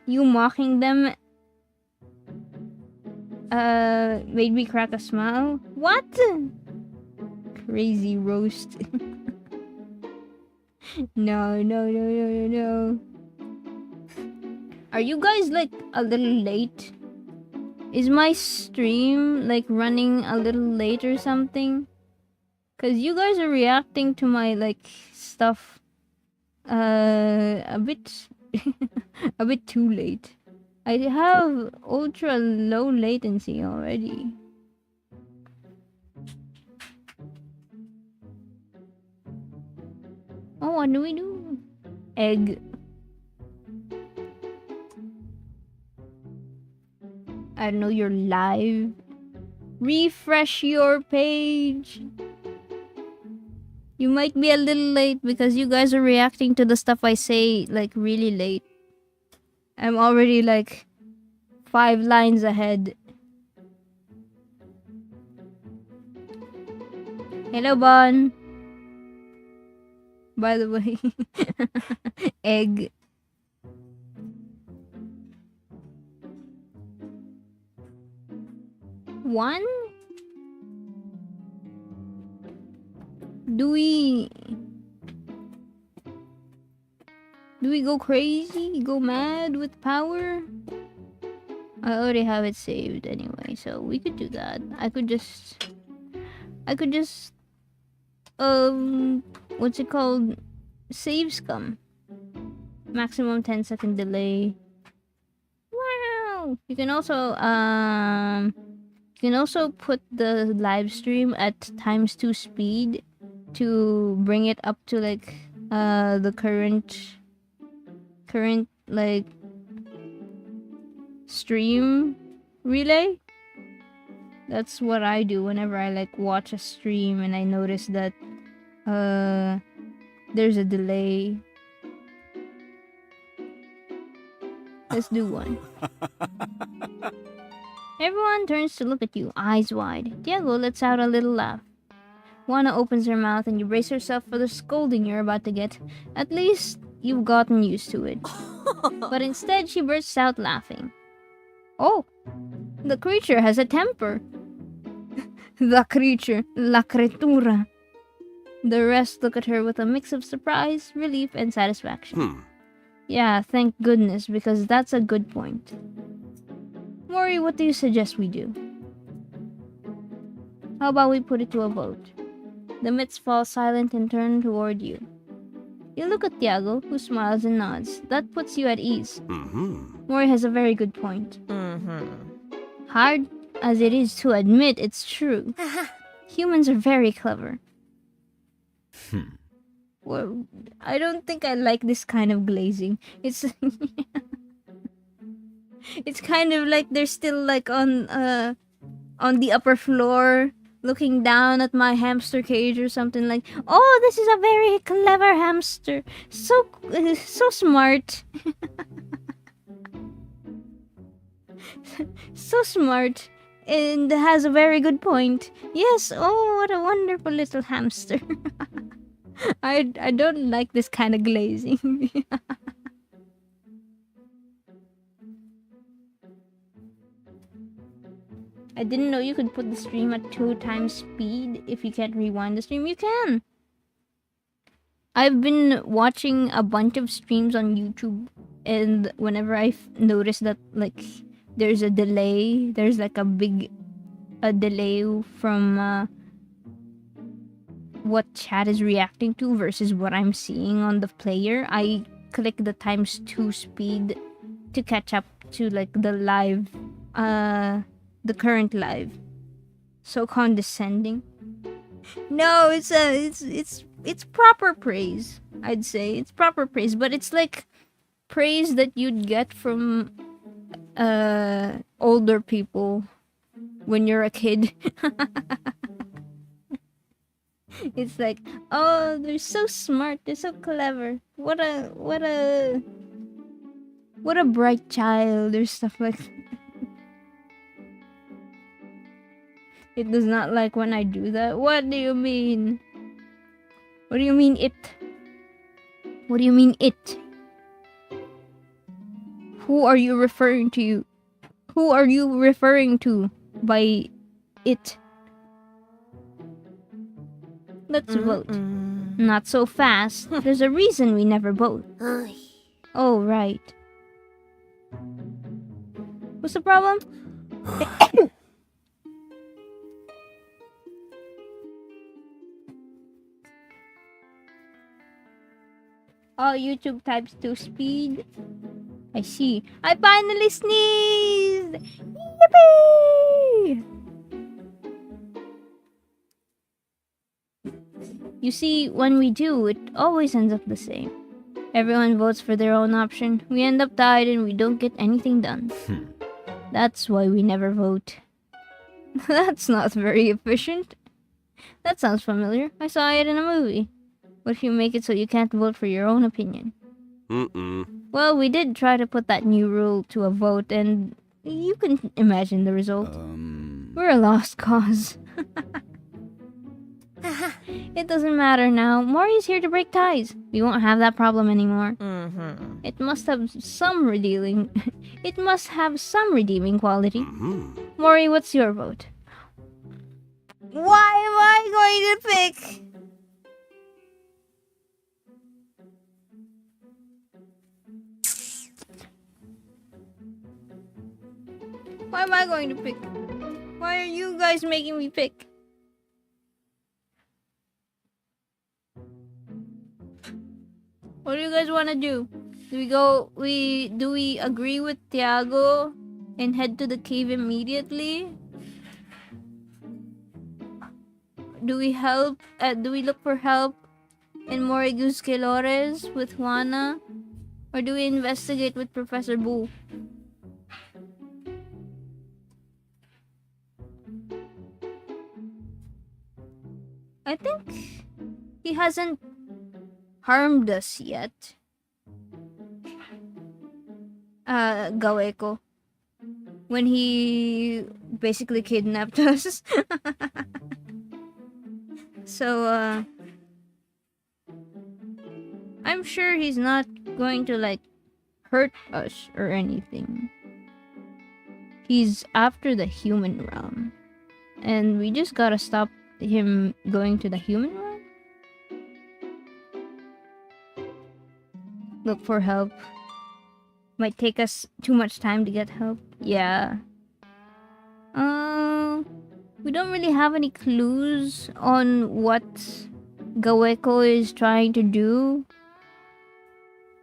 You mocking them made me crack a smile. What? Crazy roast. No. Are you guys like a little late? Is my stream like running a little late or something? Cause you guys are reacting to my like stuff a bit a bit too late. I have ultra low latency already. Oh, what do we do? Egg. I don't know, you're live. Refresh your page. You might be a little late because you guys are reacting to the stuff I say like really late. I'm already like 5 lines ahead. Hello, Bon. By the way, egg. One? Do we go crazy? Go mad with power? I already have it saved anyway, so we could do that. I could just what's it called? Save scum. Maximum 10-second delay. Wow! You can also put the live stream at ×2 speed to bring it up to like the current like stream relay. That's what I do whenever I like watch a stream and I notice that there's a delay. Let's do one. Everyone turns to look at you, eyes wide. Tiago lets out a little laugh. Juana opens her mouth and you brace yourself for the scolding you're about to get. At least you've gotten used to it. But instead she bursts out laughing. Oh, the creature has a temper. The creature, la criatura. The rest look at her with a mix of surprise, relief, and satisfaction. Yeah, thank goodness, because that's a good point. Mori, what do you suggest we do? How about we put it to a vote? The myths fall silent and turn toward you. You look at Tiago, who smiles and nods. That puts you at ease. Mori has a very good point. Hard as it is to admit, it's true. Humans are very clever. Well, I don't think I like this kind of glazing. It's it's kind of like they're still like on the upper floor looking down at my hamster cage or something like, oh, this is a very clever hamster. So smart. So smart. And has a very good point. Yes, oh, what a wonderful little hamster. I don't like this kind of glazing. I didn't know you could put the stream at 2x speed if you can't rewind the stream. You can! I've been watching a bunch of streams on YouTube, and whenever I notice that, like, there's a delay, there's like a delay from what chat is reacting to versus what I'm seeing on the player, I click the ×2 speed to catch up to like the live, the current live. So condescending. No, it's proper praise. I'd say it's proper praise, but it's like praise that you'd get from older people when you're a kid. It's like, oh, they're so smart, they're so clever. What a bright child, or stuff like that. It does not like when I do that. What do you mean? What do you mean it? What do you mean it? Who are you referring to? Who are you referring to by it? Let's vote. Not so fast. There's a reason we never vote. Oh, right. What's the problem? Oh, YouTube types 2 speed. I see. I finally sneezed! Yippee! You see, when we do, it always ends up the same. Everyone votes for their own option. We end up tied and we don't get anything done. That's why we never vote. That's not very efficient. That sounds familiar. I saw it in a movie. What if you make it so you can't vote for your own opinion? Well, we did try to put that new rule to a vote, and you can imagine the result. We're a lost cause. It doesn't matter now. Mori's here to break ties. We won't have that problem anymore. It must have some redeeming. It must have some redeeming quality. Mori, what's your vote? Why am I going to pick? Why am I going to pick? Why are you guys making me pick? What do you guys want to do? Do we agree with Tiago and head to the cave immediately? Do we help? Do we look for help in Morigu's Kelores with Juana? Or do we investigate with Professor Boo? I think he hasn't harmed us yet. Gaweko. When he basically kidnapped us. So, I'm sure he's not going to, like, hurt us or anything. He's after the human realm. And we just gotta stop him going to the human realm. Look for help. Might take us too much time to get help. Yeah. We don't really have any clues on what Gaweko is trying to do.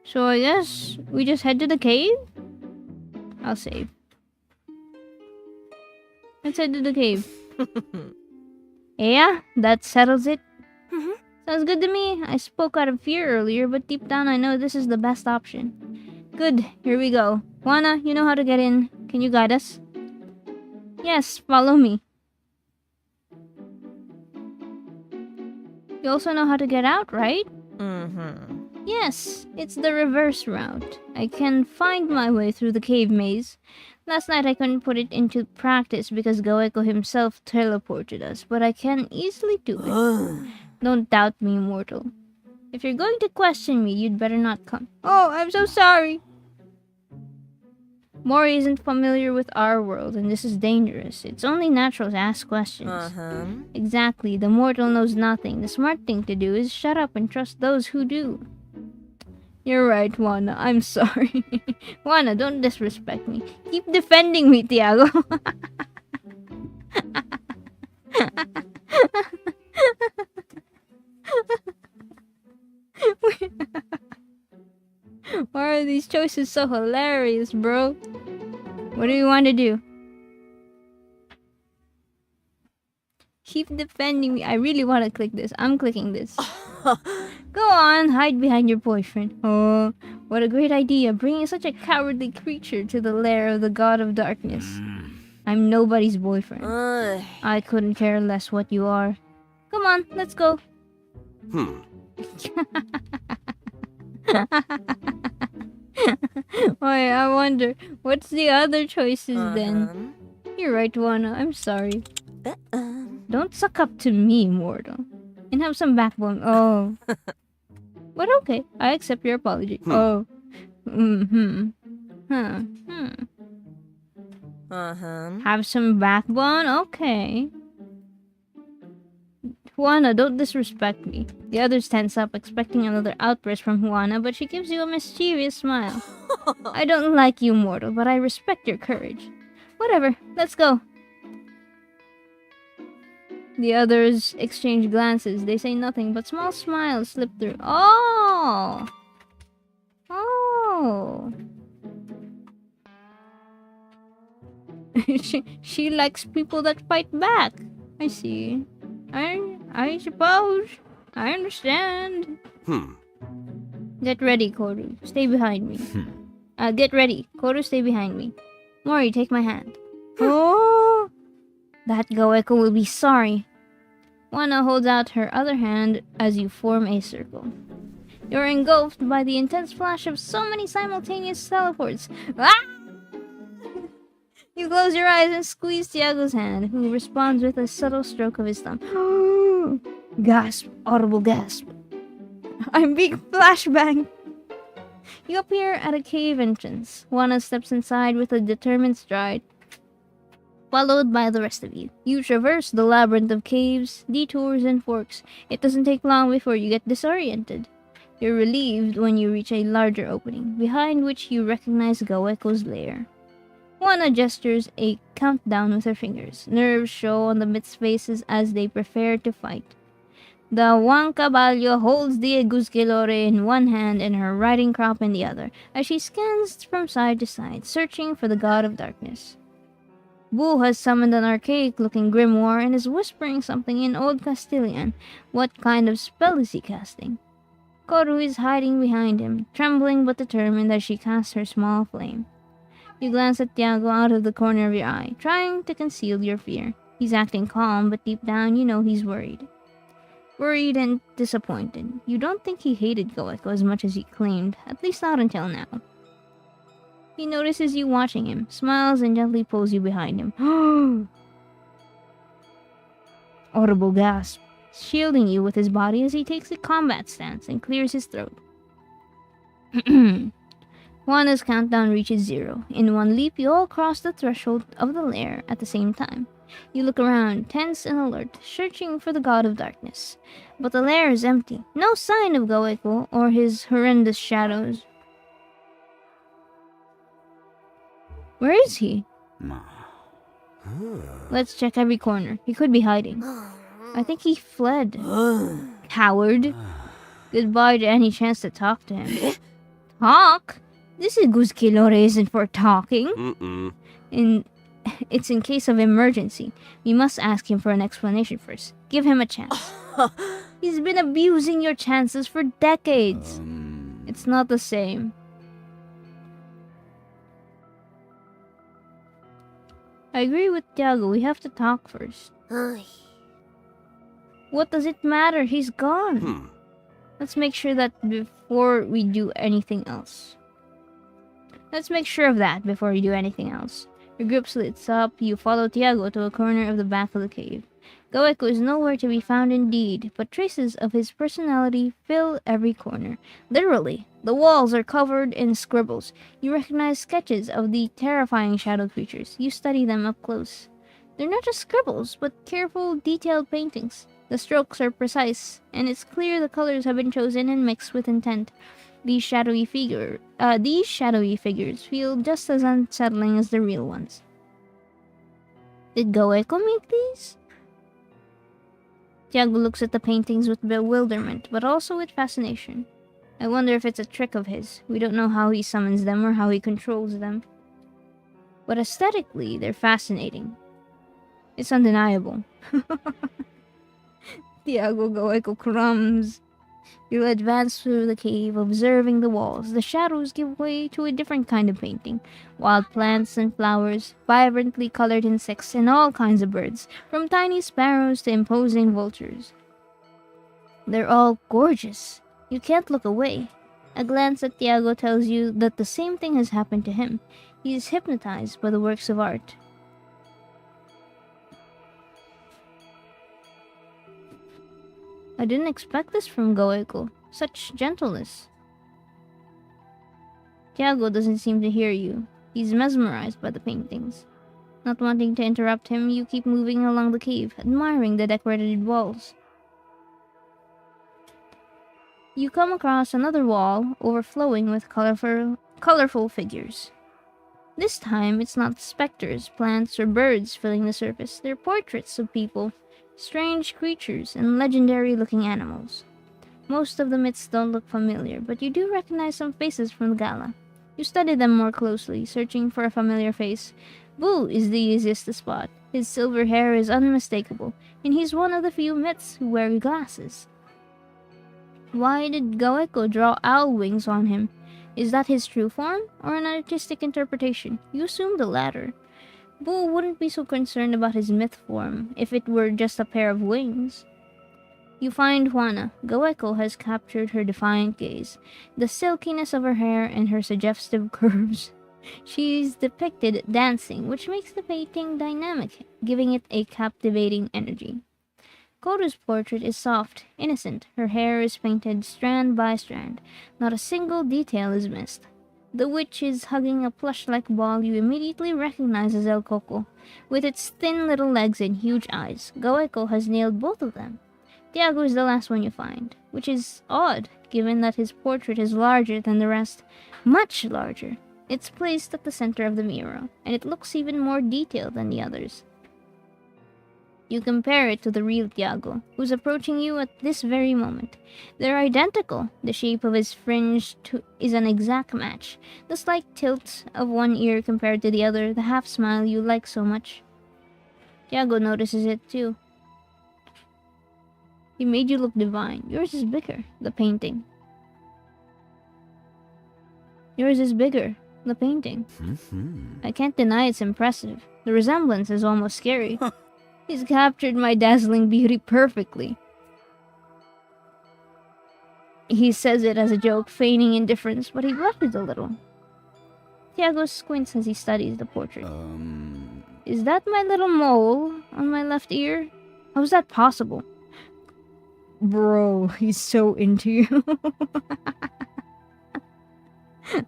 So I guess we just head to the cave? I'll save. Let's head to the cave. Yeah, that settles it. Sounds good to me. I spoke out of fear earlier, but deep down I know this is the best option. Good, here we go. Juana, you know how to get in. Can you guide us? Yes, follow me. You also know how to get out, right? Yes, it's the reverse route. I can find my way through the cave maze. Last night I couldn't put it into practice because Gaweko himself teleported us, but I can easily do it. Don't doubt me, mortal. If you're going to question me, you'd better not come. Oh, I'm so sorry. Mori isn't familiar with our world, and this is dangerous. It's only natural to ask questions. Exactly, the mortal knows nothing. The smart thing to do is shut up and trust those who do. You're right, Juana. I'm sorry. Juana, don't disrespect me. Keep defending me, Tiago. Why are these choices so hilarious, bro? What do you want to do? Keep defending me. I really want to click this. I'm clicking this. Go on, hide behind your boyfriend. Oh, what a great idea, bringing such a cowardly creature to the lair of the god of darkness. I'm nobody's boyfriend. I couldn't care less what you are. Come on, let's go. Wait, I wonder, what's the other choices then? You're right, Juana. I'm sorry. Don't suck up to me, mortal. And have some backbone. Oh. But okay, I accept your apology. Oh. Have some backbone? Okay. Juana, don't disrespect me. The others tense up, expecting another outburst from Juana, but she gives you a mischievous smile. I don't like you, mortal, but I respect your courage. Whatever, let's go. The others exchange glances. They say nothing, but small smiles slip through. Oh! Oh! She likes people that fight back. I see. I suppose. I understand. Get ready, Koru. Stay behind me. Get ready. Koru, stay behind me. Mori, take my hand. Oh! That Goeko will be sorry. Wana holds out her other hand as you form a circle. You're engulfed by the intense flash of so many simultaneous teleports. Ah! You close your eyes and squeeze Tiago's hand, who responds with a subtle stroke of his thumb. Gasp, audible gasp. I'm being flashbang. You appear at a cave entrance. Wana steps inside with a determined stride, followed by the rest of you. You traverse the labyrinth of caves, detours, and forks. It doesn't take long before you get disoriented. You're relieved when you reach a larger opening, behind which you recognize Goeko's lair. Wana gestures a countdown with her fingers. Nerves show on the Myth's faces as they prepare to fight. The Juan Caballo holds the Eguzquilore in one hand and her riding crop in the other, as she scans from side to side, searching for the god of darkness. Boo has summoned an archaic-looking grimoire and is whispering something in Old Castilian. What kind of spell is he casting? Koru is hiding behind him, trembling but determined as she casts her small flame. You glance at Tiago out of the corner of your eye, trying to conceal your fear. He's acting calm, but deep down you know he's worried. Worried and disappointed. You don't think he hated Goeko as much as he claimed, at least not until now. He notices you watching him, smiles, and gently pulls you behind him. Audible gasp, shielding you with his body as he takes a combat stance and clears his throat. Wana's countdown reaches 0. In one leap, you all cross the threshold of the lair at the same time. You look around, tense and alert, searching for the god of darkness. But the lair is empty. No sign of Goeko or his horrendous shadows. Where is he? Let's check every corner. He could be hiding. I think he fled. Coward. Goodbye to any chance to talk to him. Talk? This Eguzquilore isn't for talking. It's in case of emergency. We must ask him for an explanation first. Give him a chance. He's been abusing your chances for decades. It's not the same. I agree with Tiago. We have to talk first. What does it matter? He's gone. Let's make sure that before we do anything else. Let's make sure of that before we do anything else. Your group splits up. You follow Tiago to a corner of the back of the cave. Goeko is nowhere to be found indeed, but traces of his personality fill every corner. Literally, the walls are covered in scribbles. You recognize sketches of the terrifying shadow creatures. You study them up close. They're not just scribbles, but careful, detailed paintings. The strokes are precise, and it's clear the colors have been chosen and mixed with intent. These shadowy figures feel just as unsettling as the real ones. Did Goeko make these? Tiago looks at the paintings with bewilderment, but also with fascination. I wonder if it's a trick of his. We don't know how he summons them or how he controls them. But aesthetically, they're fascinating. It's undeniable. Tiago Goeko crumbs. You advance through the cave, observing the walls. The shadows give way to a different kind of painting. Wild plants and flowers, vibrantly colored insects, and all kinds of birds, from tiny sparrows to imposing vultures. They're all gorgeous. You can't look away. A glance at Tiago tells you that the same thing has happened to him. He is hypnotized by the works of art. I didn't expect this from Goeko. Such gentleness. Tiago doesn't seem to hear you. He's mesmerized by the paintings. Not wanting to interrupt him, you keep moving along the cave, admiring the decorated walls. You come across another wall overflowing with colorful figures. This time, it's not specters, plants, or birds filling the surface. They're portraits of people, strange creatures, and legendary-looking animals. Most of the myths don't look familiar, but you do recognize some faces from the gala. You study them more closely, searching for a familiar face. Boo is the easiest to spot. His silver hair is unmistakable, and he's one of the few myths who wear glasses. Why did Goeko draw owl wings on him? Is that his true form, or an artistic interpretation? You assume the latter. Boo wouldn't be so concerned about his myth form if it were just a pair of wings. You find Juana. Goeko has captured her defiant gaze, the silkiness of her hair and her suggestive curves. She's depicted dancing, which makes the painting dynamic, giving it a captivating energy. Koru's portrait is soft, innocent. Her hair is painted strand by strand. Not a single detail is missed. The witch is hugging a plush-like ball you immediately recognize as El Coco, with its thin little legs and huge eyes. Goeko has nailed both of them. Tiago is the last one you find, which is odd, given that his portrait is larger than the rest. Much larger. It's placed at the center of the mirror, and it looks even more detailed than the others. You compare it to the real Tiago, who's approaching you at this very moment. They're identical. The shape of his fringe is an exact match. The slight tilt of one ear compared to the other, the half smile you like so much. Tiago notices it too. He made you look divine. Yours is bigger, the painting. Yours is bigger, the painting. I can't deny it's impressive. The resemblance is almost scary. He's captured my dazzling beauty perfectly. He says it as a joke, feigning indifference, but he blushes a little. Tiago squints as he studies the portrait. Is that my little mole on my left ear? How is that possible? Bro, he's so into you.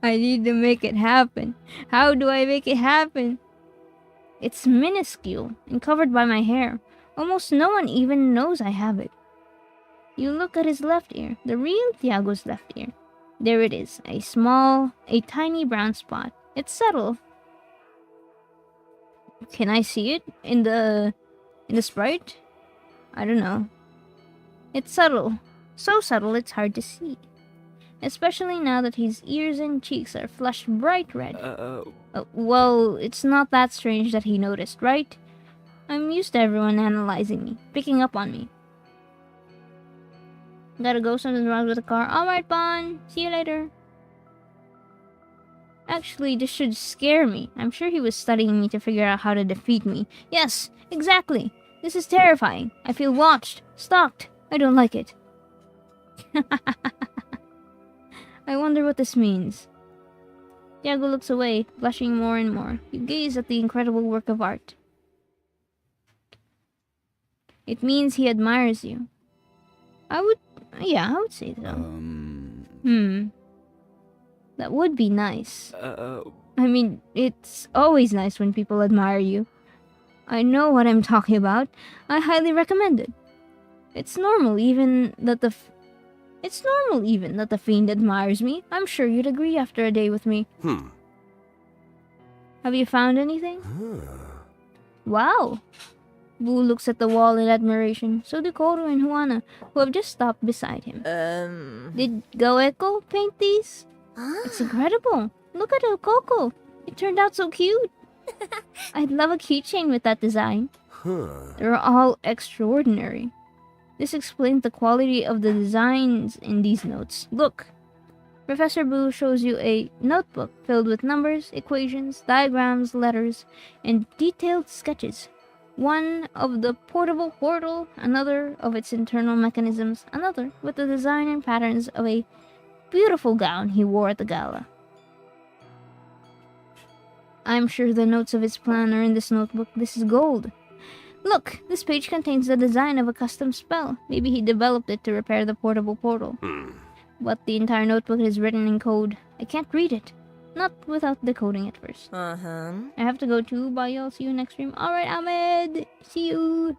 I need to make it happen. How do I make it happen? It's minuscule and covered by my hair. Almost no one even knows I have it. You look at his left ear, the real Tiago's left ear. There it is, a tiny brown spot. It's subtle. Can I see it in the sprite? I don't know. It's subtle. So subtle it's hard to see. Especially now that his ears and cheeks are flushed bright red. Well, it's not that strange that he noticed, right? I'm used to everyone analyzing me, picking up on me. Gotta go, something's wrong with the car. Alright, Bon. See you later. Actually, this should scare me. I'm sure he was studying me to figure out how to defeat me. Yes, exactly. This is terrifying. I feel watched, stalked. I don't like it. I wonder what this means. Tiago looks away, blushing more and more. You gaze at the incredible work of art. It means he admires you. I would say so. That would be nice. I mean, it's always nice when people admire you. I know what I'm talking about. I highly recommend it. It's normal even that the fiend admires me. I'm sure you'd agree after a day with me. Have you found anything? Wow. Boo looks at the wall in admiration. So do Koru and Juana, who have just stopped beside him. Did Goeko paint these? It's incredible. Look at El Coco. It turned out so cute. I'd love a keychain with that design. They're all extraordinary. This explains the quality of the designs in these notes. Look. Professor Boo shows you a notebook filled with numbers, equations, diagrams, letters, and detailed sketches. One of the portable portal, another of its internal mechanisms, another with the design and patterns of a beautiful gown he wore at the gala. I'm sure the notes of his plan are in this notebook. This is gold. Look, this page contains the design of a custom spell. Maybe he developed it to repair the portable portal. But the entire notebook is written in code. I can't read it. Not without decoding it first. I have to go too. Bye, y'all. See you next stream. Alright, Ahmed. See you.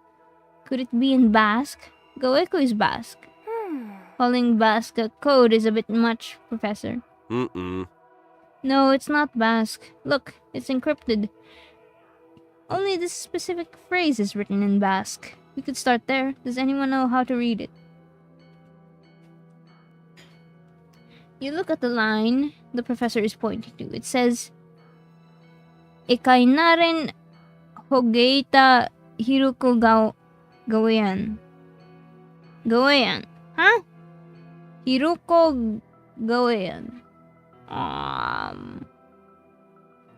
Could it be in Basque? Goeko is Basque. Calling Basque a code is a bit much, Professor. No, it's not Basque. Look, it's encrypted. Only this specific phrase is written in Basque. We could start there. Does anyone know how to read it? You look at the line the professor is pointing to. It says, Ikay na rin hogeita hiruko gawayan. Gawayan. Huh? Hiruko gawayan.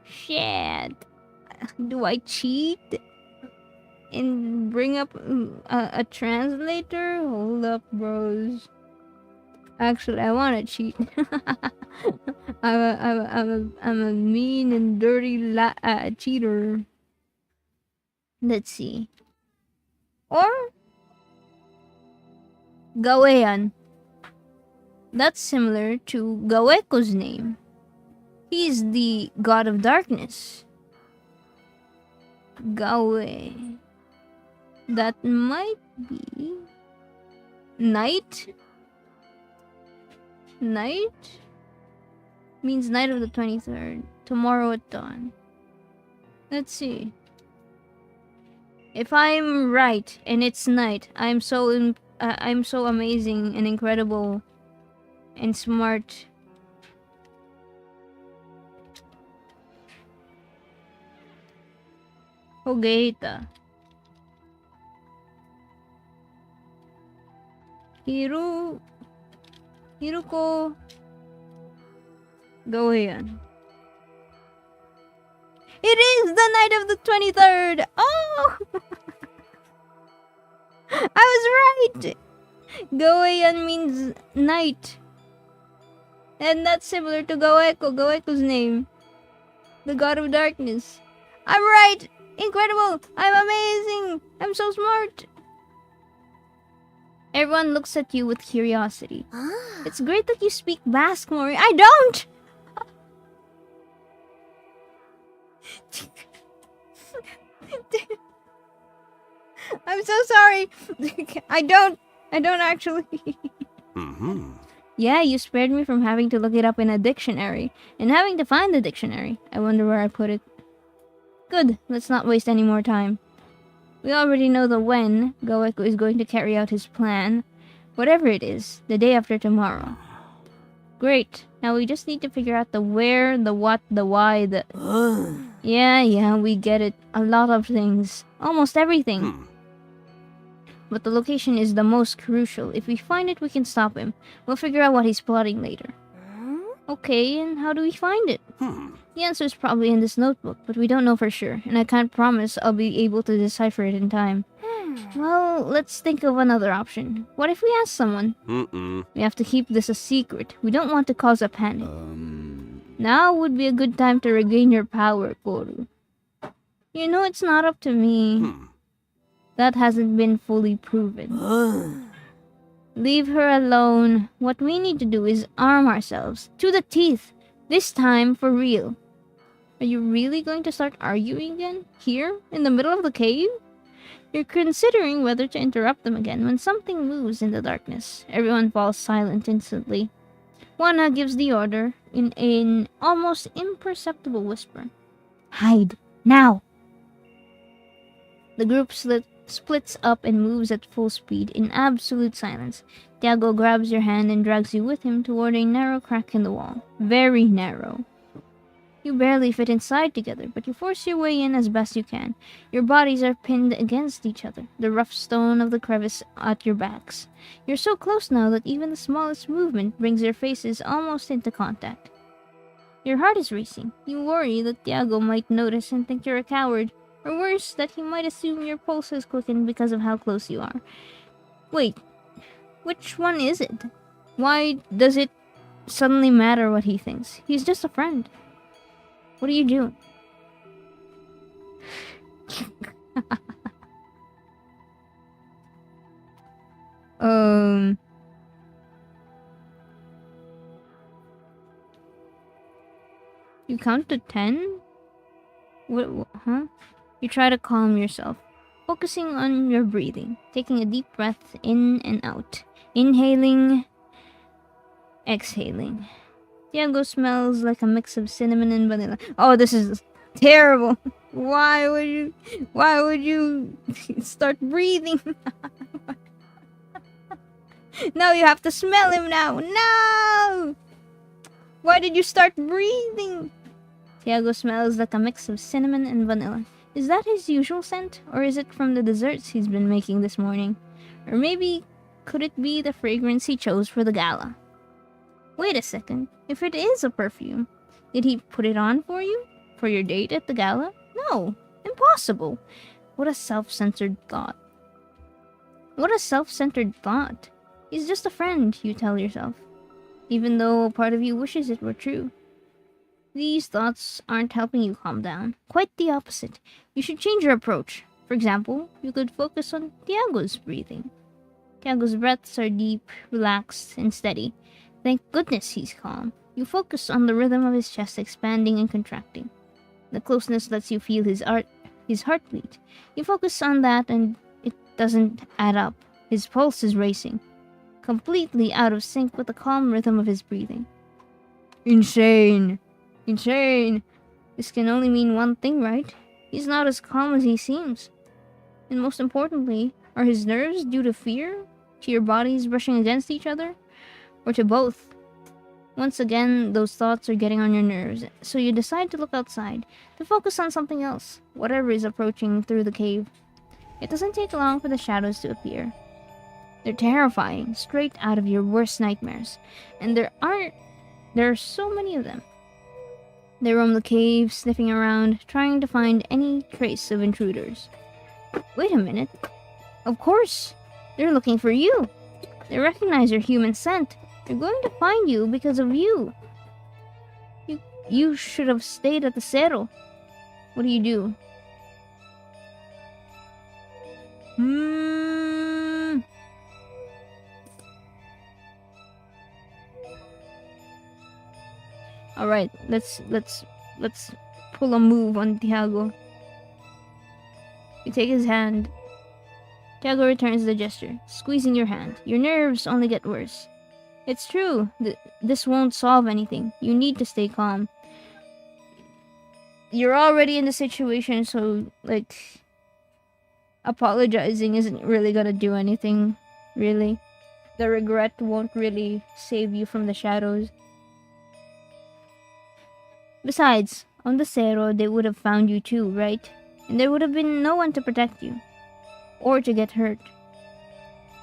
Shit. Do I cheat and bring up a translator? Hold up, bros. Actually, I want to cheat. I'm a mean and dirty cheater. Let's see. Or Gawean. That's similar to Gaweko's name. He's the god of darkness. Gawe. That might be night. Night means night of the 23rd. Tomorrow at dawn. Let's see. If I'm right and it's night, I'm so amazing and incredible and smart. Hogeita. Hiruko Gawayan. It is the night of the 23rd! Oh! I was right! Gawayan means night. And that's similar to Gaweko's name. The god of darkness. I'm right! Incredible! I'm amazing! I'm so smart! Everyone looks at you with curiosity. It's great that you speak Basque, Mori. I don't! I'm so sorry. I don't actually. Yeah, you spared me from having to look it up in a dictionary and having to find the dictionary. I wonder where I put it. Good, let's not waste any more time. We already know the when Goeku is going to carry out his plan. Whatever it is, the day after tomorrow. Great, now we just need to figure out the where, the what, the why, the... Yeah, we get it. A lot of things. Almost everything. But the location is the most crucial. If we find it, we can stop him. We'll figure out what he's plotting later. Okay, and how do we find it? The answer is probably in this notebook, but we don't know for sure, and I can't promise I'll be able to decipher it in time. Well, let's think of another option. What if we ask someone? We have to keep this a secret. We don't want to cause a panic. Now would be a good time to regain your power, Koru. You know it's not up to me. That hasn't been fully proven. Leave her alone. What we need to do is arm ourselves to the teeth. This time for real. Are you really going to start arguing again? Here? In the middle of the cave? You're considering whether to interrupt them again when something moves in the darkness. Everyone falls silent instantly. Wana gives the order in an almost imperceptible whisper. Hide! Now! The group splits up and moves at full speed in absolute silence. Tiago grabs your hand and drags you with him toward a narrow crack in the wall. Very narrow. You barely fit inside together, but you force your way in as best you can. Your bodies are pinned against each other, the rough stone of the crevice at your backs. You're so close now that even the smallest movement brings your faces almost into contact. Your heart is racing. You worry that Tiago might notice and think you're a coward, or worse, that he might assume your pulse has quickened because of how close you are. Wait, which one is it? Why does it suddenly matter what he thinks? He's just a friend. What are you doing? You count to 10? What, huh? You try to calm yourself, focusing on your breathing, taking a deep breath in and out. Inhaling, exhaling. Tiago smells like a mix of cinnamon and vanilla. Oh, this is terrible. Why would you start breathing? No, you have to smell him now. No! Why did you start breathing? Tiago smells like a mix of cinnamon and vanilla. Is that his usual scent, or is it from the desserts he's been making this morning? Or maybe could it be the fragrance he chose for the gala? Wait a second, if it is a perfume, did he put it on for you? For your date at the gala? No, impossible. What a self-centered thought. What a self-centered thought. He's just a friend, you tell yourself. Even though a part of you wishes it were true. These thoughts aren't helping you calm down. Quite the opposite. You should change your approach. For example, you could focus on Tiago's breathing. Tiago's breaths are deep, relaxed, and steady. Thank goodness he's calm. You focus on the rhythm of his chest expanding and contracting. The closeness lets you feel his heartbeat. You focus on that and it doesn't add up. His pulse is racing, completely out of sync with the calm rhythm of his breathing. Insane! Insane! This can only mean one thing, right? He's not as calm as he seems. And most importantly, are his nerves due to fear? To your bodies brushing against each other? Or to both? Once again, those thoughts are getting on your nerves, so you decide to look outside, to focus on something else, whatever is approaching through the cave. It doesn't take long for the shadows to appear. They're terrifying, straight out of your worst nightmares, and there are so many of them. They roam the cave, sniffing around, trying to find any trace of intruders. Wait a minute. Of course, they're looking for you. They recognize your human scent. They're going to find you because of you. You should have stayed at the cerro. What do? Alright, let's pull a move on Tiago. You take his hand. Tiago returns the gesture, squeezing your hand. Your nerves only get worse. It's true. This won't solve anything. You need to stay calm. You're already in the situation, so, apologizing isn't really gonna do anything, really. The regret won't really save you from the shadows. Besides, on the cerro, they would have found you too, right? And there would have been no one to protect you. Or to get hurt.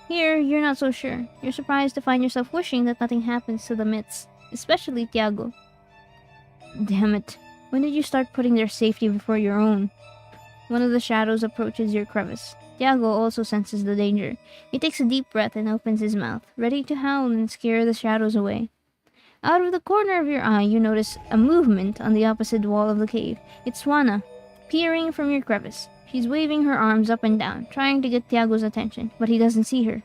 Here, you're not so sure. You're surprised to find yourself wishing that nothing happens to the myths, especially Tiago. Damn it. When did you start putting their safety before your own? One of the shadows approaches your crevice. Tiago also senses the danger. He takes a deep breath and opens his mouth, ready to howl and scare the shadows away. Out of the corner of your eye, you notice a movement on the opposite wall of the cave. It's Juana, peering from your crevice. She's waving her arms up and down, trying to get Tiago's attention, but he doesn't see her.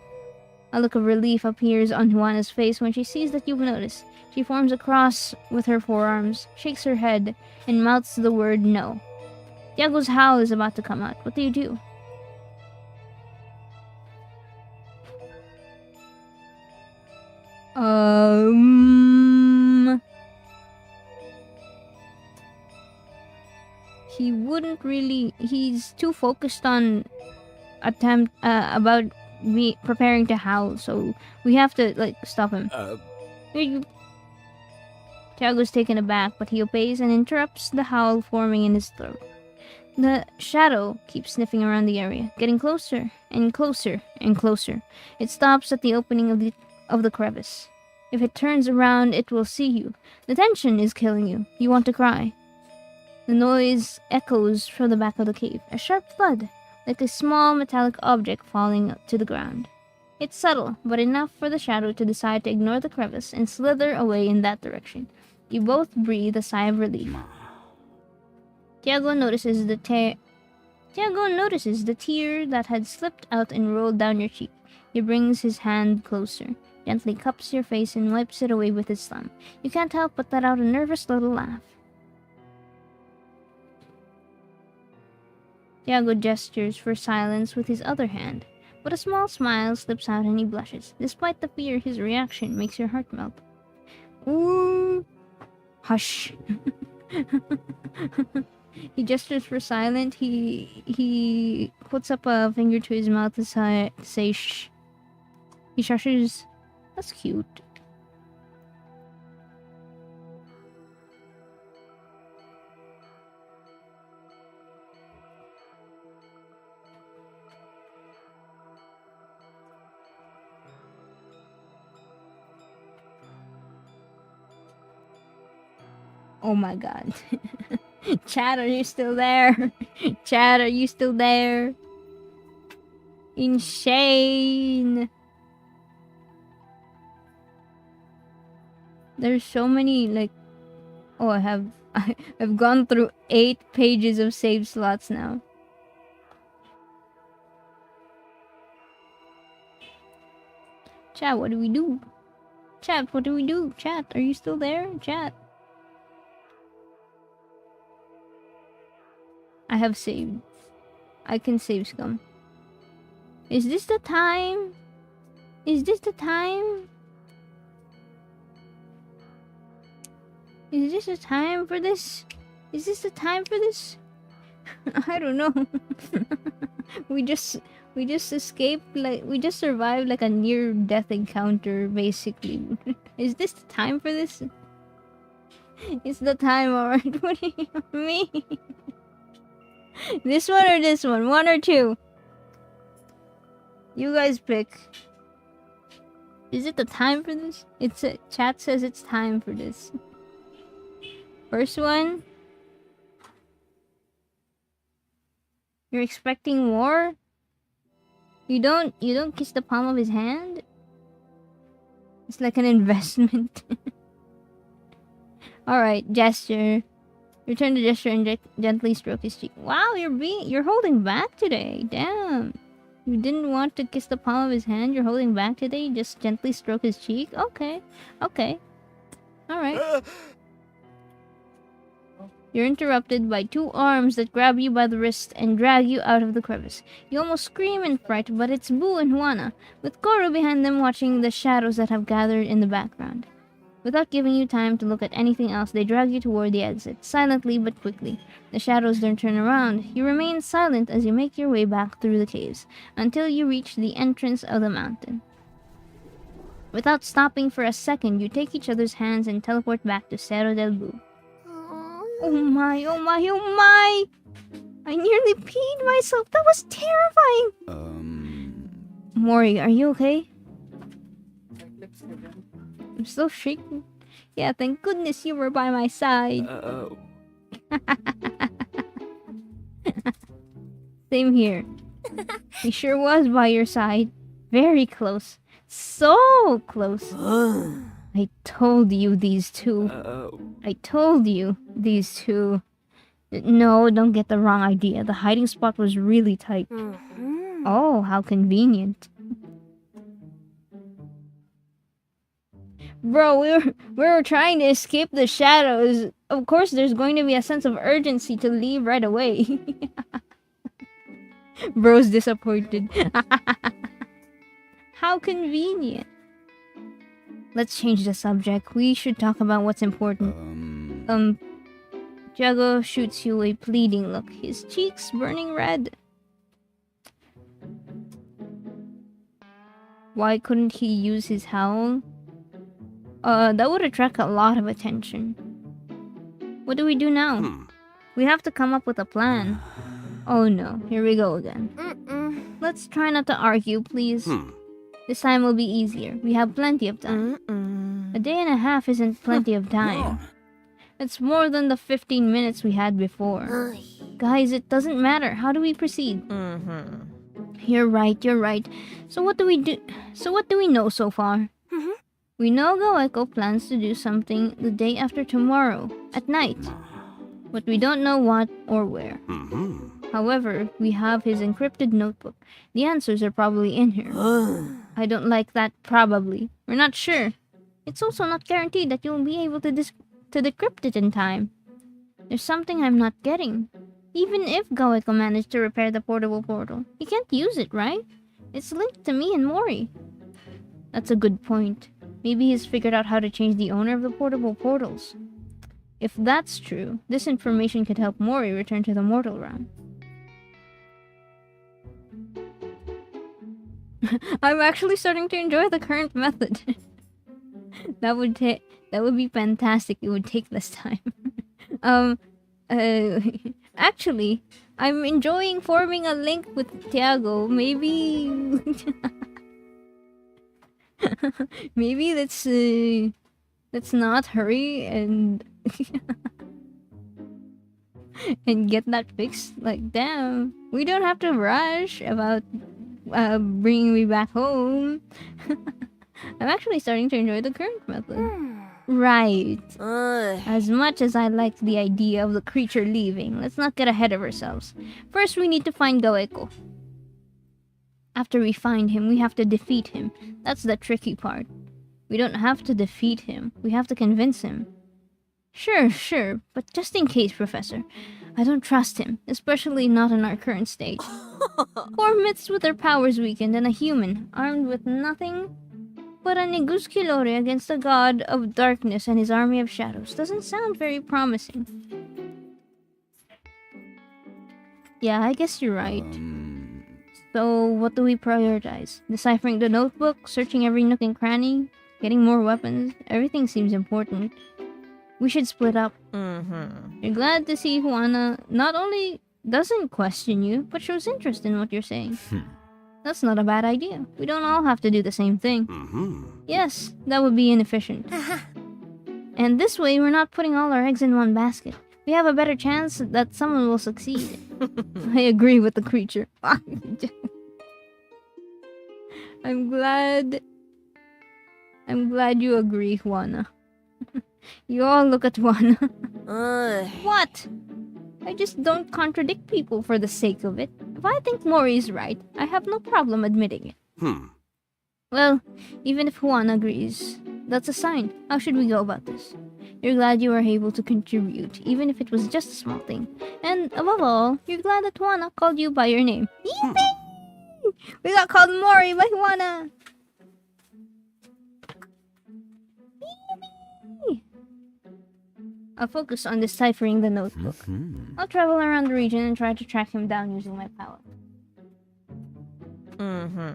A look of relief appears on Juana's face when she sees that you've noticed. She forms a cross with her forearms, shakes her head, and mouths the word no. Tiago's howl is about to come out. What do? He wouldn't really. He's too focused on about me preparing to howl, so we have to stop him. Tiago's taken aback, but he obeys and interrupts the howl forming in his throat. The shadow keeps sniffing around the area, getting closer and closer and closer. It stops at the opening of the crevice. If it turns around, it will see you. The tension is killing you. You want to cry. The noise echoes from the back of the cave, a sharp thud, like a small metallic object falling to the ground. It's subtle, but enough for the shadow to decide to ignore the crevice and slither away in that direction. You both breathe a sigh of relief. Tiago notices the tear that had slipped out and rolled down your cheek. He brings his hand closer, gently cups your face and wipes it away with his thumb. You can't help but let out a nervous little laugh. Tiago gestures for silence with his other hand, but a small smile slips out and he blushes. Despite the fear, his reaction makes your heart melt. Ooh, hush. He gestures for silence. He puts up a finger to his mouth to say shh. He shushes. That's cute. Oh my god. Chat, are you still there? Chat, are you still there? Insane. There's so many, like... Oh, I've gone through 8 pages of save slots now. Chat, what do we do? Chat, what do we do? Chat, are you still there? Chat. I have saved. I can save scum. Is this the time? Is this the time? Is this the time for this? Is this the time for this? I don't know. we just escaped, like, we just survived like a near death encounter basically. Is this the time for this? It's the time, alright. What do you mean? This one or this one? One or two? You guys pick. Is it the time for this? It's a chat says it's time for this. First one. You're expecting more? You don't kiss the palm of his hand? It's like an investment. Alright, gesture. Return the gesture and gently stroke his cheek. Wow, you're holding back today. Damn. You didn't want to kiss the palm of his hand, you're holding back today, just gently stroke his cheek? Okay. Okay. Alright. You're interrupted by 2 arms that grab you by the wrist and drag you out of the crevice. You almost scream in fright, but it's Boo and Juana, with Koro behind them watching the shadows that have gathered in the background. Without giving you time to look at anything else, they drag you toward the exit, silently but quickly. The shadows then turn around. You remain silent as you make your way back through the caves, until you reach the entrance of the mountain. Without stopping for a second, you take each other's hands and teleport back to Cerro del Boo. Oh my, oh my, oh my! I nearly peed myself. That was terrifying! Mori, are you okay? I'm still shaking. Yeah, thank goodness you were by my side. Same here. He sure was by your side. Very close. So close. I told you these two. I told you these two. No, don't get the wrong idea. The hiding spot was really tight. Oh, how convenient. Bro, we were trying to escape the shadows. Of course, there's going to be a sense of urgency to leave right away. Bro's disappointed. How convenient. Let's change the subject. We should talk about what's important. Tiago shoots you a pleading look, his cheeks burning red. Why couldn't he use his howl? That would attract a lot of attention. What do we do now? We have to come up with a plan. Oh no, here we go again. Let's try not to argue, please. This time will be easier. We have plenty of time. A day and a half isn't plenty of time. It's more than the 15 minutes we had before. Guys, it doesn't matter. How do we proceed? You're right, you're right. So what do we do? So what do we know so far? We know Gaweko plans to do something the day after tomorrow, at night. But we don't know what or where. However, we have his encrypted notebook. The answers are probably in here. I don't like that probably. We're not sure. It's also not guaranteed that you'll be able to decrypt it in time. There's something I'm not getting. Even if Gaweko managed to repair the portable portal, he can't use it, right? It's linked to me and Mori. That's a good point. Maybe he's figured out how to change the owner of the portable portals. If that's true, this information could help Mori return to the mortal realm. I'm actually starting to enjoy the current method. That would be fantastic. It would take less time. Actually, I'm enjoying forming a link with Tiago. Maybe maybe let's not hurry and and get that fixed. Like, damn, we don't have to rush about bringing me back home. I'm actually starting to enjoy the current method. Right. As much as I like the idea of the creature leaving, let's not get ahead of ourselves. First, we need to find Goeko. After we find him, we have to defeat him. That's the tricky part. We don't have to defeat him. We have to convince him. Sure, but just in case, Professor. I don't trust him, especially not in our current stage. Poor myths with their powers weakened and a human, armed with nothing but a Neguskilore against the god of darkness and his army of shadows. Doesn't sound very promising. Yeah, I guess you're right. So, what do we prioritize? Deciphering the notebook, searching every nook and cranny, getting more weapons? Everything seems important. We should split up. You're glad to see Juana not only doesn't question you, but shows interest in what you're saying. That's not a bad idea. We don't all have to do the same thing. Yes, that would be inefficient. And this way, we're not putting all our eggs in one basket. We have a better chance that someone will succeed. I agree with the creature. I'm glad you agree, Juana. You all look at Juana. What? I just don't contradict people for the sake of it. If I think Mori is right, I have no problem admitting it. Well, even if Juana agrees, that's a sign. How should we go about this? You're glad you were able to contribute, even if it was just a small thing. And above all, you're glad that Juana called you by your name. Yippee! We got called Mori by Juana! I'll focus on deciphering the notebook. I'll travel around the region and try to track him down using my power.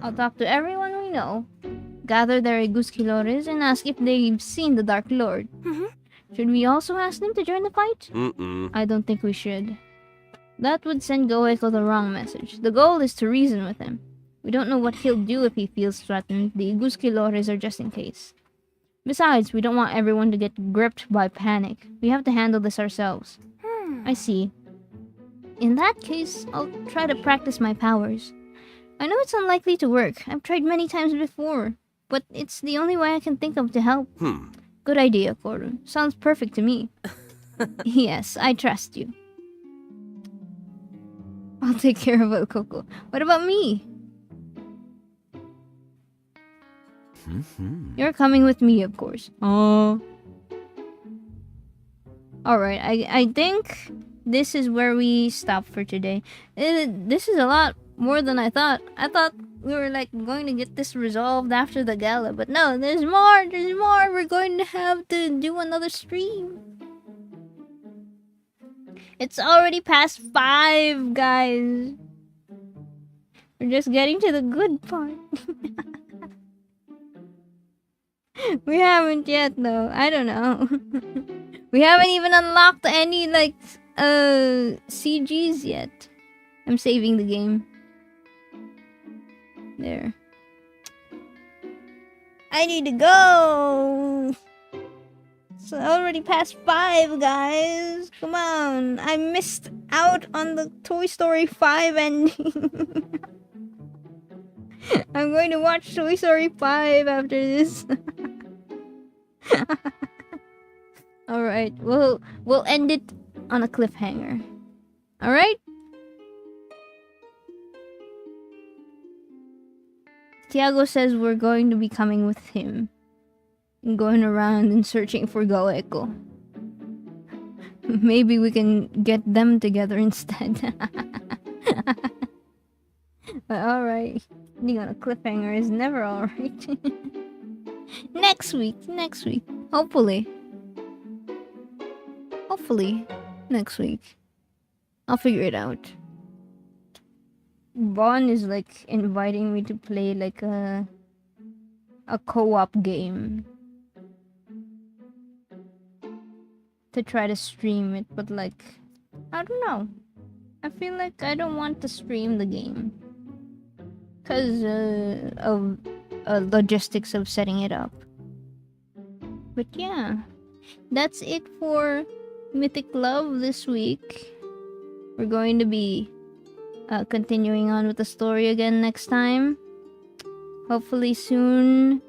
I'll talk to everyone we know, gather their Guskilores, and ask if they've seen the Dark Lord. Should we also ask them to join the fight? I don't think we should. That would send Goeko the wrong message. The goal is to reason with him. We don't know what he'll do if he feels threatened. The Guskilores are just in case. Besides, we don't want everyone to get gripped by panic. We have to handle this ourselves. I see. In that case, I'll try to practice my powers. I know it's unlikely to work. I've tried many times before, but it's the only way I can think of to help. Good idea, Koru. Sounds perfect to me. Yes, I trust you. I'll take care of El Coco. What about me? You're coming with me, of course. Oh. Alright, I think this is where we stop for today. This is a lot more than I thought. I thought we were like going to get this resolved after the gala, but no, there's more. We're going to have to do another stream. It's already past 5, guys. We're just getting to the good part. We haven't yet though. I don't know. We haven't even unlocked any like CGs yet. I'm saving the game. There. I need to go. It's already past 5, guys. Come on. I missed out on the Toy Story 5 ending. I'm going to watch Toy Story 5 after this. Alright, we'll end it on a cliffhanger. Alright? Tiago says we're going to be coming with him. And going around and searching for Goeko. Maybe we can get them together instead. But alright. Ending on a cliffhanger is never alright. Next week. Hopefully next week. I'll figure it out. Bon is like inviting me to play like a co-op game. To try to stream it, but like, I don't know. I feel like I don't want to stream the game. Because of logistics of setting it up. But yeah, that's it for Mythic Love this week. We're going to be continuing on with the story again next time. Hopefully soon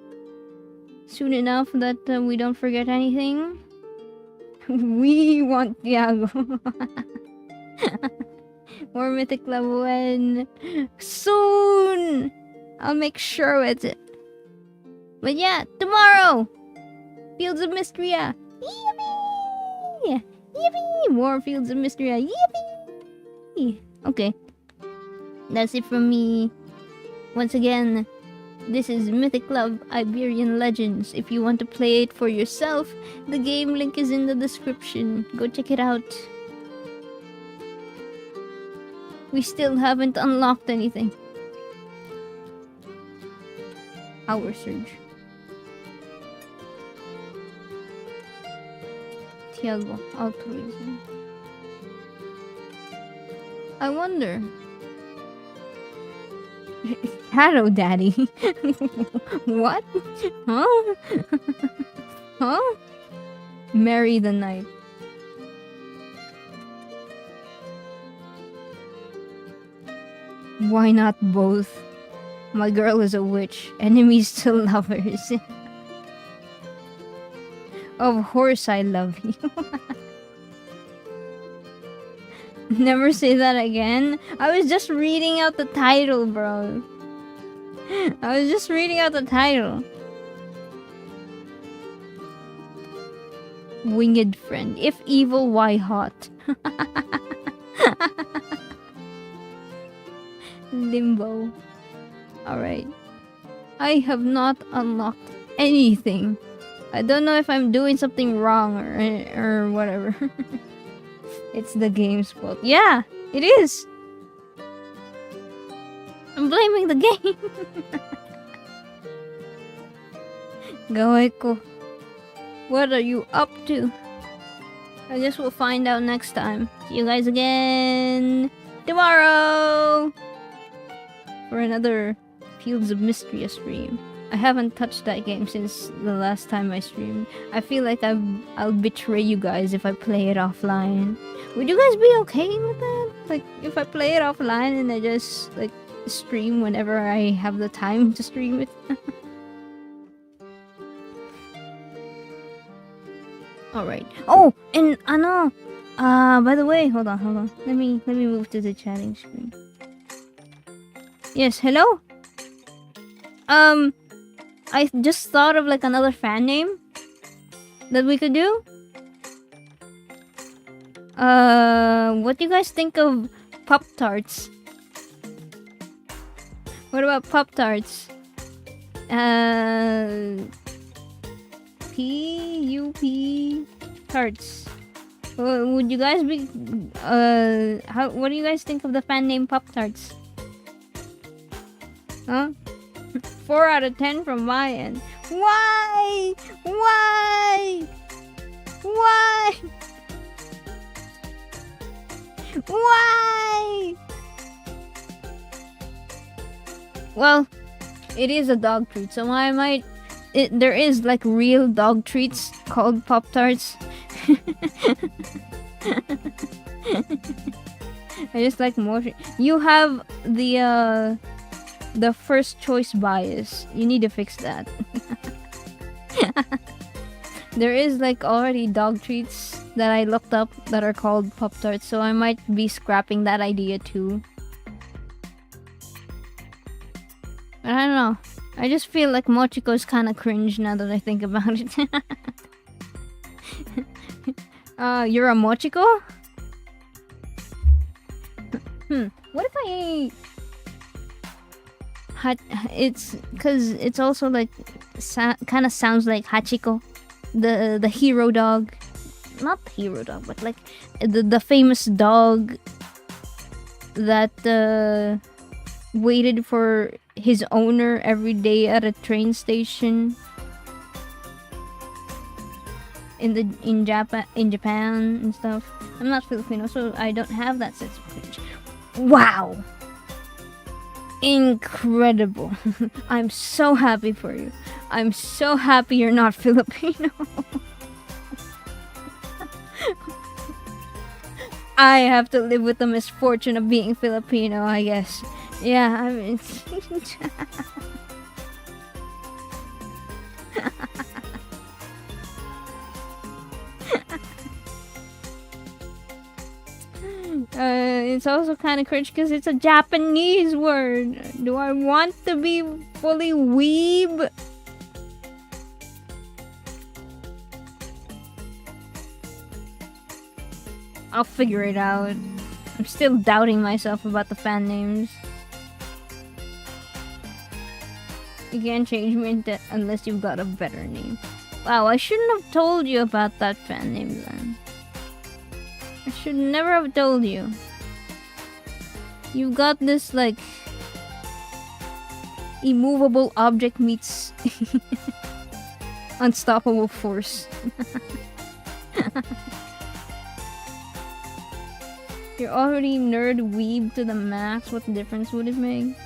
enough that we don't forget anything. We want Tiago. More Mythic Love when soon. I'll make sure it's it. But yeah, tomorrow, Fields of Mysteria. Yippee! Yippee! More Fields of Mysteria. Yippee! Okay, that's it from me. Once again, this is Mythic Love Iberian Legends. If you want to play it for yourself, the game link is in the description. Go check it out. We still haven't unlocked anything. Power Surge. Tiago, altruism. I wonder. Shadow Daddy. What? Huh? Huh? Marry the Night. Why not both? My girl is a witch. Enemies to lovers. Of course I love you. Never say that again. I was just reading out the title, bro. I was just reading out the title. Winged friend. If evil, why hot? Limbo. Alright. I have not unlocked anything. I don't know if I'm doing something wrong or whatever. It's the game's fault. Yeah, it is. I'm blaming the game. Gawaiko. What are you up to? I guess we'll find out next time. See you guys again tomorrow for another Fields of Mystery stream. I haven't touched that game since the last time I streamed. I feel like I'll betray you guys if I play it offline. Would you guys be okay with that? Like, if I play it offline and I just, like, stream whenever I have the time to stream it? Alright. Oh! And, by the way, hold on. Let me move to the chatting screen. Yes, hello? I just thought of, like, another fan name that we could do. What do you guys think of Pop-Tarts? What about Pop-Tarts? P-U-P Tarts. Would you guys be, what do you guys think of the fan name Pop-Tarts? Huh? 4 out of 10 from my end. Why? Why? Why? Why? Well, it is a dog treat, so I might... there is, like, real dog treats called Pop-Tarts. I just like Mori. You have the first choice bias. You need to fix that. There is, like, already dog treats that I looked up that are called Pop-Tarts, so I might be scrapping that idea too. But I don't know. I just feel like Mochiko is kind of cringe now that I think about it. You're a Mochiko? What if I... It's because it's also like kind of sounds like Hachiko, the hero dog, not the hero dog, but like the famous dog that waited for his owner every day at a train station in Japan and stuff. I'm not Filipino, so I don't have that sense of cringe. Wow. Incredible. I'm so happy for you. I'm so happy you're not Filipino. I have to live with the misfortune of being Filipino, I guess. Yeah, I mean... It's also kind of cringe because it's a Japanese word. Do I want to be fully weeb? I'll figure it out. I'm still doubting myself about the fan names. You can't change me unless you've got a better name. Wow, I shouldn't have told you about that fan name then. I should never have told you. You've got this, like... immovable object meets... unstoppable force. You're already nerd weeb to the max. What difference would it make?